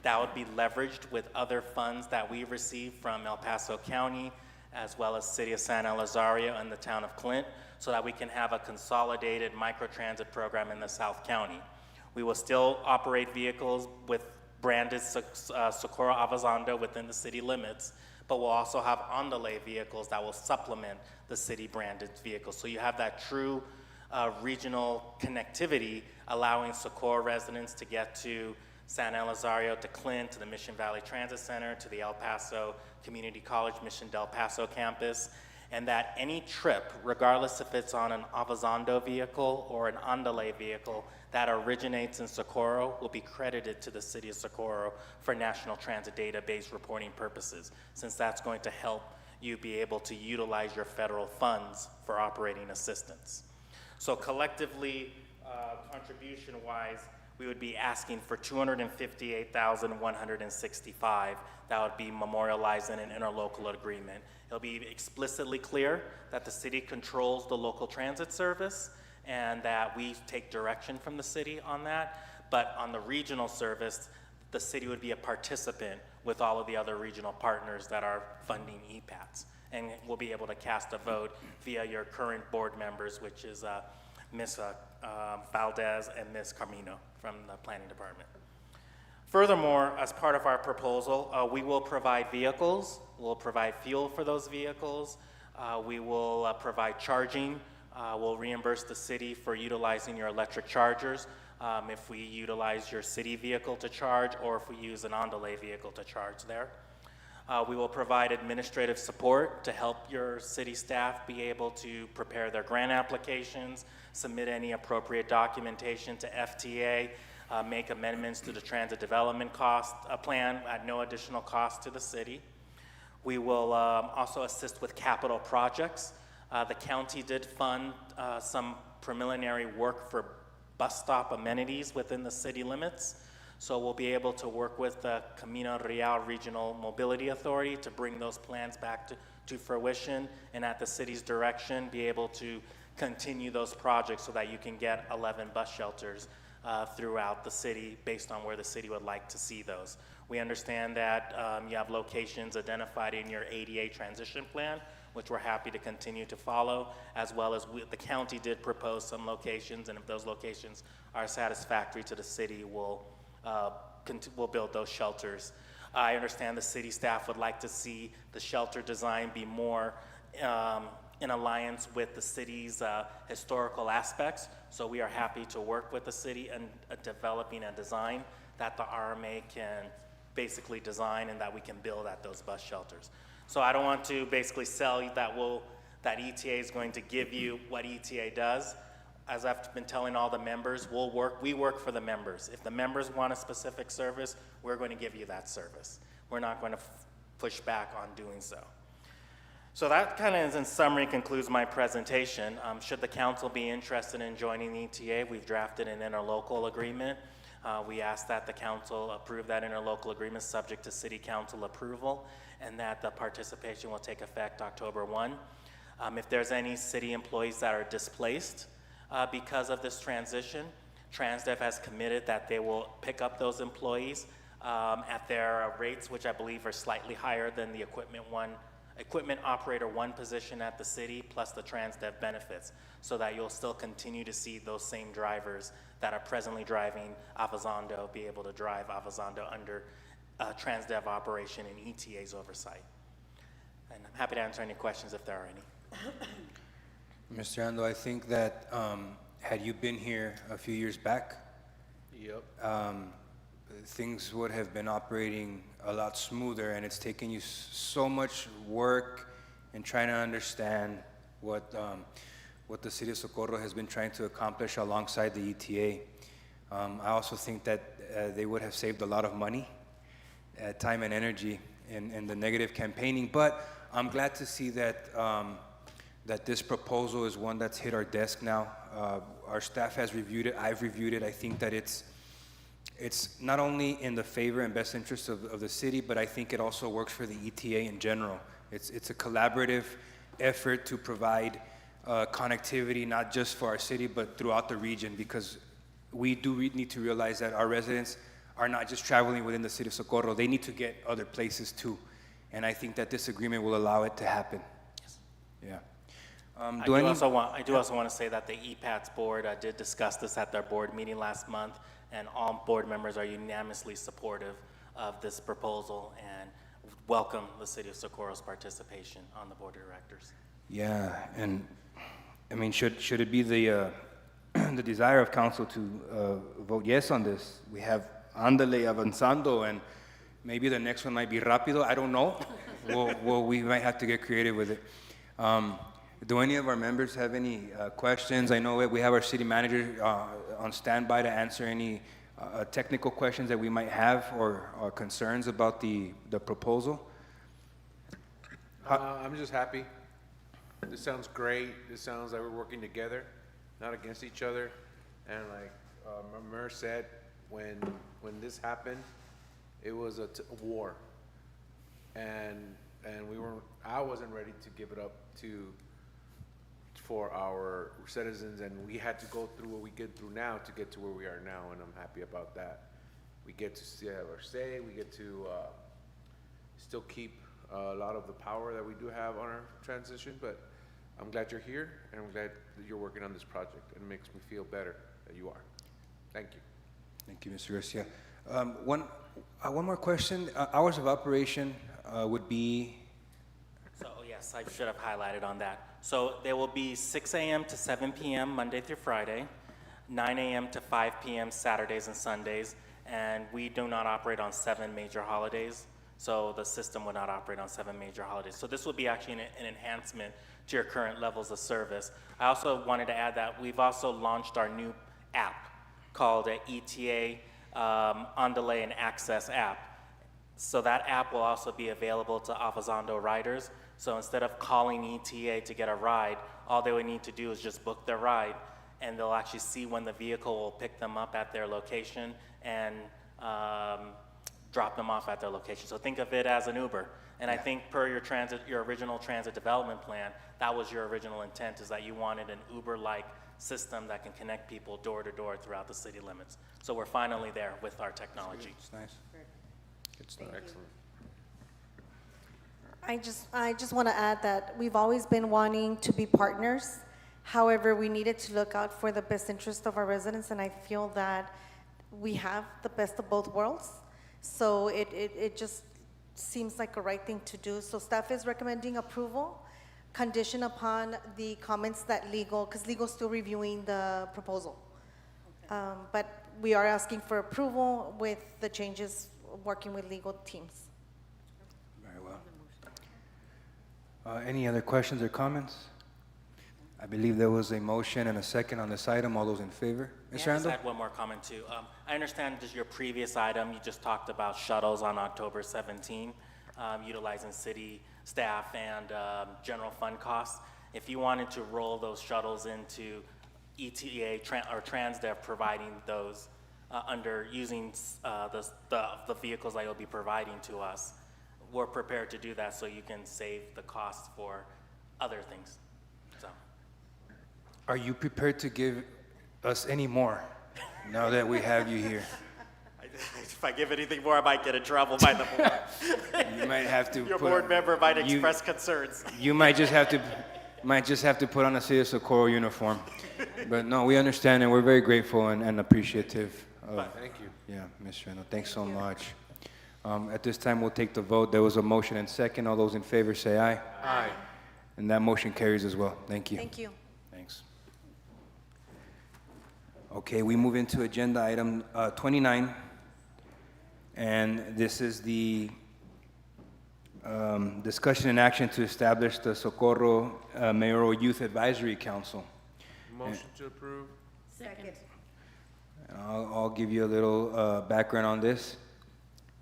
Speaker 16: That would be leveraged with other funds that we receive from El Paso County, as well as City of San Elizario and the town of Clint, so that we can have a consolidated microtransit program in the South County. We will still operate vehicles with branded Socorro Avazando within the city limits, but we'll also have on-delay vehicles that will supplement the city-branded vehicles. So you have that true regional connectivity, allowing Socorro residents to get to San Elizario, to Clint, to the Mission Valley Transit Center, to the El Paso Community College Mission Del Paso campus, and that any trip, regardless if it's on an Avazando vehicle or an on-delay vehicle that originates in Socorro, will be credited to the city of Socorro for National Transit Database reporting purposes, since that's going to help you be able to utilize your federal funds for operating assistance. So collectively, contribution-wise, we would be asking for $258,165. That would be memorialized in an interlocal agreement. It'll be explicitly clear that the city controls the local transit service and that we take direction from the city on that. But on the regional service, the city would be a participant with all of the other regional partners that are funding EPATs. And we'll be able to cast a vote via your current board members, which is Ms. Valdez and Ms. Carmino from the planning department. Furthermore, as part of our proposal, we will provide vehicles, we'll provide fuel for those vehicles, we will provide charging, we'll reimburse the city for utilizing your electric chargers if we utilize your city vehicle to charge or if we use an on-delay vehicle to charge there. We will provide administrative support to help your city staff be able to prepare their grant applications, submit any appropriate documentation to FTA, make amendments to the transit development cost plan at no additional cost to the city. We will also assist with capital projects. The county did fund some preliminary work for bus stop amenities within the city limits. So we'll be able to work with the Camino Real Regional Mobility Authority to bring those plans back to fruition, and at the city's direction, be able to continue those projects so that you can get 11 bus shelters throughout the city based on where the city would like to see those. We understand that you have locations identified in your ADA transition plan, which we're happy to continue to follow, as well as the county did propose some locations, and if those locations are satisfactory to the city, we'll build those shelters. I understand the city staff would like to see the shelter design be more in alliance with the city's historical aspects. So we are happy to work with the city in developing a design that the RMA can basically design and that we can build at those bus shelters. So I don't want to basically sell you that ETA is going to give you what ETA does. As I've been telling all the members, we work for the members. If the members want a specific service, we're going to give you that service. We're not going to push back on doing so. So that kind of, in summary, concludes my presentation. Should the council be interested in joining the ETA, we've drafted an interlocal agreement. We ask that the council approve that interlocal agreement subject to city council approval, and that the participation will take effect October 1. If there's any city employees that are displaced because of this transition, TransDev has committed that they will pick up those employees at their rates, which I believe are slightly higher than the equipment operator 1 position at the city, plus the TransDev benefits, so that you'll still continue to see those same drivers that are presently driving Avazando be able to drive Avazando under TransDev operation and ETA's oversight. And I'm happy to answer any questions if there are any.
Speaker 3: Mr. Ando, I think that had you been here a few years back,
Speaker 5: Yep.
Speaker 3: things would have been operating a lot smoother, and it's taken you so much work in trying to understand what what the city of Socorro has been trying to accomplish alongside the ETA. I also think that they would have saved a lot of money, time and energy in the negative campaigning, but I'm glad to see that that this proposal is one that's hit our desk now. Our staff has reviewed it, I've reviewed it. I think that it's not only in the favor and best interest of the city, but I think it also works for the ETA in general. It's a collaborative effort to provide connectivity, not just for our city, but throughout the region, because we do need to realize that our residents are not just traveling within the city of Socorro, they need to get other places too. And I think that this agreement will allow it to happen.
Speaker 16: Yes.
Speaker 3: Yeah.
Speaker 16: I do also want to say that the EPATS board did discuss this at their board meeting last month, and all board members are unanimously supportive of this proposal and welcome the city of Socorro's participation on the board of directors.
Speaker 3: Yeah, and I mean, should it be the the desire of council to vote yes on this? We have Andale Avanzando, and maybe the next one might be Rápido. I don't know. We might have to get creative with it. Do any of our members have any questions? I know we have our city manager on standby to answer any technical questions that we might have or concerns about the proposal.
Speaker 5: I'm just happy. This sounds great. This sounds like we're working together, not against each other. And like Mayor said, when this happened, it was a war, and I wasn't ready to give it up for our citizens, and we had to go through what we get through now to get to where we are now, and I'm happy about that. We get to have our say, we get to still keep a lot of the power that we do have on our transition, but I'm glad you're here, and I'm glad that you're working on this project, and it makes me feel better that you are. Thank you.
Speaker 3: Thank you, Mr. Garcia. One more question. Hours of operation would be?
Speaker 16: So yes, I should have highlighted on that. So there will be 6 a.m. to 7 p.m. Monday through Friday, 9 a.m. to 5 p.m. Saturdays and Sundays, and we do not operate on 7 major holidays. So the system would not operate on 7 major holidays. So this would be actually an enhancement to your current levels of service. I also wanted to add that we've also launched our new app called ETA On Delay and Access app. So that app will also be available to Avanzando riders. So instead of calling ETA to get a ride, all they would need to do is just book their ride, and they'll actually see when the vehicle will pick them up at their location and drop them off at their location. So think of it as an Uber. And I think per your original transit development plan, that was your original intent, is that you wanted an Uber-like system that can connect people door to door throughout the city limits. So we're finally there with our technology.
Speaker 3: It's nice. Good stuff.
Speaker 5: Excellent.
Speaker 6: I just want to add that we've always been wanting to be partners. However, we needed to look out for the best interest of our residents, and I feel that we have the best of both worlds. So it just seems like a right thing to do. So staff is recommending approval, condition upon the comments that legal, because legal's still reviewing the proposal. Okay. But we are asking for approval with the changes, working with legal teams.
Speaker 3: Very well. Any other questions or comments? I believe there was a motion and a second on this item. All those in favor? Ms.
Speaker 16: May I just
Speaker 3: Randall?
Speaker 16: add one more comment too. I understand just your previous item, you just talked about shuttles on October 17, utilizing city staff and general fund costs. If you wanted to roll those shuttles into ETA or TransDev providing those under using the vehicles that you'll be providing to us, we're prepared to do that so you can save the cost for other things. So.
Speaker 3: Are you prepared to give us any more now that we have you here?
Speaker 16: If I give anything more, I might get in trouble by the board.
Speaker 3: You might have to.
Speaker 16: Your board member might express concerns.
Speaker 3: You might just have to put on a City of Socorro uniform. But no, we understand, and we're very grateful and appreciative.
Speaker 5: Thank you.
Speaker 3: Yeah, Ms. Reno, thanks so much. At this time, we'll take the vote. There was a motion and second. All those in favor say aye.
Speaker 5: Aye.
Speaker 3: And that motion carries as well. Thank you.
Speaker 6: Thank you.
Speaker 3: Thanks. Okay, we move into agenda item 29. And this is the discussion and action to establish the Socorro Mayoral Youth Advisory Council.
Speaker 5: Motion to approve.
Speaker 13: Second.
Speaker 3: I'll give you a little background on this.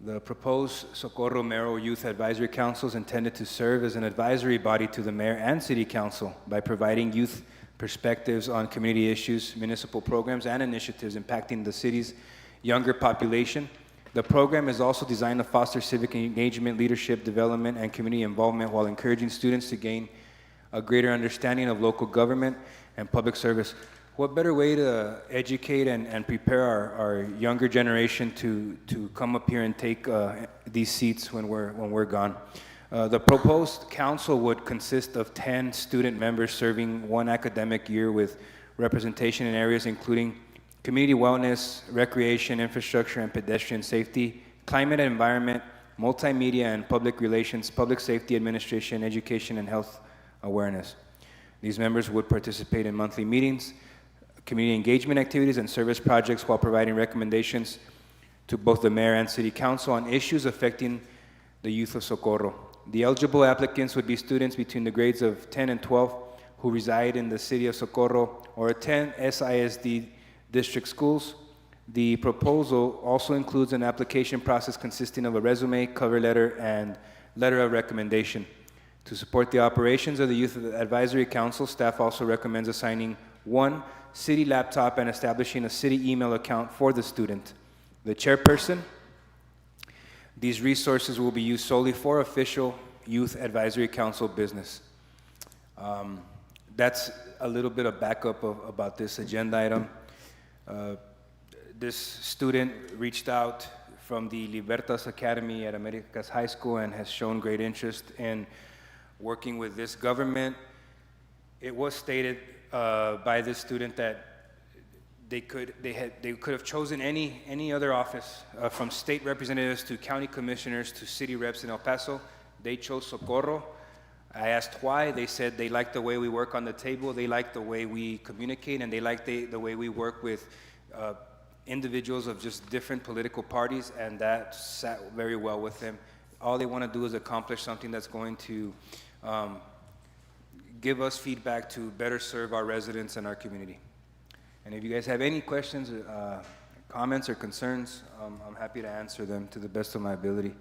Speaker 3: The proposed Socorro Mayoral Youth Advisory Council is intended to serve as an advisory body to the mayor and city council by providing youth perspectives on community issues, municipal programs, and initiatives impacting the city's younger population. The program is also designed to foster civic engagement, leadership development, and community involvement while encouraging students to gain a greater understanding of local government and public service. What better way to educate and prepare our younger generation to come up here and take these seats when we're gone? The proposed council would consist of 10 student members serving one academic year with representation in areas including community wellness, recreation, infrastructure, and pedestrian safety, climate and environment, multimedia and public relations, public safety administration, education, and health awareness. These members would participate in monthly meetings, community engagement activities, and service projects while providing recommendations to both the mayor and city council on issues affecting the youth of Socorro. The eligible applicants would be students between the grades of 10 and 12 who reside in the city of Socorro or attend SISD district schools. The proposal also includes an application process consisting of a resume, cover letter, and letter of recommendation. To support the operations of the Youth Advisory Council, staff also recommends assigning one city laptop and establishing a city email account for the student. The chairperson, these resources will be used solely for official Youth Advisory Council business. That's a little bit of backup about this agenda item. This student reached out from the Libertas Academy at Americas High School and has shown great interest in working with this government. It was stated by this student that they could have chosen any other office, from state representatives to county commissioners to city reps in El Paso. They chose Socorro. I asked why. They said they like the way we work on the table, they like the way we communicate, and they like the way we work with individuals of just different political parties, and that sat very well with them. All they want to do is accomplish something that's going to give us feedback to better serve our residents and our community. And if you guys have any questions, comments, or concerns, I'm happy to answer them to the best of my ability.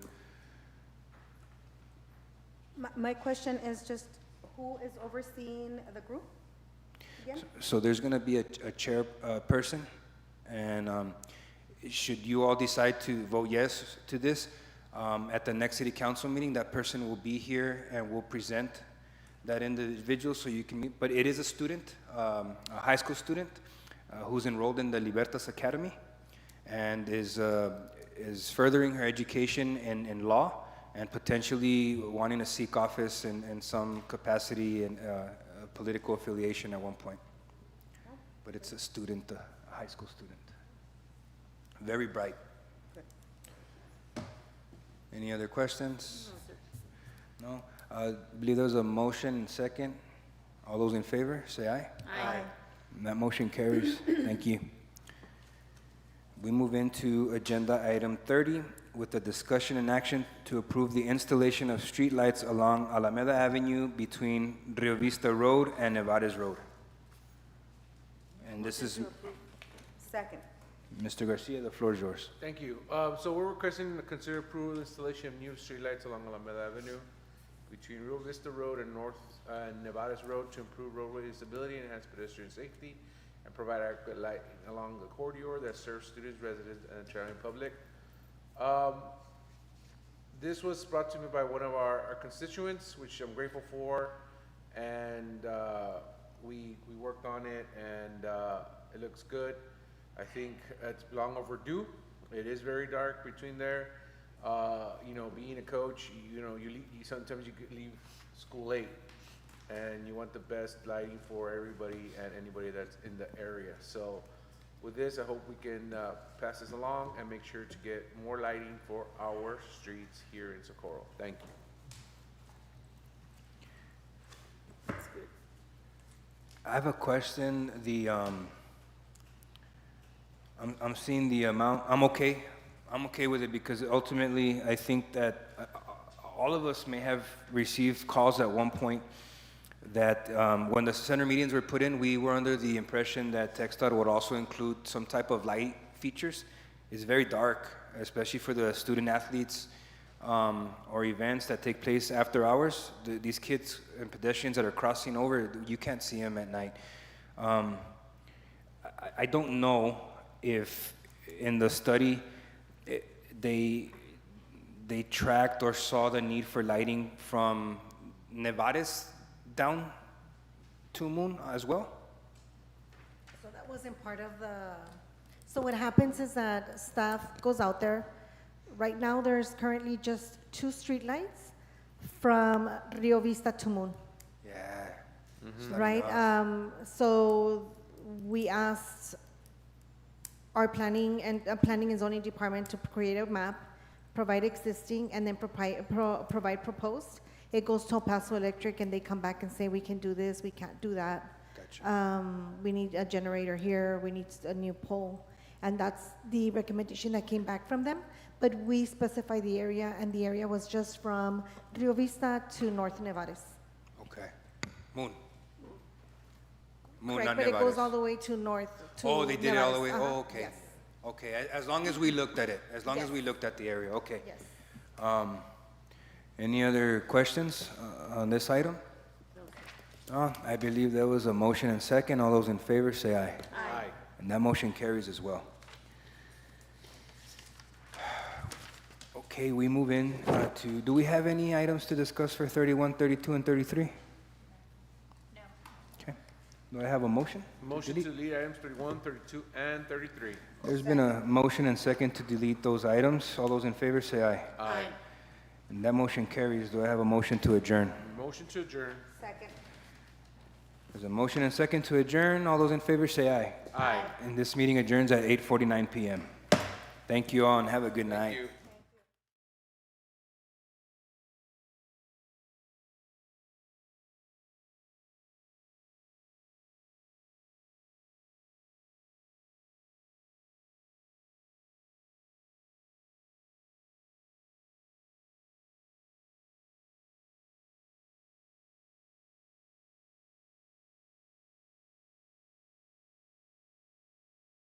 Speaker 9: My question is just, who is overseeing the group again?
Speaker 3: So there's going to be a chair person, and should you all decide to vote yes to this, at the next city council meeting, that person will be here and will present that individual so you can meet. But it is a student, a high school student, who's enrolled in the Libertas Academy and is furthering her education in law and potentially wanting to seek office in some capacity and political affiliation at one point. But it's a student, a high school student. Very bright. Any other questions? No? I believe there's a motion and second. All those in favor, say aye.
Speaker 12: Aye.
Speaker 3: And that motion carries. Thank you. We move into agenda item 30 with the discussion and action to approve the installation of streetlights along Alameda Avenue between Rio Vista Road and Nevares Road. And this is
Speaker 13: Second.
Speaker 3: Mr. Garcia, the floor is yours.
Speaker 5: Thank you. So we're requesting to consider approval of installation of new streetlights along Alameda Avenue between Rio Vista Road and North Nevares Road to improve roadway visibility, enhance pedestrian safety, and provide adequate light along the corridor that serves students, residents, and the traveling public. This was brought to me by one of our constituents, which I'm grateful for, and we worked on it, and it looks good. I think it's long overdue. It is very dark between there. You know, being a coach, you sometimes you could leave school late, and you want the best lighting for everybody and anybody that's in the area. So with this, I hope we can pass this along and make sure to get more lighting for our streets here in Socorro. Thank you.
Speaker 3: I have a question. I'm seeing the amount. I'm okay with it because ultimately I think that all of us may have received calls at one point that when the center medians were put in, we were under the impression that TxDOT would also include some type of light features. It's very dark, especially for the student athletes or events that take place after hours. These kids and pedestrians that are crossing over, you can't see them at night. I don't know if in the study they tracked or saw the need for lighting from Nevares down to Moon as well?
Speaker 17: So that wasn't part of the, so what happens is that staff goes out there. Right now, there's currently just 2 streetlights from Rio Vista to Moon,
Speaker 3: Yeah. It's not
Speaker 17: right?
Speaker 3: enough.
Speaker 17: So we asked our planning and zoning department to create a map, provide existing, and then provide proposed. It goes to El Paso Electric, and they come back and say, we can do this, we can't do that.
Speaker 3: Gotcha.
Speaker 17: We need a generator here, we need a new pole. And that's the recommendation that came back from them. But we specify the area, and the area was just from Rio Vista to North Nevares.
Speaker 3: Okay. Moon. Moon,
Speaker 17: Correct,
Speaker 3: not
Speaker 17: but it goes
Speaker 3: Nevares.
Speaker 17: all the way to north to
Speaker 3: Oh, they did it all the
Speaker 17: Nevares.
Speaker 3: way?
Speaker 17: Uh-huh,
Speaker 3: Oh, okay.
Speaker 17: yes.
Speaker 3: Okay, as long as we looked at it, as long as
Speaker 17: Yes.
Speaker 3: we looked at the area, okay.
Speaker 17: Yes.
Speaker 3: Any other questions on this item? No, I believe there was a motion and second. All those in favor say aye.
Speaker 5: Aye.
Speaker 3: And that motion carries as well. Okay, we move in to, do we have any items to discuss for 31, 32, and 33?
Speaker 10: No.
Speaker 3: Okay. Do I have a motion?
Speaker 5: Motion to delete items 31, 32, and 33.
Speaker 3: There's been a motion and second to delete those items. All those in favor say aye.
Speaker 5: Aye.
Speaker 3: And that motion carries. Do I have a motion to adjourn?
Speaker 5: Motion to adjourn.
Speaker 17: Second.
Speaker 3: There's a motion and second to adjourn. All those in favor say aye.
Speaker 5: Aye.
Speaker 3: And this meeting adjourns at 8:49 PM. Thank you all and have a good night.
Speaker 5: Thank you.